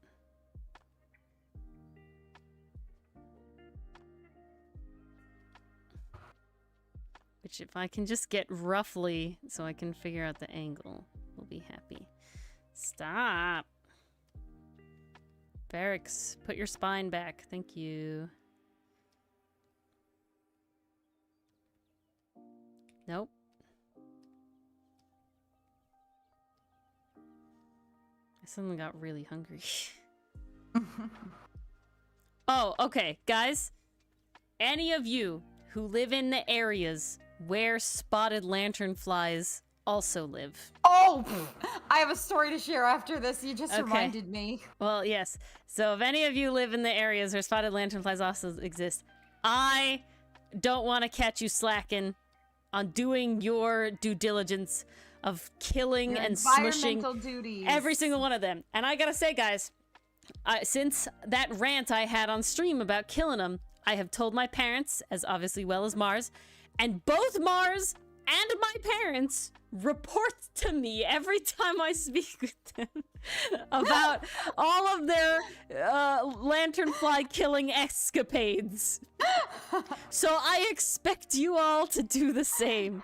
Which if I can just get roughly so I can figure out the angle, we'll be happy. Stop! Barracks, put your spine back. Thank you. Nope. I suddenly got really hungry. Oh, okay, guys. Any of you who live in the areas where spotted lanternflies also live? Oh, I have a story to share after this. You just Okay. reminded me. Well, yes. So if any of you live in the areas where spotted lanternflies also exist, I don't want to catch you slacking on doing your due diligence of killing Your and smushing environmental duties. every single one of them. And I gotta say, guys, since that rant I had on stream about killing them, I have told my parents, as obviously well as Mars, and both Mars and my parents report to me every time I speak with them about all of their lanternfly killing escapades. So I expect you all to do the same.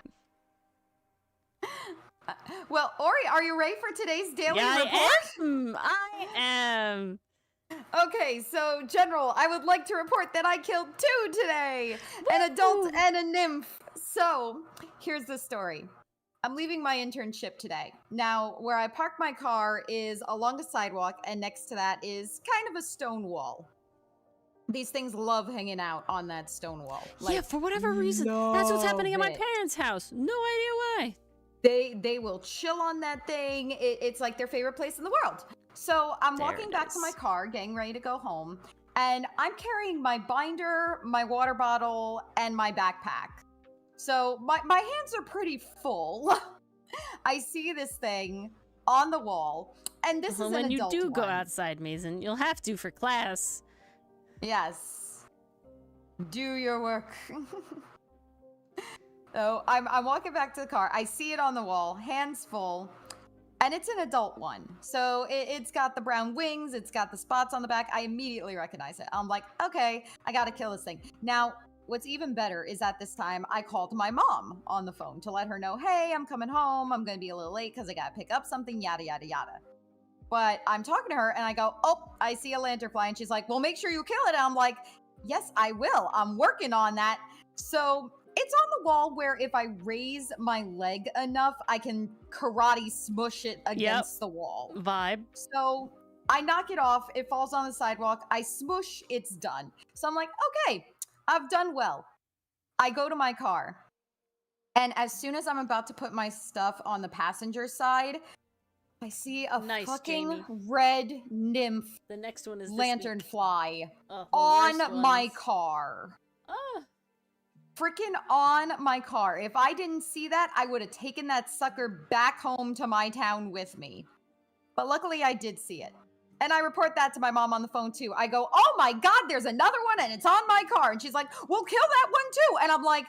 Well, Ori, are you ready for today's daily report? I am. Okay, so General, I would like to report that I killed 2 today, an adult and a nymph. So, here's the story. I'm leaving my internship today. Now, where I park my car is along a sidewalk, and next to that is kind of a stone wall. These things love hanging out on that stone wall. Yeah, for whatever reason, that's what's happening at my love it. parents' house. No idea why. They will chill on that thing. It's like their favorite place in the world. So I'm There walking it back to my is. car, getting ready to go home, and I'm carrying my binder, my water bottle, and my backpack. So my hands are pretty full. I see this thing on the wall, and this Well, is an when you adult do go one. outside, Mason, you'll have to for class. Yes. Do your work. So I'm walking back to the car. I see it on the wall, hands full, and it's an adult one. So it's got the brown wings, it's got the spots on the back. I immediately recognize it. I'm like, okay, I gotta kill this thing. Now, what's even better is at this time, I called my mom on the phone to let her know, hey, I'm coming home. I'm gonna be a little late because I gotta pick up something, yada, yada, yada. But I'm talking to her and I go, oh, I see a lanternfly. And she's like, well, make sure you kill it. And I'm like, yes, I will. I'm working on that. So it's on the wall where if I raise my leg enough, I can karate smush it against the wall. Vibe. So I knock it off. It falls on the sidewalk. I smoosh. It's done. So I'm like, okay, I've done well. I go to my car. And as soon as I'm about to put my stuff on the passenger side, I see a Nice, fucking Jamie. red nymph The next one is this lantern week. fly Oh, the worst on my ones. car. Oh, Freaking on my car. If I didn't see that, I would have taken that sucker back home to my town with me. But luckily, I did see it. And I report that to my mom on the phone too. I go, oh my God, there's another one and it's on my car. And she's like, well, kill that one too. And I'm like,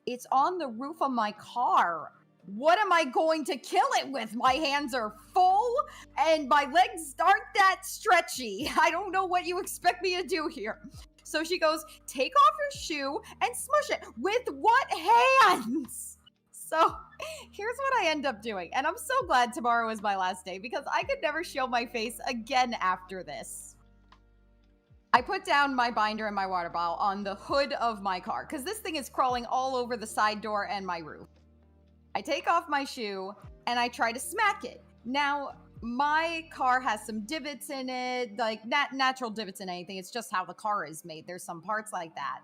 it's on the roof of my car. What am I going to kill it with? My hands are full and my legs aren't that stretchy. I don't know what you expect me to do here. So she goes, take off your shoe and smush it. With what hands? So here's what I end up doing. And I'm so glad tomorrow is my last day because I could never show my face again after this. I put down my binder and my water bottle on the hood of my car because this thing is crawling all over the side door and my roof. I take off my shoe and I try to smack it. Now, my car has some divots in it, like natural divots in anything. It's just how the car is made. There's some parts like that.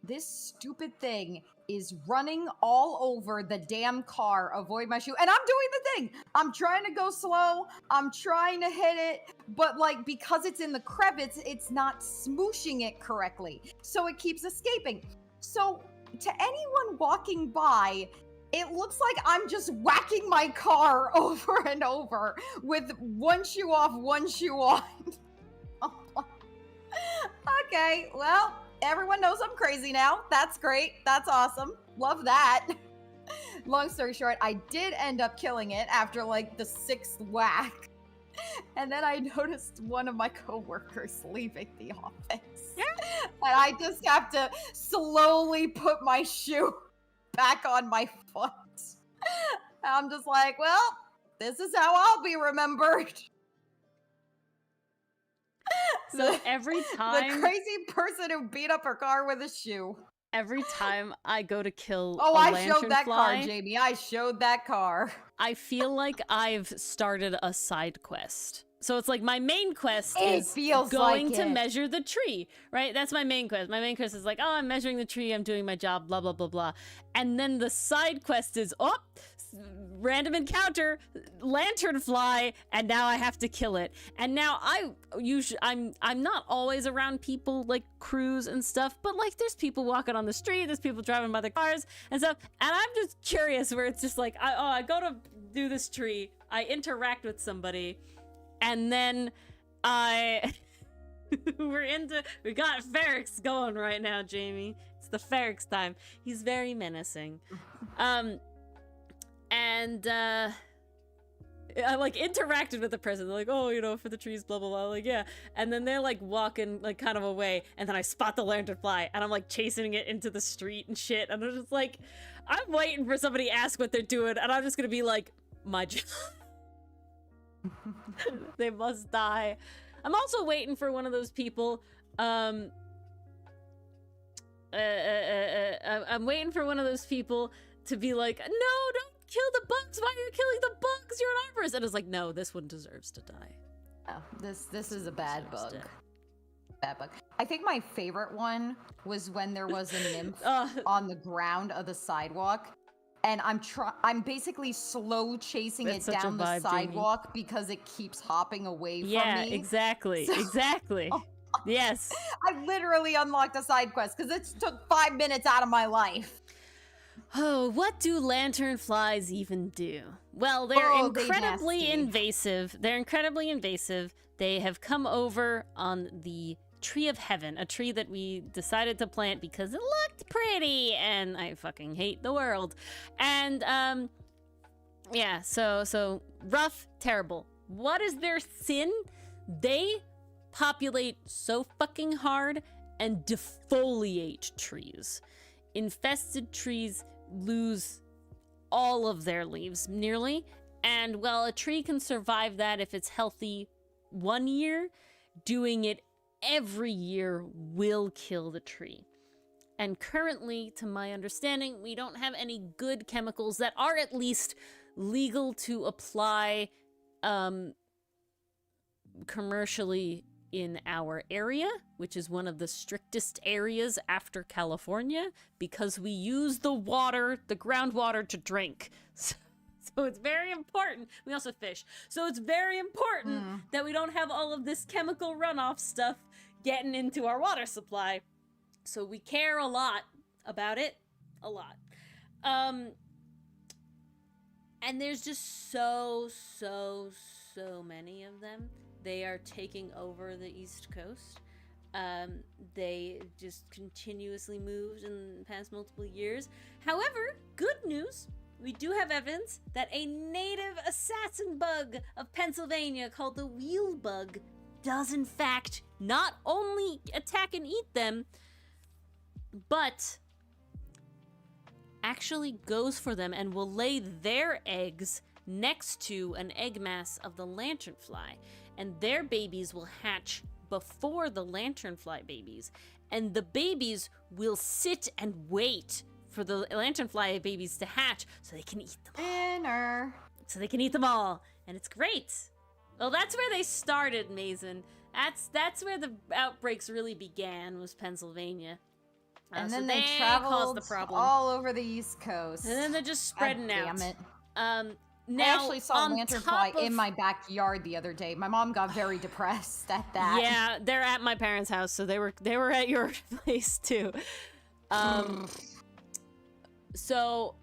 This stupid thing is running all over the damn car, avoid my shoe. And I'm doing the thing. I'm trying to go slow. I'm trying to hit it. But like, because it's in the crevice, it's not smooshing it correctly. So it keeps escaping. So to anyone walking by, it looks like I'm just whacking my car over and over with one shoe off, one shoe on. Okay, well, everyone knows I'm crazy now. That's great. That's awesome. Love that. Long story short, I did end up killing it after like the 6th whack. And then I noticed one of my coworkers leaving the office. And I just have to slowly put my shoe back on my foot. I'm just like, well, this is how I'll be remembered. so every time, The crazy person who beat up her car with a shoe. every time I go to kill Oh, a I lantern showed that fly, car, Jamie. I showed that car. I feel like I've started a side quest. So it's like my main quest It is feels going like to it. measure the tree, right? That's my main quest. My main quest is like, oh, I'm measuring the tree, I'm doing my job, blah, blah, blah, blah. And then the side quest is, oh, random encounter, lantern fly, and now I have to kill it. And now I'm not always around people like crews and stuff, but like there's people walking on the street, there's people driving by the cars and stuff. And I'm just curious where it's just like, I go to do this tree, I interact with somebody, and then we got Ferrex going right now, Jamie. It's the Ferrex time. He's very menacing. And I like interacted with the person. They're like, oh, you know, for the trees, blah blah blah. Like, yeah. And then they're like walking like kind of away, and then I spot the lanternfly, and I'm like chasing it into the street and shit. And I'm just like, I'm waiting for somebody to ask what they're doing, and I'm just gonna be like, my job. They must die. I'm also waiting for one of those people. I'm waiting for one of those people to be like, no, don't kill the bugs. Why are you killing the bugs? You're an arborist. And it's like, no, this one deserves to die. Oh, this is a bad Deserves bug. to- Bad bug. I think my favorite one was when there was a nymph Uh, on the ground of the sidewalk. And I'm basically slow chasing That's it such a down the vibe, Jamie. sidewalk because it keeps hopping away from yeah, me. exactly. So- Exactly. Yes. I literally unlocked a side quest because it took 5 minutes out of my life. Oh, what do lanternflies even do? Well, they're Oh, they incredibly nasty. invasive. They're incredibly invasive. They have come over on the tree of heaven, a tree that we decided to plant because it looked pretty, and I fucking hate the world. And yeah, so rough, terrible. What is their sin? They populate so fucking hard and defoliate trees. Infested trees lose all of their leaves nearly, and while a tree can survive that if it's healthy 1 year, doing it every year will kill the tree. And currently, to my understanding, we don't have any good chemicals that are at least legal to apply commercially in our area, which is one of the strictest areas after California, because we use the water, the groundwater, to drink. So it's very important. We also fish. So it's very important that we don't have all of this chemical runoff stuff getting into our water supply. So we care a lot about it. A lot. And there's just so many of them. They are taking over the East Coast. They just continuously moved in the past multiple years. However, good news, we do have evidence that a native assassin bug of Pennsylvania called the wheel bug does in fact not only attack and eat them, but actually goes for them and will lay their eggs next to an egg mass of the lanternfly, and their babies will hatch before the lanternfly babies, and the babies will sit and wait for the lanternfly babies to hatch so they can eat them all. Dinner. So they can eat them all, and it's great. Well, that's where they started, Mason. That's where the outbreaks really began, was Pennsylvania. And so then they caused traveled the problem. all over the East Coast. And then they're just spreading out. Damn it. Now, I actually saw on lanternfly top of- in my backyard the other day. My mom got very depressed at that. Yeah, they're at my parents' house, so they were at your place too. So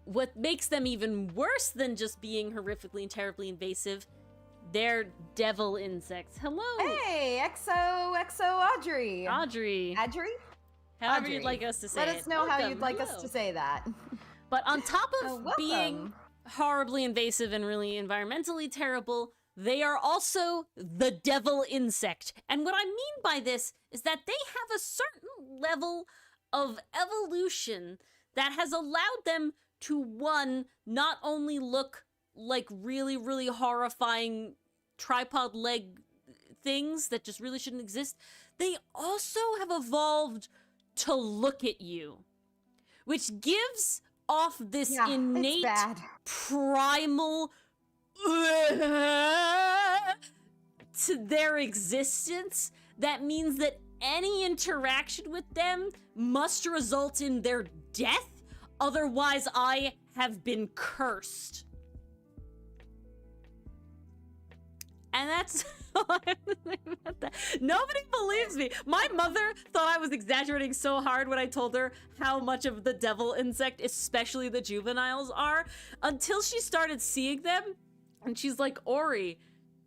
what makes them even worse than just being horrifically and terribly invasive, they're devil insects. Hello, Hey, XO Audrey. Audrey. Audrey? However Audrey. you'd like us to say Let it. us know how Welcome, you'd like us hello. to say that. But on top of Welcome. being horribly invasive and really environmentally terrible, they are also the devil insect. And what I mean by this is that they have a certain level of evolution that has allowed them to, one, not only look like really, really horrifying tripod leg things that just really shouldn't exist, they also have evolved to look at you, which gives off this Yeah, innate it's bad. primal to their existence that means that any interaction with them must result in their death, otherwise I have been cursed. And that's all I have to say about that. Nobody believes me. My mother thought I was exaggerating so hard when I told her how much of the devil insect, especially the juveniles, are, until she started seeing them. And she's like, Ori,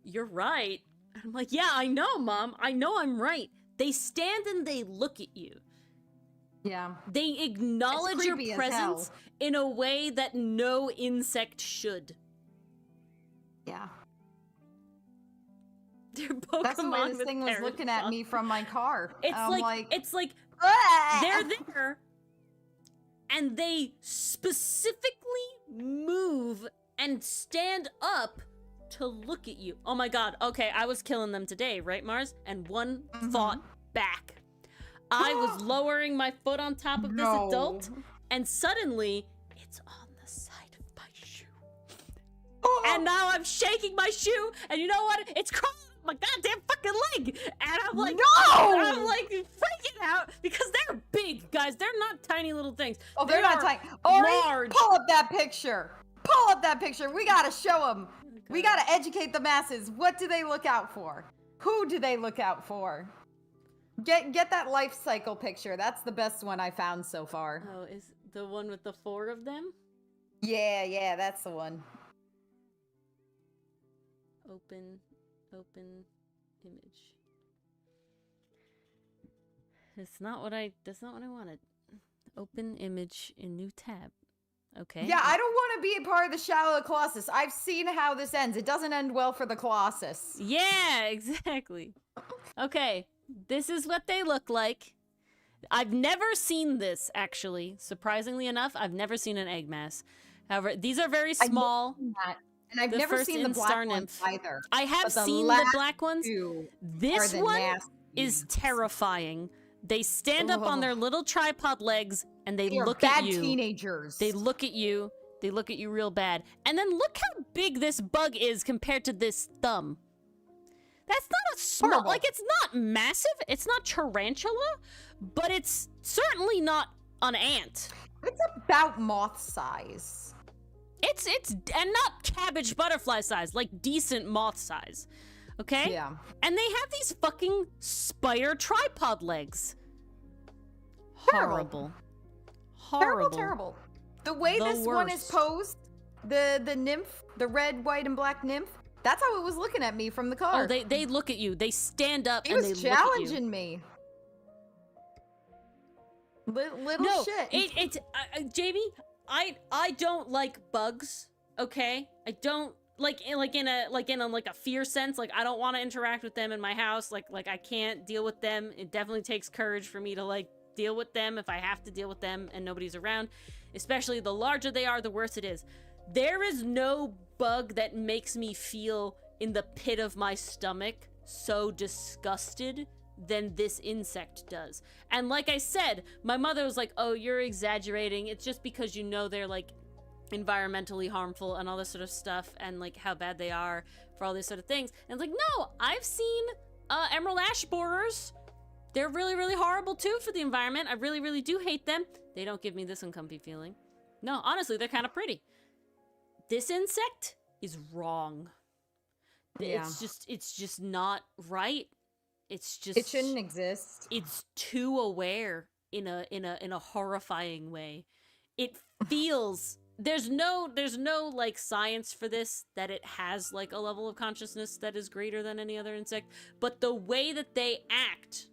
you're right. And I'm like, yeah, I know, Mom. I know I'm right. They stand and they look at you. Yeah. They acknowledge your creepy as presence hell. in a way that no insect should. Yeah. They're Pokemon That's the way this with thing was parrot looking at songs. me from my car. It's I'm it's like "Ah!" they're there and they specifically move and stand up to look at you. Oh my god. Okay, I was killing them today, right, Mars? And one fought back. I was lowering my foot on top of this No. adult, and suddenly it's on the side of my shoe. And now I'm shaking my shoe, and you know what? It's crawling up my goddamn fucking leg. And I'm like, No! I'm like freaking out because they're big, guys. They're not tiny little things. Oh, they're They not are tiny. Ori, large. pull up that picture. Pull up that picture. We gotta show them. We gotta educate the masses. What do they look out for? Who do they look out for? Get that life cycle picture. That's the best one I found so far. Oh, is the one with the 4 of them? Yeah, that's the one. Open image. That's not what I wanted. Open image in new tab. Okay. Yeah, I don't want to be a part of the Shadow of the Colossus. I've seen how this ends. It doesn't end well for the Colossus. Yeah, exactly. Okay, this is what they look like. I've never seen this, actually. Surprisingly enough, I've never seen an egg mass. However, these are very small. And I've The never first seen the black Instar ones Nymph. either. I have But the seen the last black ones. Two This are the one nasty is ones. terrifying. They stand up on their little tripod legs and they They are look bad at you. teenagers. They look at you. They look at you real bad. And then look how big this bug is compared to this thumb. That's not a small, Horrible. like, it's not massive, it's not tarantula, but it's certainly not an ant. It's about moth size. It's and not cabbage butterfly size, like decent moth size. Okay? Yeah. And they have these fucking spider tripod legs. Terrible. Horrible. Terrible. The way The this one is worst. posed, the nymph, the red, white, and black nymph, that's how it was looking at me from the car. Oh, they look at you. They stand up He and they was look at you. challenging me. Little No, shit. it's Jamie. I don't like bugs. Okay, I don't like in a fear sense. Like, I don't want to interact with them in my house. Like I can't deal with them. It definitely takes courage for me to like deal with them if I have to deal with them and nobody's around. Especially the larger they are, the worse it is. There is no bug that makes me feel in the pit of my stomach so disgusted than this insect does. And like I said, my mother was like, oh, you're exaggerating. It's just because you know they're like environmentally harmful and all this sort of stuff and like how bad they are for all these sort of things. And it's like, no, I've seen emerald ash borers. They're really, really horrible too for the environment. I really, really do hate them. They don't give me this uncomfy feeling. No, honestly, they're kind of pretty. This insect is wrong. Yeah. It's just not right. It's just, It shouldn't exist. it's too aware in a horrifying way. It feels there's no like science for this that it has like a level of consciousness that is greater than any other insect, but the way that they act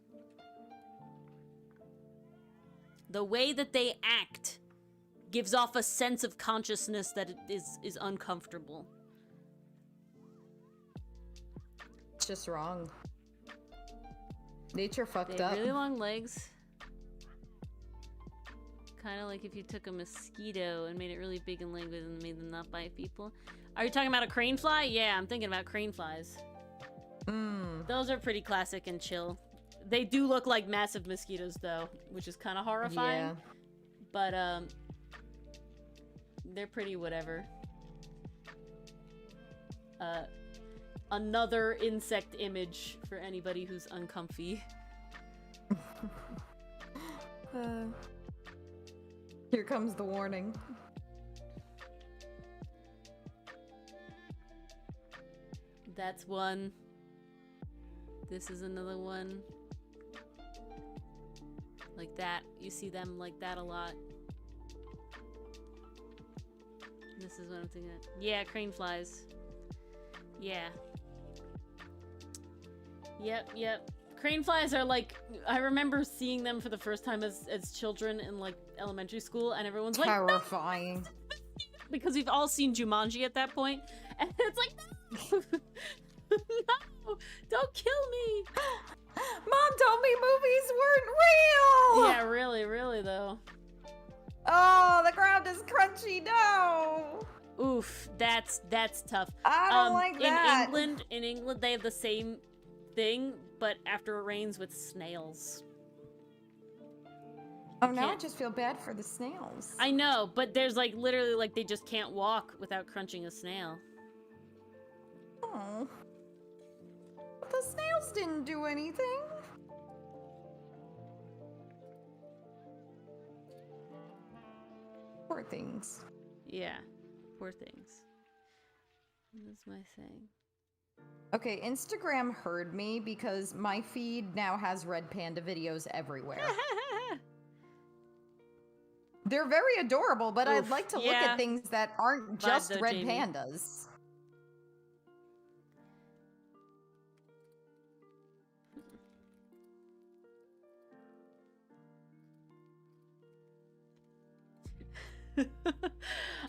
gives off a sense of consciousness that it is uncomfortable. It's just wrong. Nature fucked They have up. really long legs. Kind of like if you took a mosquito and made it really big and languid and made them not bite people. Are you talking about a crane fly? Yeah, I'm thinking about crane flies. Those are pretty classic and chill. They do look like massive mosquitoes though, which is kind of horrifying. Yeah. But they're pretty whatever. Another insect image for anybody who's uncomfy. Here comes the warning. That's one. This is another one. Like that. You see them like that a lot. This is what I'm thinking of. Yeah, crane flies. Yeah. Yep. Crane flies are like, I remember seeing them for the first time as children in like elementary school, and everyone's like, no, Terrifying. because we've all seen Jumanji at that point, and it's like, no, no, don't kill me. Mom told me movies weren't real! Yeah, really though. Oh, the ground is crunchy, no! Oof, that's tough. I don't like that. In England, they have the same thing, but after it rains with snails. Oh, now I can't- just feel bad for the snails. I know, but there's like literally like they just can't walk without crunching a snail. Oh. The snails didn't do anything. Poor things. Yeah, poor things. What is my thing? Okay, Instagram heard me because my feed now has red panda videos everywhere. They're very adorable, but I'd Oof, like to look yeah. at things that aren't Vibe just though, red Jamie. pandas.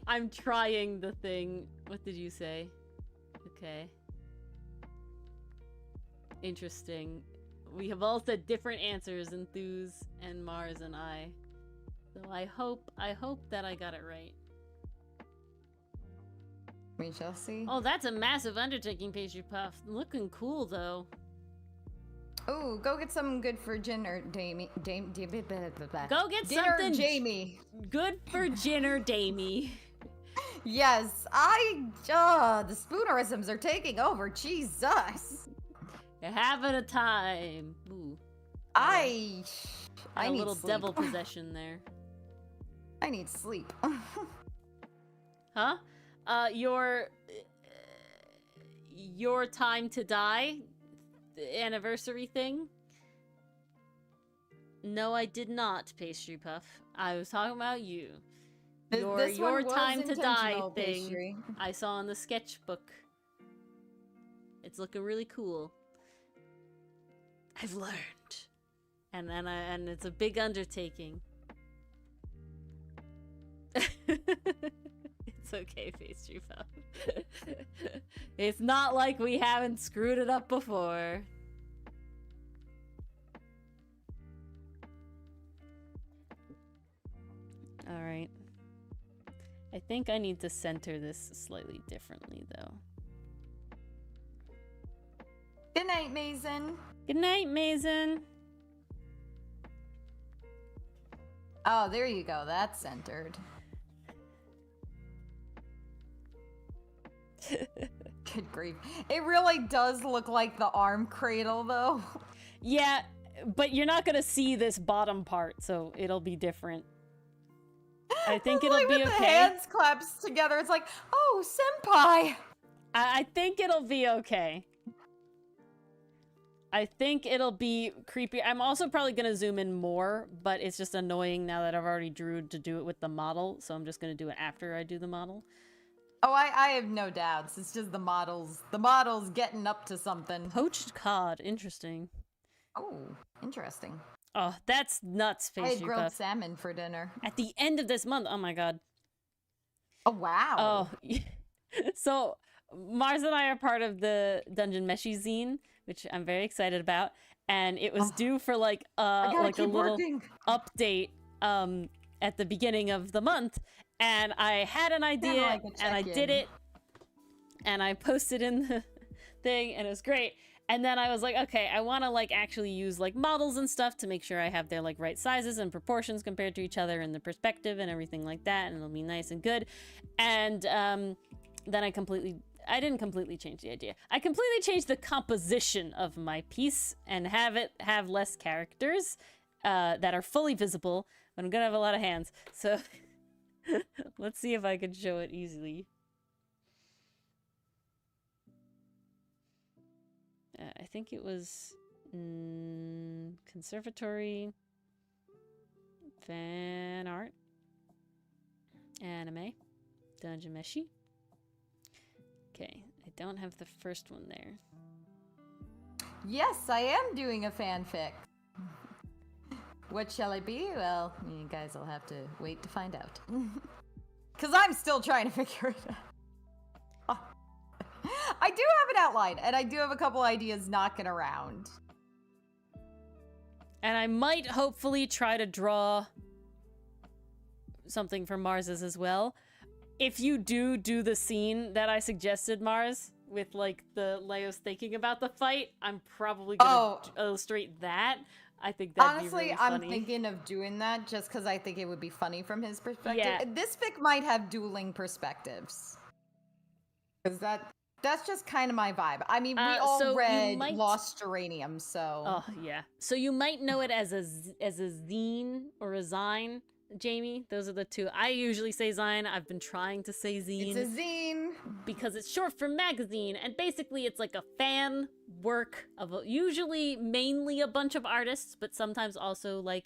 I'm trying the thing. What did you say? Okay. Interesting. We have all said different answers, Enthuse and Mars and I. So I hope that I got it right. We shall see. Oh, that's a massive undertaking, Pastry Puff. Looking cool though. Oh, go get something good for dinner, Damie. Go get Dinner, something Jamie. good for Jinner Damie. Yes, the spoonerisms are taking over. Jesus. You're having a time. Ooh. I Had a need little sleep. devil possession there. I need sleep. Huh? Your time to die, the anniversary thing. No, I did not, Pastry Puff. I was talking about you. This Your one was time to die intentional, thing Pastry. I saw in the sketchbook. It's looking really cool. I've learned. And it's a big undertaking. It's okay, Pastry Puff. It's not like we haven't screwed it up before. Alright. I think I need to center this slightly differently, though. Good night, Mason. Good night, Mason. Oh, there you go. That's centered. Good grief. It really does look like the arm cradle, though. Yeah, but you're not gonna see this bottom part, so it'll be different. I think it'll like be with okay. The hands claps together. It's like, oh, senpai. I think it'll be okay. I think it'll be creepy. I'm also probably gonna zoom in more, but it's just annoying now that I've already drew to do it with the model, so I'm just gonna do it after I do the model. Oh, I have no doubts. It's just the models. The models getting up to something. Poached cod, interesting. Oh, interesting. Oh, that's nuts, I had Pastry grilled Puff. salmon for dinner. At the end of this month, oh my god. Oh, wow. Oh, so Mars and I are part of the Dungeon Meshi zine, which I'm very excited about, and it was due for like a little update at the beginning of the month, and I had an idea like and I did it, and I posted in the thing, and it was great. And then I was like, okay, I want to like actually use like models and stuff to make sure I have their like right sizes and proportions compared to each other and the perspective and everything like that, and it'll be nice and good. And then I didn't completely change the idea. I completely changed the composition of my piece and have it have less characters that are fully visible, but I'm gonna have a lot of hands. So let's see if I can show it easily. I think it was Conservatory, Fan Art, Anime, Dungeon Meshi. Okay, I don't have the first one there. Yes, I am doing a fanfic. What shall it be? Well, you guys will have to wait to find out. Because I'm still trying to figure it out. I do have an outline, and I do have a couple ideas knocking around. And I might hopefully try to draw something for Mars's as well. If you do the scene that I suggested, Mars, with like the Leos thinking about the fight, I'm probably gonna illustrate that. I think that'd Honestly, be really funny. I'm thinking of doing that just because I think it would be funny from his perspective. Yeah. This fic might have dueling perspectives. Because that's just kind of my vibe. I mean, we all so you read might- Lost Uranium, so... Oh, yeah. So you might know it as a zine or a zine, Jamie. Those are the two. I usually say zine. I've been trying to say zine. It's a zine. Because it's short for magazine, and basically it's like a fan work of usually mainly a bunch of artists, but sometimes also like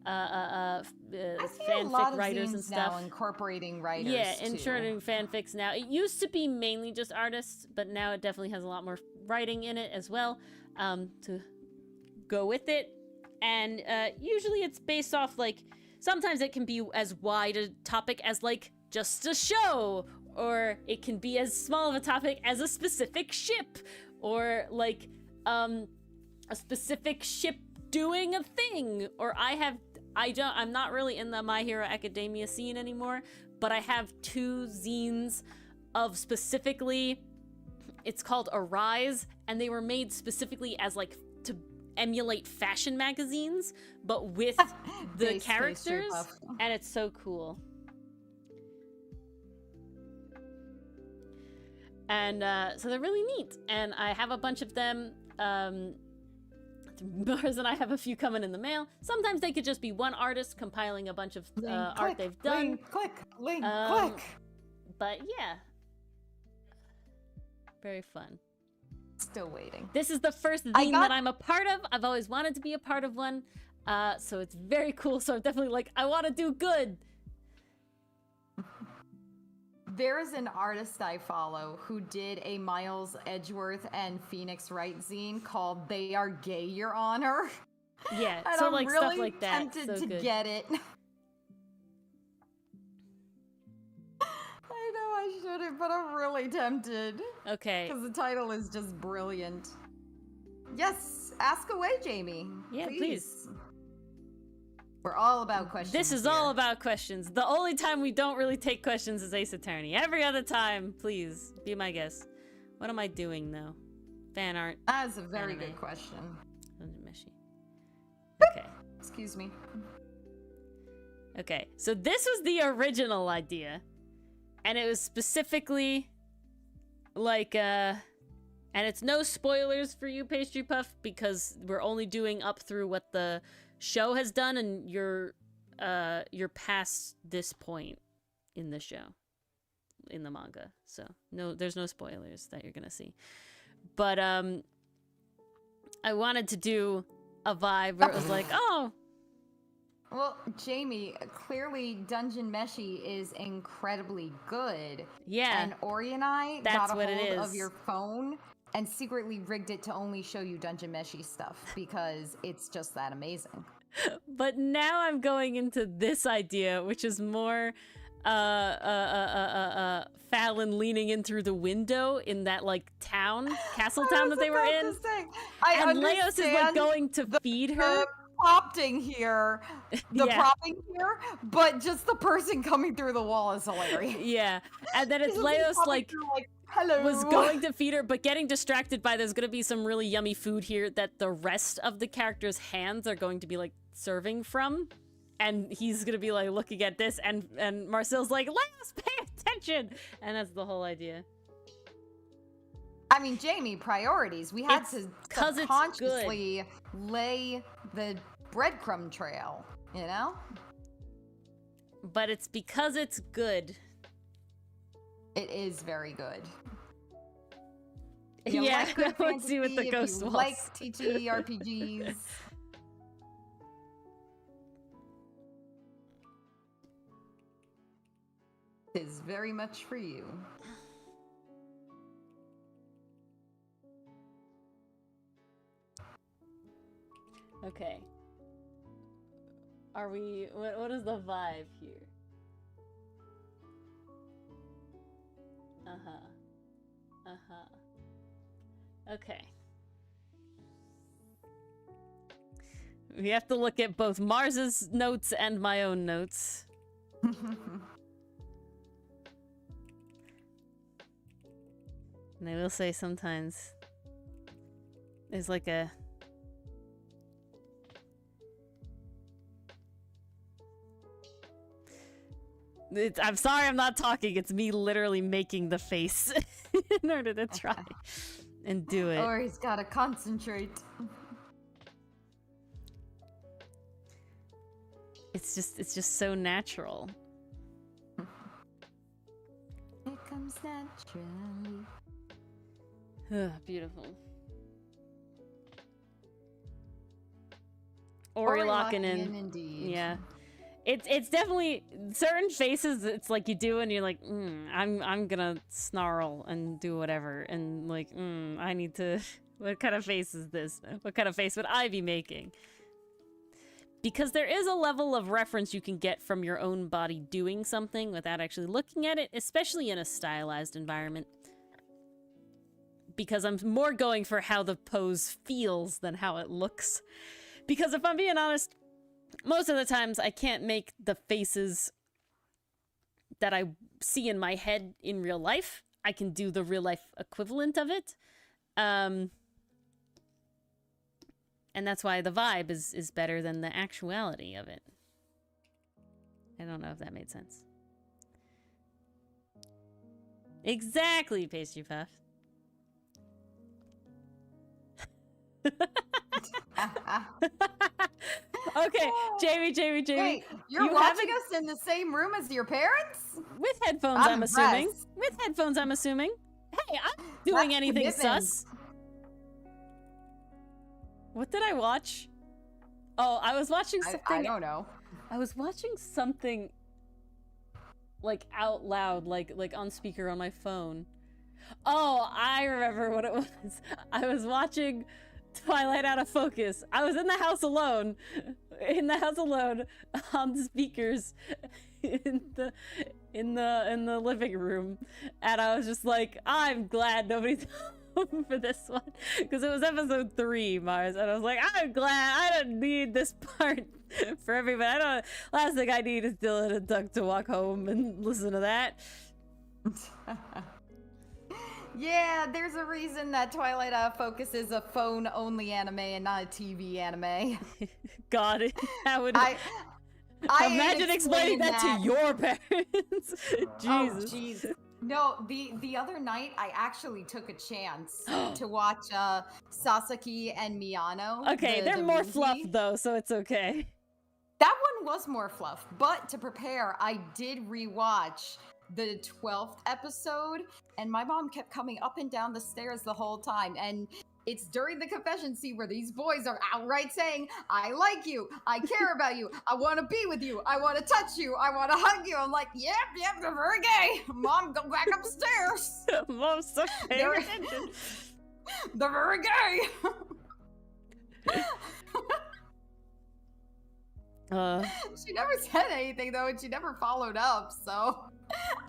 I see a fanfic lot of zines zines and stuff. now incorporating writers, Yeah, too. inserting fanfics now. It used to be mainly just artists, but now it definitely has a lot more writing in it as well, to go with it. And usually it's based off like, sometimes it can be as wide a topic as like just a show, or it can be as small of a topic as a specific ship, or like a specific ship doing a thing. Or I'm not really in the My Hero Academia scene anymore, but I have two zines of specifically, it's called Arise, and they were made specifically as like to emulate fashion magazines, but with the Base characters, puff. and it's so cool. And so they're really neat, and I have a bunch of them. Mars and I have a few coming in the mail. Sometimes they could just be one artist compiling a bunch of art they've done. Click. But yeah, very fun. Still waiting. This is the first zine that I'm a part of. I've always wanted to be a part of one, so it's very cool. So I'm definitely like, I want to do good. There's an artist I follow who did a Miles Edgeworth and Phoenix Wright zine called "They Are Gay, Your Honor." Yeah, and so I'm like really stuff like that. tempted So to good. get it. I know I shouldn't, but I'm really tempted. Okay. Because the title is just brilliant. Yes, ask away, Jamie. Yeah, please. We're all about questions. This is here. all about questions. The only time we don't really take questions is Ace Attorney. Every other time, please, be my guest. What am I doing, though? Fan art. That is a very Anime. good question. Okay. Excuse me. Okay, so this was the original idea. And it was specifically, like, and it's no spoilers for you, Pastry Puff, because we're only doing up through what the show has done, and you're past this point in the show, in the manga. So no, there's no spoilers that you're gonna see. But I wanted to do a vibe where it was like, oh. Well, Jamie, clearly Dungeon Meshi is incredibly good. Yeah. And Ori and I That's got a what it hold is. of your phone and secretly rigged it to only show you Dungeon Meshi stuff because it's just that amazing. But now I'm going into this idea, which is more Fallon leaning in through the window in that like castle town that they were in. And Leos is like going to feed her. Prompting here, prompting here, but just the person coming through the wall is hilarious. Yeah, and then it's Leos like hello, was going to feed her, but getting distracted by there's gonna be some really yummy food here that the rest of the characters' hands are going to be like serving from, and he's gonna be like looking at this, and Marcel's like, Leos, pay attention, and that's the whole idea. I mean, Jamie, priorities. We had to subconsciously lay the breadcrumb trail, you know? But it's because it's good. It is very good. Yeah, like let's see what the ghost was. Like TTRPGs. Is very much for you. Okay. Are we... What is the vibe here? Uh-huh. Uh-huh. Okay. We have to look at both Mars's notes and my own notes. And I will say sometimes there's like a... I'm sorry I'm not talking. It's me literally making the face in order to try and do it. Or he's gotta concentrate. It's just so natural. It comes naturally. Beautiful. Ori locking in. Indeed. Yeah. It's definitely certain faces. It's like you do, and you're like, I'm gonna snarl and do whatever, and like, I need to. What kind of face is this? What kind of face would I be making? Because there is a level of reference you can get from your own body doing something without actually looking at it, especially in a stylized environment. Because I'm more going for how the pose feels than how it looks. Because if I'm being honest, most of the times I can't make the faces that I see in my head in real life. I can do the real life equivalent of it. And that's why the vibe is better than the actuality of it. I don't know if that made sense. Exactly, Pastry Puff. Okay, Jamie. Wait, you're you watching haven't- us in the same room as your parents? With headphones, I'm I'm assuming. impressed. With headphones, I'm assuming. Hey, I'm doing That's anything commitment. sus. What did I watch? Oh, I was watching something. I don't know. I was watching something like out loud, like on speaker on my phone. Oh, I remember what it was. I was watching Twilight Out of Focus. I was in the house alone. On the speakers in the living room, and I was just like, I'm glad nobody's home for this one, because it was episode 3, Mars, and I was like, I'm glad I don't need this part for everybody. Last thing I need is Dylan and Doug to walk home and listen to that. Yeah, there's a reason that Twilight Out of Focus is a phone-only anime and not a TV anime. God, that would. I Imagine explaining that to your parents. Jesus. Oh, jeez. No, the other night I actually took a chance to watch Sasaki and Miyano. Okay, they're the more movie. fluff though, so it's okay. That one was more fluff, but to prepare, I did rewatch the 12th episode, and my mom kept coming up and down the stairs the whole time, and it's during the confession scene where these boys are outright saying, I like you, I care about you, I want to be with you, I want to touch you, I want to hug you. I'm like, yep, they're very gay. Mom, go back upstairs. Mom's so paying They're- attention. They're very gay. She never said anything though, and she never followed up, so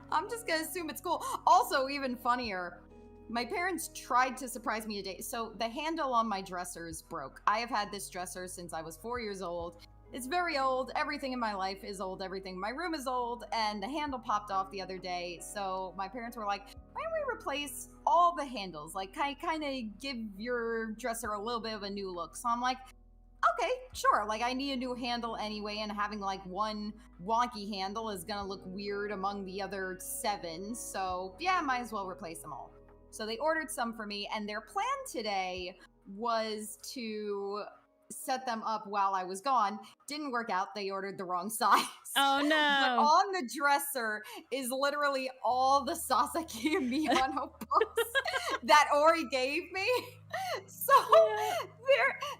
I'm just gonna assume it's cool. Also, even funnier, my parents tried to surprise me today. So the handle on my dressers broke. I have had this dresser since I was 4 years old. It's very old. Everything in my life is old. Everything in my room is old, and the handle popped off the other day. So my parents were like, why don't we replace all the handles? Like, kind of give your dresser a little bit of a new look. So I'm like, okay, sure. Like, I need a new handle anyway, and having like one wonky handle is gonna look weird among the other 7. So yeah, might as well replace them all. So they ordered some for me, and their plan today was to set them up while I was gone. Didn't work out. They ordered the wrong size. Oh But no. on the dresser is literally all the Sasaki and Miyano books that Ori gave me. So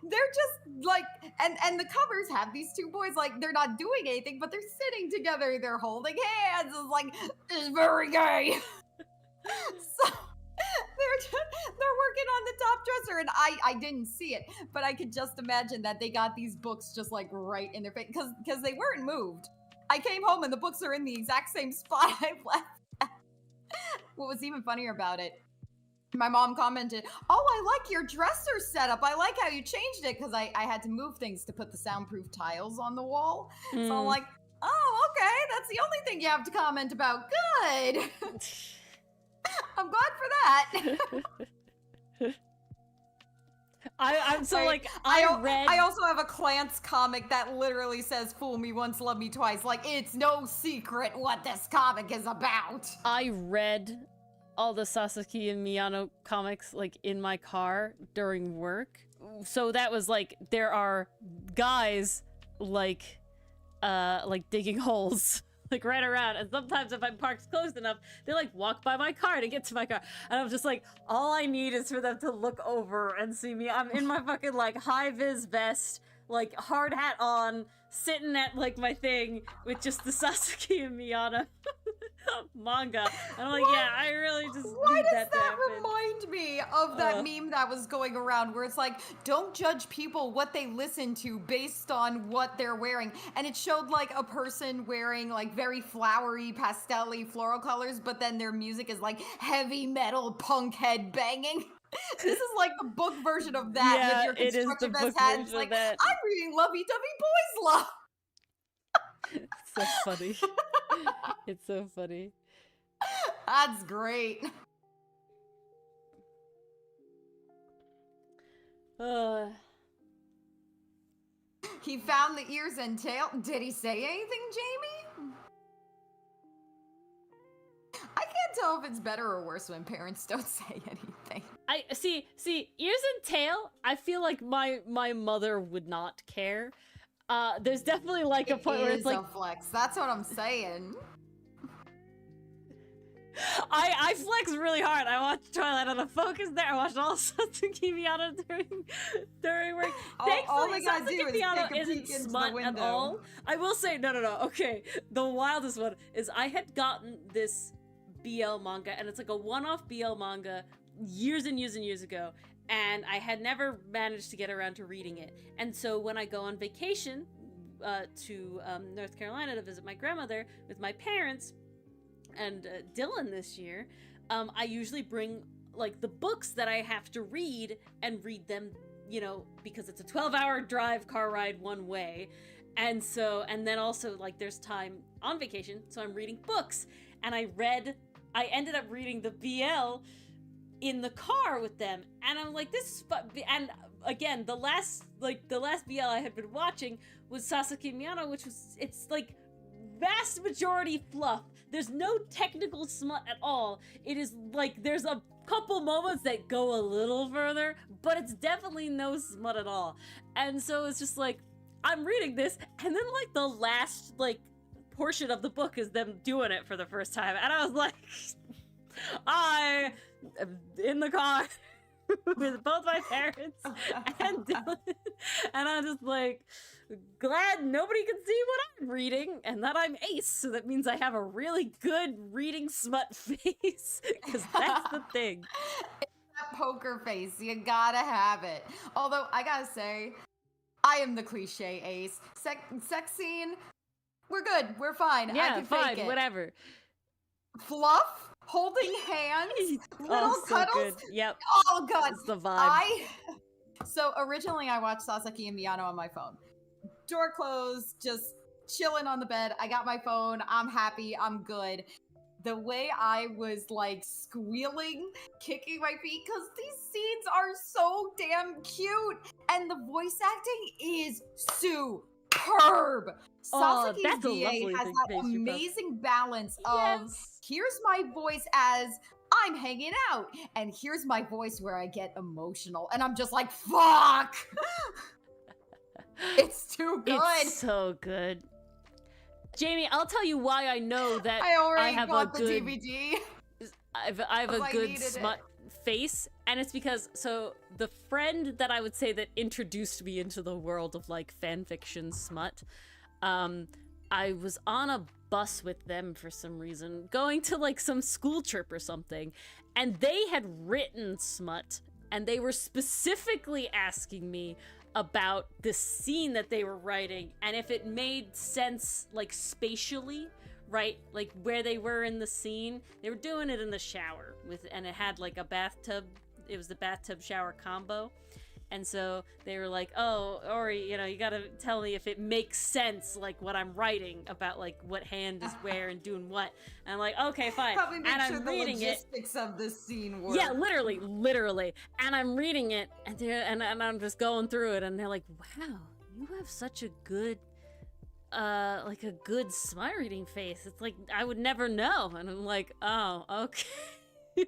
they're just like, and the covers have these 2 boys, like, they're not doing anything, but they're sitting together, they're holding hands. It's like, it's very gay. So they're working on the top dresser, and I didn't see it, but I could just imagine that they got these books just like right in their face, because they weren't moved. I came home and the books are in the exact same spot I left. What was even funnier about it, my mom commented, oh, I like your dresser setup. I like how you changed it, because I had to move things to put the soundproof tiles on the wall. So I'm like, oh, okay, that's the only thing you have to comment about. Good. I'm glad for that. I'm so Right. like I read. I also have a Clance comic that literally says "Fool me once, love me twice." Like, it's no secret what this comic is about. I read all the Sasaki and Miyano comics like in my car during work. So that was like, there are guys like digging holes like right around, and sometimes if I'm parked close enough, they like walk by my car to get to my car, and I'm just like, all I need is for them to look over and see me. I'm in my fucking like high vis vest, like hard hat on, sitting at like my thing with just the Sasaki and Miyano manga, and I'm like, Why- yeah, I really just Why need does that to that happen. remind me of that meme that was going around where it's like, don't judge people what they listen to based on what they're wearing? And it showed like a person wearing like very flowery, pastel-y floral colors, but then their music is like heavy metal punk head banging. This is like the book version of that Yeah, with your it is the construction vest book hat. It's version of like, that. I'm reading lovey-dovey boys love. It's so funny. It's so funny. That's great. He found the ears and tail. Did he say anything, Jamie? I can't tell tell if it's better or worse when parents don't say anything. I see ears and tail. I feel like my mother would not care. There's definitely like a point where it's like a flex. That's what I'm saying. I flex really hard. I watched Twilight on the Focus there. I watched all Satsuki Miyano during work. Thankfully, Satsuki Miyano isn't smut at all. I will say, no. Okay, the wildest one is I had gotten this BL manga, and it's like a one-off BL manga years and years ago, and I had never managed to get around to reading it. And so when I go on vacation to North Carolina to visit my grandmother with my parents, and Dylan this year, I usually bring like the books that I have to read and read them, you know, because it's a 12-hour drive car ride one way. And then also like there's time on vacation, so I'm reading books. And I ended up reading the BL in the car with them. And I'm like, this is and again, the last BL I had been watching was Sasaki Miyano, it's like vast majority fluff. There's no technical smut at all. It is like there's a couple moments that go a little further, but it's definitely no smut at all. And so it's just like I'm reading this, and then like the last like portion of the book is them doing it for the first time, and I was like, I am in the car with both my parents and Dylan, and I'm just like glad nobody can see what I'm reading and that I'm ace, so that means I have a really good reading smut face, because that's the thing. It's that poker face, you gotta have it. Although I gotta say, I am the cliche ace. Sex scene, we're good, we're fine. Yeah, I can fine, fake it. whatever. Fluff, holding hands, little so cuddles. Good. Yep. Oh god, it's the vibe. So originally I watched Sasaki and Miyano on my phone. Door closed, just chilling on the bed. I got my phone. I'm happy. I'm good. The way I was like squealing, kicking my feet, because these scenes are so damn cute, and the voice acting is superb. Sasaki VA has that amazing balance of here's my voice as I'm hanging out, and here's my voice where I get emotional, and I'm just like, fuck! It's too good. It's so good. Jamie, I'll tell you why I know that I already have got a the good DVD. I have a good smut face, and it's because so the friend that I would say that introduced me into the world of like fan fiction smut, I was on a bus with them for some reason, going to like some school trip or something, and they had written smut, and they were specifically asking me about the scene that they were writing and if it made sense like spatially, right? Like where they were in the scene. They were doing it in the shower and it had like a bathtub. It was the bathtub shower combo. And so they were like, oh, Ori, you know, you gotta tell me if it makes sense, like what I'm writing about, like what hand is where and doing what. And I'm like, okay, fine. Probably make and sure I'm the reading logistics of this scene work. Yeah, literally. And I'm reading it, and I'm just going through it, and they're like, wow, you have such a good, like a good smut reading face. It's like, I would never know. And I'm like, oh, okay.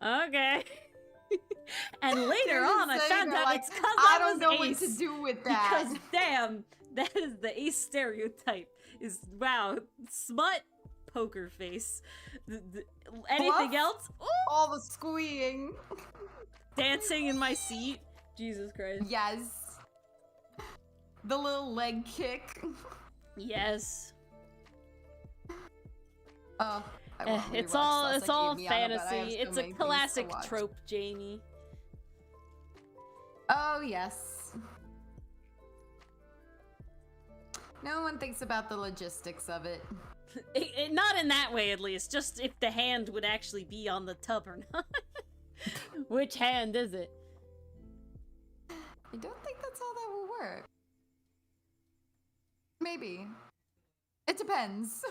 Okay. And later on, I found out like, it's because I I don't was know ace. what to do with that. Because damn, that is the ace stereotype. Is wow, smut, poker face. Anything else? Ooh. All the squeeing, Dancing in my seat. Jesus Christ. Yes. The little leg kick. Yes. It's all fantasy. It's a classic trope, Jamie. Oh yes. No one thinks about the logistics of it. Not in that way, at least. Just if the hand would actually be on the tub or not. Which hand is it? I don't think that's how that will work. Maybe. It depends.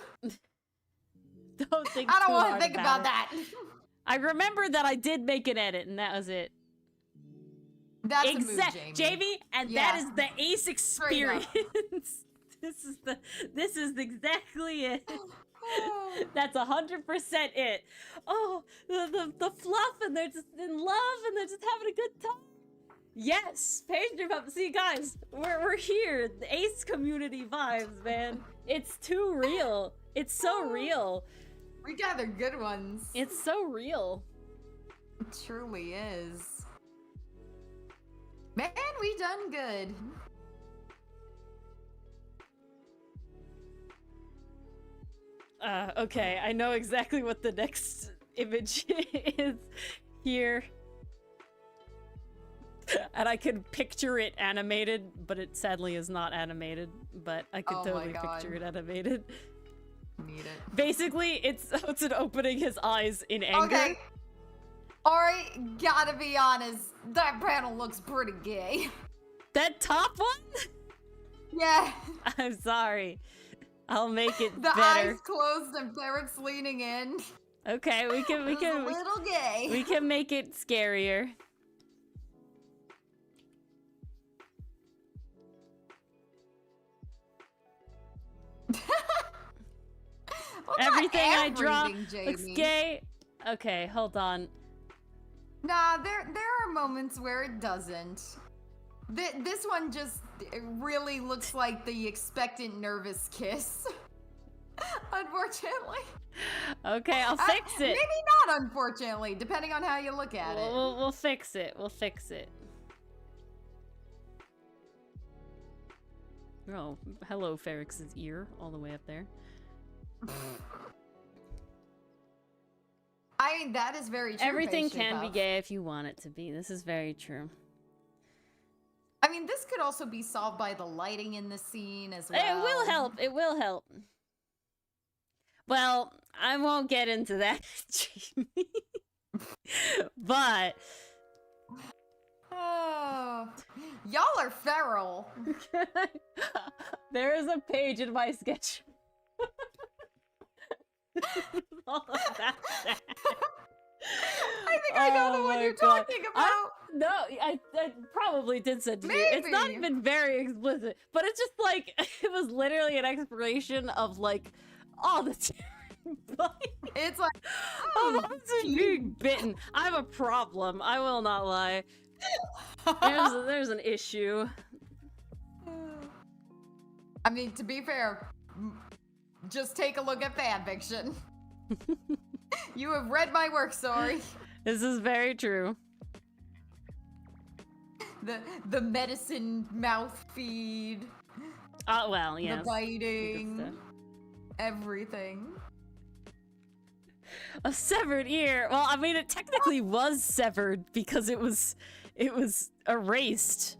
Don't think I don't want to think about that. I remember that I did make an edit, and that was it. That's a move, Jamie. And yeah. that is the ace experience. This is exactly it. That's 100% it. Oh, the fluff, and they're just in love, and they're just having a good time. Yes, Pager Pup. See, guys, we're here. The Ace community vibes, man. It's too real. It's so real. We gathered good ones. It's so real. It truly is. Man, we done good. Okay, I know exactly what the next image is here. And I can picture it animated, but it sadly is not animated. But I could totally picture it animated. Need it. Basically, it's an opening his eyes in anger. Okay. Alright, gotta be honest, that panel looks pretty gay. That top one? Yeah. I'm sorry. I'll make it the better. eyes closed and Ferrex leaning in. Okay, we can a little gay. We can make it scarier. Well, everything I draw Jamie. looks gay. Okay, hold on. Nah, there are moments where it doesn't. This one just really looks like the expectant nervous kiss. Unfortunately. Okay, I'll fix it. Maybe not unfortunately, depending on how you look at it. We'll fix it. We'll fix it. Oh, hello, Ferrex's ear, all the way up there. I mean, that is very true. Everything can be gay if you want it to be. This is very true. I mean, this could also be solved by the lighting in the scene as well. It will help. It will help. Well, I won't get into that, Jamie. But... Oh, y'all are feral. There is a page in my sketch. All about that. I think I know the one you're talking about. No, I probably did send to you. It's not even very explicit, but it's just like it was literally an exploration of like all the it's like being bitten. I have a problem. I will not lie. There's an issue. I mean, to be fair, just take a look at fanfiction. You have read my work, sorry. This is very true. The medicine mouth feed. Well, yeah. The biting. Everything. A severed ear. Well, I mean, it technically was severed because it was erased.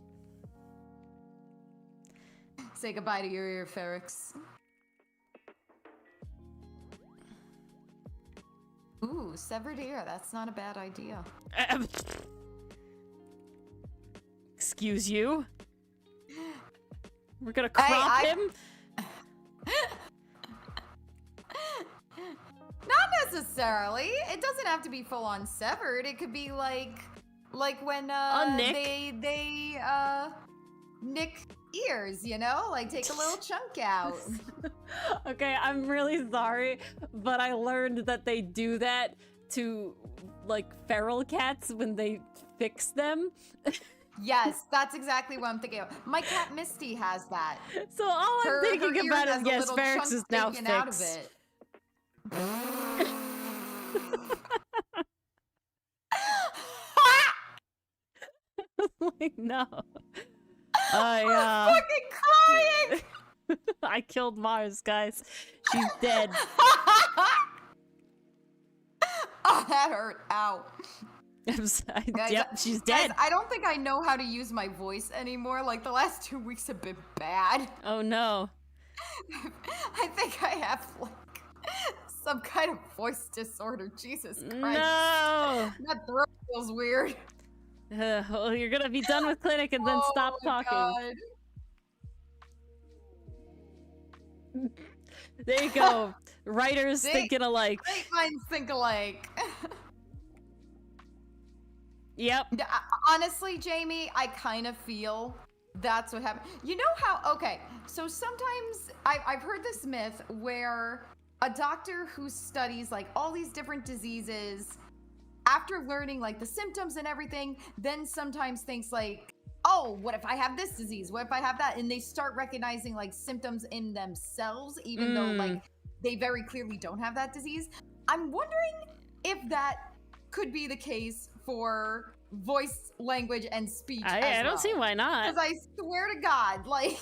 Say goodbye to your ear, Ferrex. Ooh, severed ear. That's not a bad idea. Excuse you? We're gonna crop him? Not necessarily. It doesn't have to be full on severed. It could be like when they nick ears, you know? Like take a little chunk out. Okay, I'm really sorry, but I learned that they do that to like feral cats when they fix them. Yes, that's exactly what I'm thinking of. My cat Misty has that. So all I'm thinking about is, yes, Ferrex is now fixed. Out of it. Like, no. I'm fucking crying! I killed Mars, guys. She's dead. Oh, that hurt. Ow. Yep, she's dead. Guys, I don't think I know how to use my voice anymore. Like, the last 2 weeks have been bad. Oh, no. I think I have, like, some kind of voice disorder. Jesus Christ. No! That throat feels weird. Well, you're gonna be done with clinic and then stop talking. God. There you go. Writers thinking alike. Great minds think alike. Yep. Honestly, Jamie, I kind of feel that's what happened. You know how, okay, so sometimes I've heard this myth where a doctor who studies like all these different diseases, after learning like the symptoms and everything, then sometimes thinks like, oh, what if I have this disease? What if I have that? And they start recognizing like symptoms in themselves, even though like they very clearly don't have that disease. I'm wondering if that could be the case for voice, language, and speech. I don't see why not. Because I swear to God, like,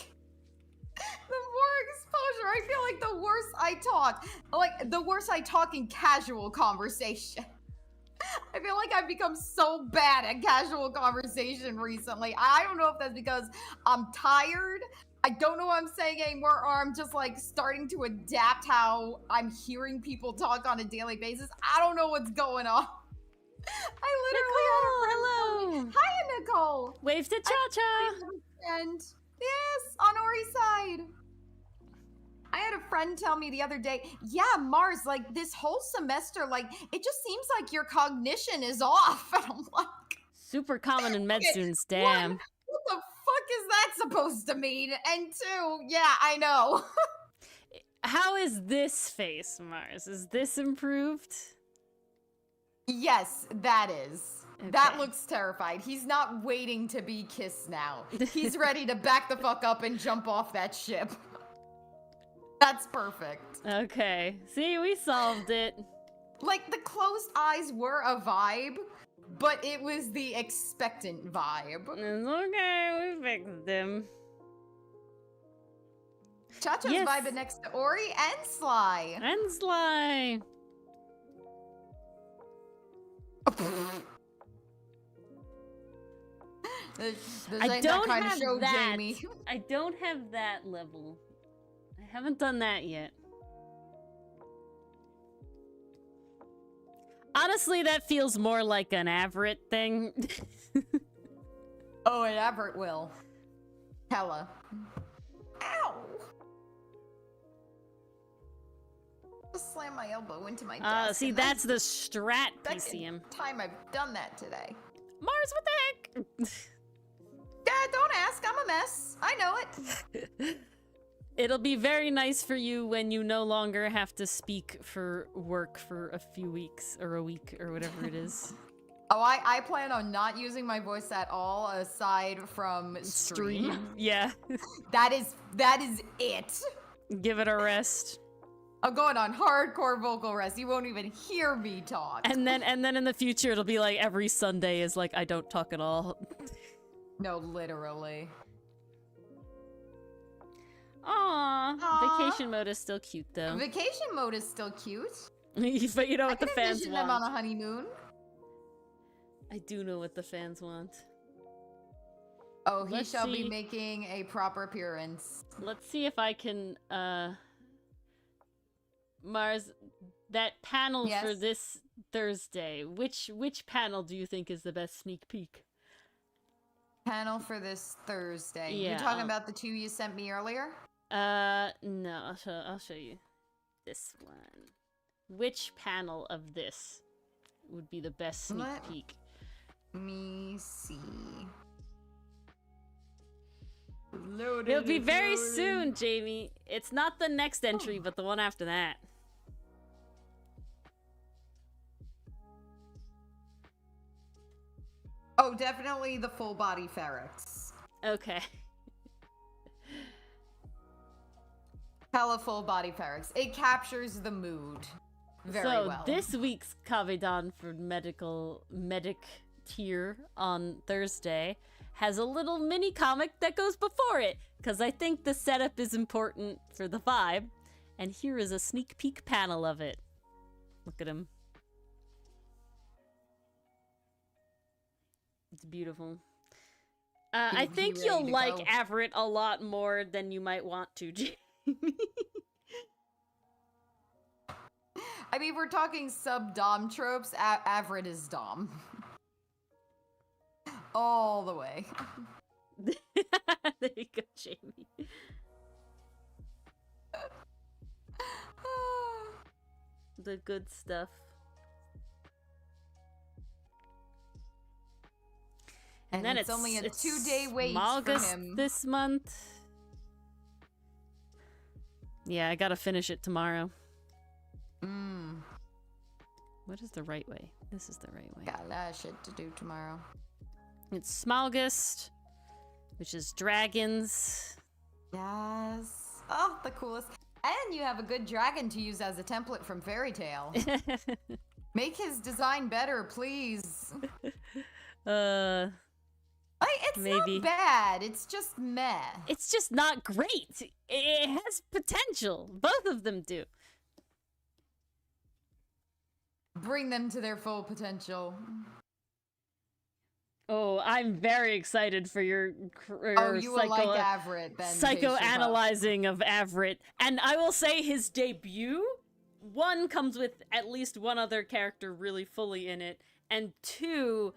the more exposure, I feel like the worse I talk. Like, the worse I talk in casual conversation. I feel like I've become so bad at casual conversation recently. I don't know if that's because I'm tired, I don't know what I'm saying anymore, or I'm just like starting to adapt how I'm hearing people talk on a daily basis. I don't know what's going on. I literally Nicole, hello. Hi, Nicole. Wave to Cha-Cha. And yes, on Ori's side. I had a friend tell me the other day, yeah, Mars, like this whole semester, like it just seems like your cognition is off. And I'm like, Super common in med okay, students, damn. one, what the fuck is that supposed to mean? And two, yeah, I know. How is this face, Mars? Is this improved? Yes, that is. That Okay. looks terrified. He's not waiting to be kissed now. He's ready to back the fuck up and jump off that ship. That's perfect. Okay. See, we solved it. Like, the closed eyes were a vibe, but it was the expectant vibe. It's okay, we fixed them. Cha-Cha's Yes. vibing next to Ori and Sly. And Sly. This I ain't don't that kind of have show, that. Jamie. I don't have that level. I haven't done that yet. Honestly, that feels more like an Everett thing. Oh, and Everett will. Hella. Ow! Just slammed my elbow into my desk. See, and that's the strat the PCM. second time I've done that today. Mars, what the heck? Yeah, don't ask. I'm a mess. I know it. It'll be very nice for you when you no longer have to speak for work for a few weeks or a week or whatever it is. Oh, I plan on not using my voice at all aside from stream. Yeah. That is it. Give it a rest. I'm going on hardcore vocal rest. You won't even hear me talk. And then in the future it'll be like every Sunday is like I don't talk at all. No, literally. Aww. Aw. Vacation mode is still cute though. Vacation mode is still cute. But you know I what the can fans envision want. them on a honeymoon. I do know what the fans want. Oh, he Let's shall be see. making a proper appearance. Let's see if I can Mars, that panel for Yes? this Thursday. Which panel do you think is the best sneak peek? Panel for this Thursday. Yeah, You're talking about the two you sent me earlier? No, I'll show you this one. Which panel of this would be the best sneak Let- peek? Me see. It'll be very soon, Jamie. It's not the next entry, but the one after that. Oh, definitely the full body Ferrex. Okay. Hella full body Ferrex. It captures the mood very So well. this week's Kavedan for medic tier on Thursday has a little mini comic that goes before it, because I think the setup is important for the vibe. And here is a sneak peek panel of it. Look at him. It's beautiful. I He think ready you'll to like go. Everett a lot more than you might want to, Jamie. I mean, we're talking sub-dom tropes. Everett is dom. All the way. There you go, Jamie. The good stuff. And then it's only a it's 2-day wait for August him. this month. Yeah, I gotta finish it tomorrow. Mmm. What is the right way? This is the right way. Got a lot of shit to do tomorrow. It's Smalgust, which is dragons. Yes. Oh, the coolest. And you have a good dragon to use as a template from Fairy Tail. Make his design better, please. It's Maybe. not bad. It's just meh. It's just not great. It has potential. Both of them do. Bring them to their full potential. Oh, I'm very excited for your Oh, you will like Avrit then. psychoanalyzing of Avrit. And I will say his debut, one, comes with at least one other character really fully in it, and two,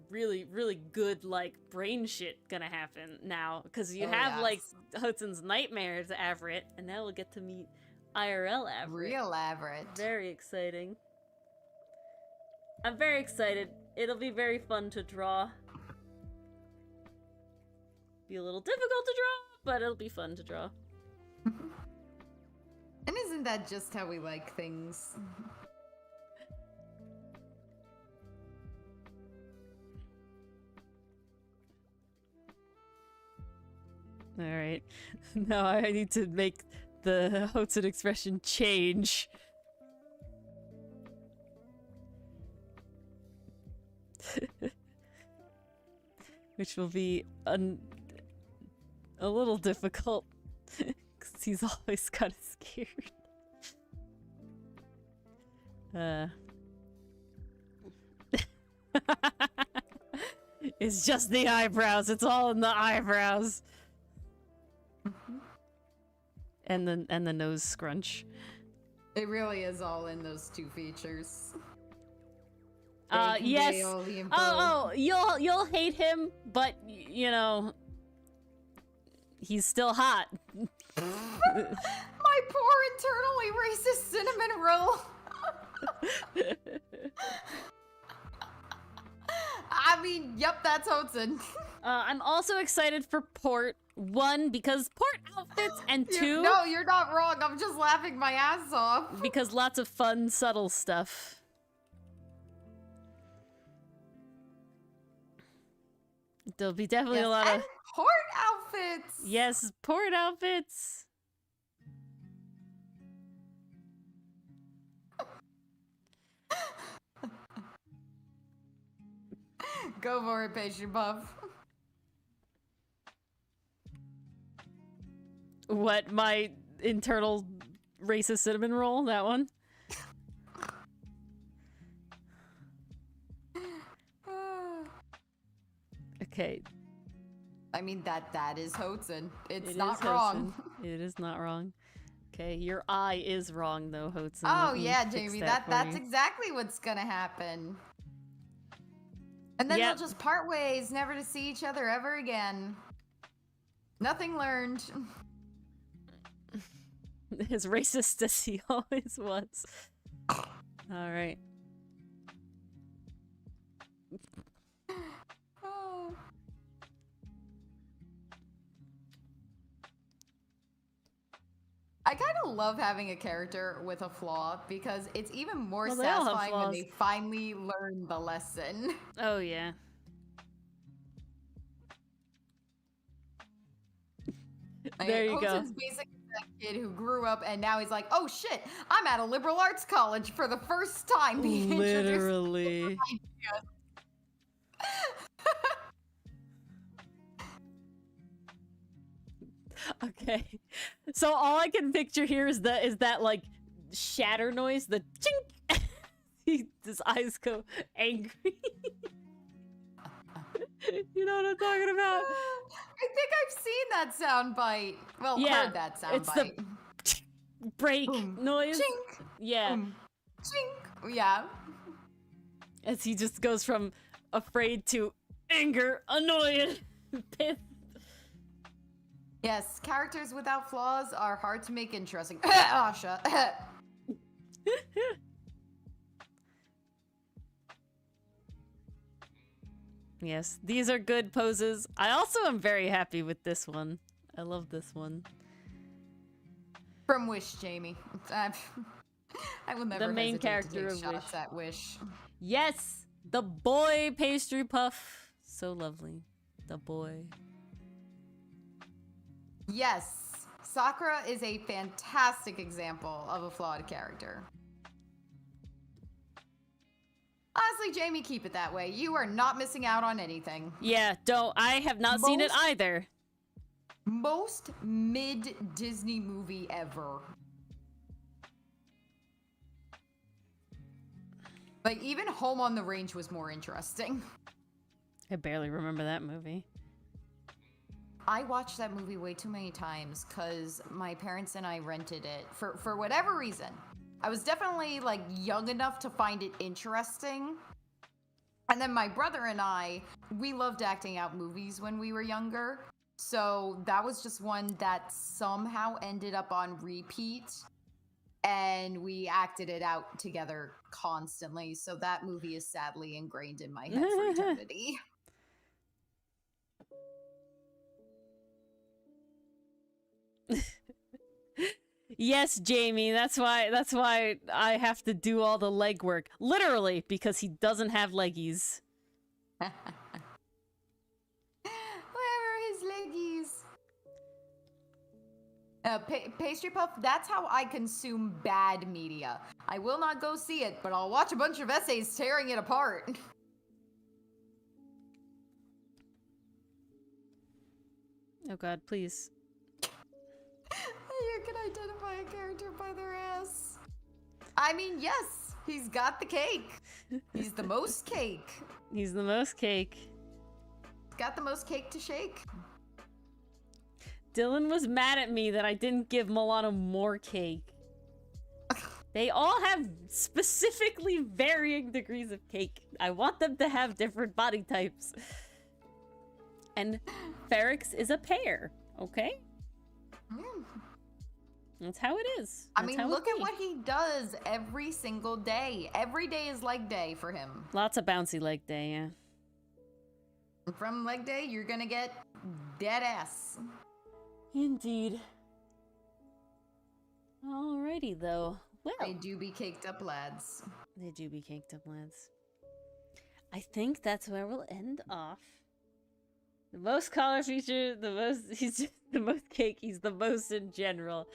really, really good, like, brain shit gonna happen now. Because you have, like, Hotson's Nightmares Avrit, and now we'll get to meet IRL Avrit. Real Avrit. Very exciting. I'm very excited. It'll be very fun to draw. Be a little difficult to draw, but it'll be fun to draw. And isn't that just how we like things? Alright. Now I need to make the Hotsun expression change. Which will be a little difficult, because he's always kind of scared. It's just the eyebrows. It's all in the eyebrows. And the nose scrunch. It really is all in those two features. Yes. You'll hate him, but you know, he's still hot. My poor internally racist cinnamon roll. I mean, yep, that's Hotsun. I'm also excited for Port. One, because Port outfits, and two... No, you're not wrong. I'm just laughing my ass off. Because lots of fun, subtle stuff. There'll be definitely a lot of... Port outfits! Yes, Port outfits! Go for it, patient buff. What, my internal racist cinnamon roll? That one? Okay. I mean, that is Hotsun. It's It not is wrong. Hotsun. It is not wrong. Okay, your eye is wrong though, Hotsun. Oh Let me yeah, fix Jamie, that for that's you. exactly what's gonna happen. And then Yep. they'll just part ways, never to see each other ever again. Nothing learned. As racist as he always was. Alright. Oh. I kind of love having a character with a flaw because it's even more Well, they all have satisfying when flaws. they finally learn the lesson. Oh yeah. Like, There you go. Hotsun's basically that kid who grew up and now he's like, oh shit, I'm at a liberal arts college for the first time being introduced to Literally. ideas. Okay. So all I can picture here is that like shatter noise, the chink. His eyes go angry. You know what I'm talking about? I think I've seen that sound bite. Well, Yeah, heard that sound it's bite. the break Boom. noise. Chink. Yeah. Boom. Chink. Yeah. As he just goes from afraid to anger, annoyed, pissed. Yes, characters without flaws are hard to make interesting. Asha. Yes, these are good poses. I also am very happy with this one. I love this one. From Wish, Jamie. I will never main hesitate character to of take shots Wish. at Wish. Yes, the boy pastry puff. So lovely. The boy. Yes, Sakura is a fantastic example of a flawed character. Honestly, Jamie, keep it that way. You are not missing out on anything. Yeah, I have not seen it either. Most mid-Disney movie ever. Like, even Home on the Range was more interesting. I barely remember that movie. I watched that movie way too many times because my parents and I rented it for whatever reason. I was definitely like young enough to find it interesting. And then my brother and I, we loved acting out movies when we were younger. So that was just one that somehow ended up on repeat. And we acted it out together constantly. So that movie is sadly ingrained in my head for eternity. Yes, Jamie, that's why I have to do all the legwork. Literally, because he doesn't have leggies. Where are his leggies? Pastry Puff, that's how I consume bad media. I will not go see it, but I'll watch a bunch of essays tearing it apart. Oh god, please. You can identify a character by their ass. I mean, yes, he's got the cake. He's the most cake. He's the most cake. He's got the most cake to shake. Dylan was mad at me that I didn't give Milano more cake. They all have specifically varying degrees of cake. I want them to have different body types. And Ferrix is a pear, okay? Mm. That's how it is. I mean, look at what he does every single day. Every day is leg day for him. Lots of bouncy leg day, yeah. From leg day, you're gonna get dead ass. Indeed. Alrighty, though. Well, They do be caked up lads. They do be caked up, lads. I think that's where we'll end off. The most color feature, he's just the most cake, he's the most in general.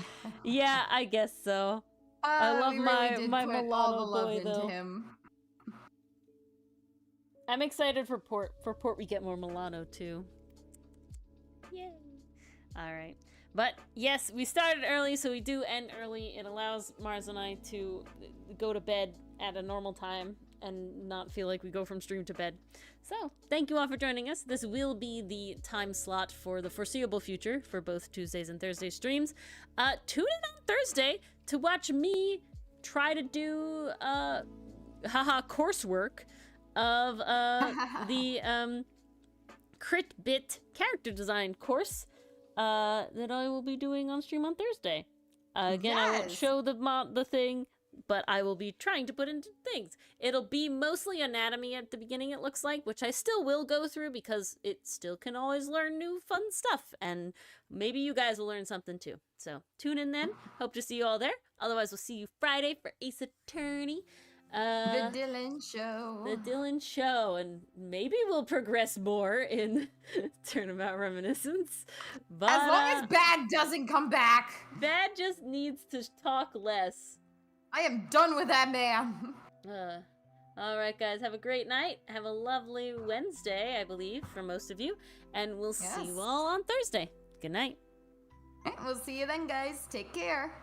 Yeah, I guess so. I love we really did my put Milano all the love boy, into though. him. I'm excited for Port. For Port, we get more Milano, too. Yay. Alright. But, yes, we started early, so we do end early. It allows Mars and I to go to bed at a normal time and not feel like we go from stream to bed. So, thank you all for joining us. This will be the time slot for the foreseeable future for both Tuesdays and Thursday streams. Tune in on Thursday to watch me try to do, coursework of, the, Crit Bit character design course, that I will be doing on stream on Thursday. Again, I won't Yes. show the thing, but I will be trying to put into things. It'll be mostly anatomy at the beginning, it looks like, which I still will go through because it still can always learn new fun stuff, and maybe you guys will learn something too. So tune in then. Hope to see you all there. Otherwise, we'll see you Friday for Ace Attorney. The Dylan Show. The Dylan Show, and maybe we'll progress more in Turnabout Reminiscence. But As long as Bad doesn't come back. Bad just needs to talk less. I am done with that man. Alright guys, have a great night. Have a lovely Wednesday, I believe, for most of you. And we'll see you all on Thursday. Good night. We'll see you then, guys. Take care.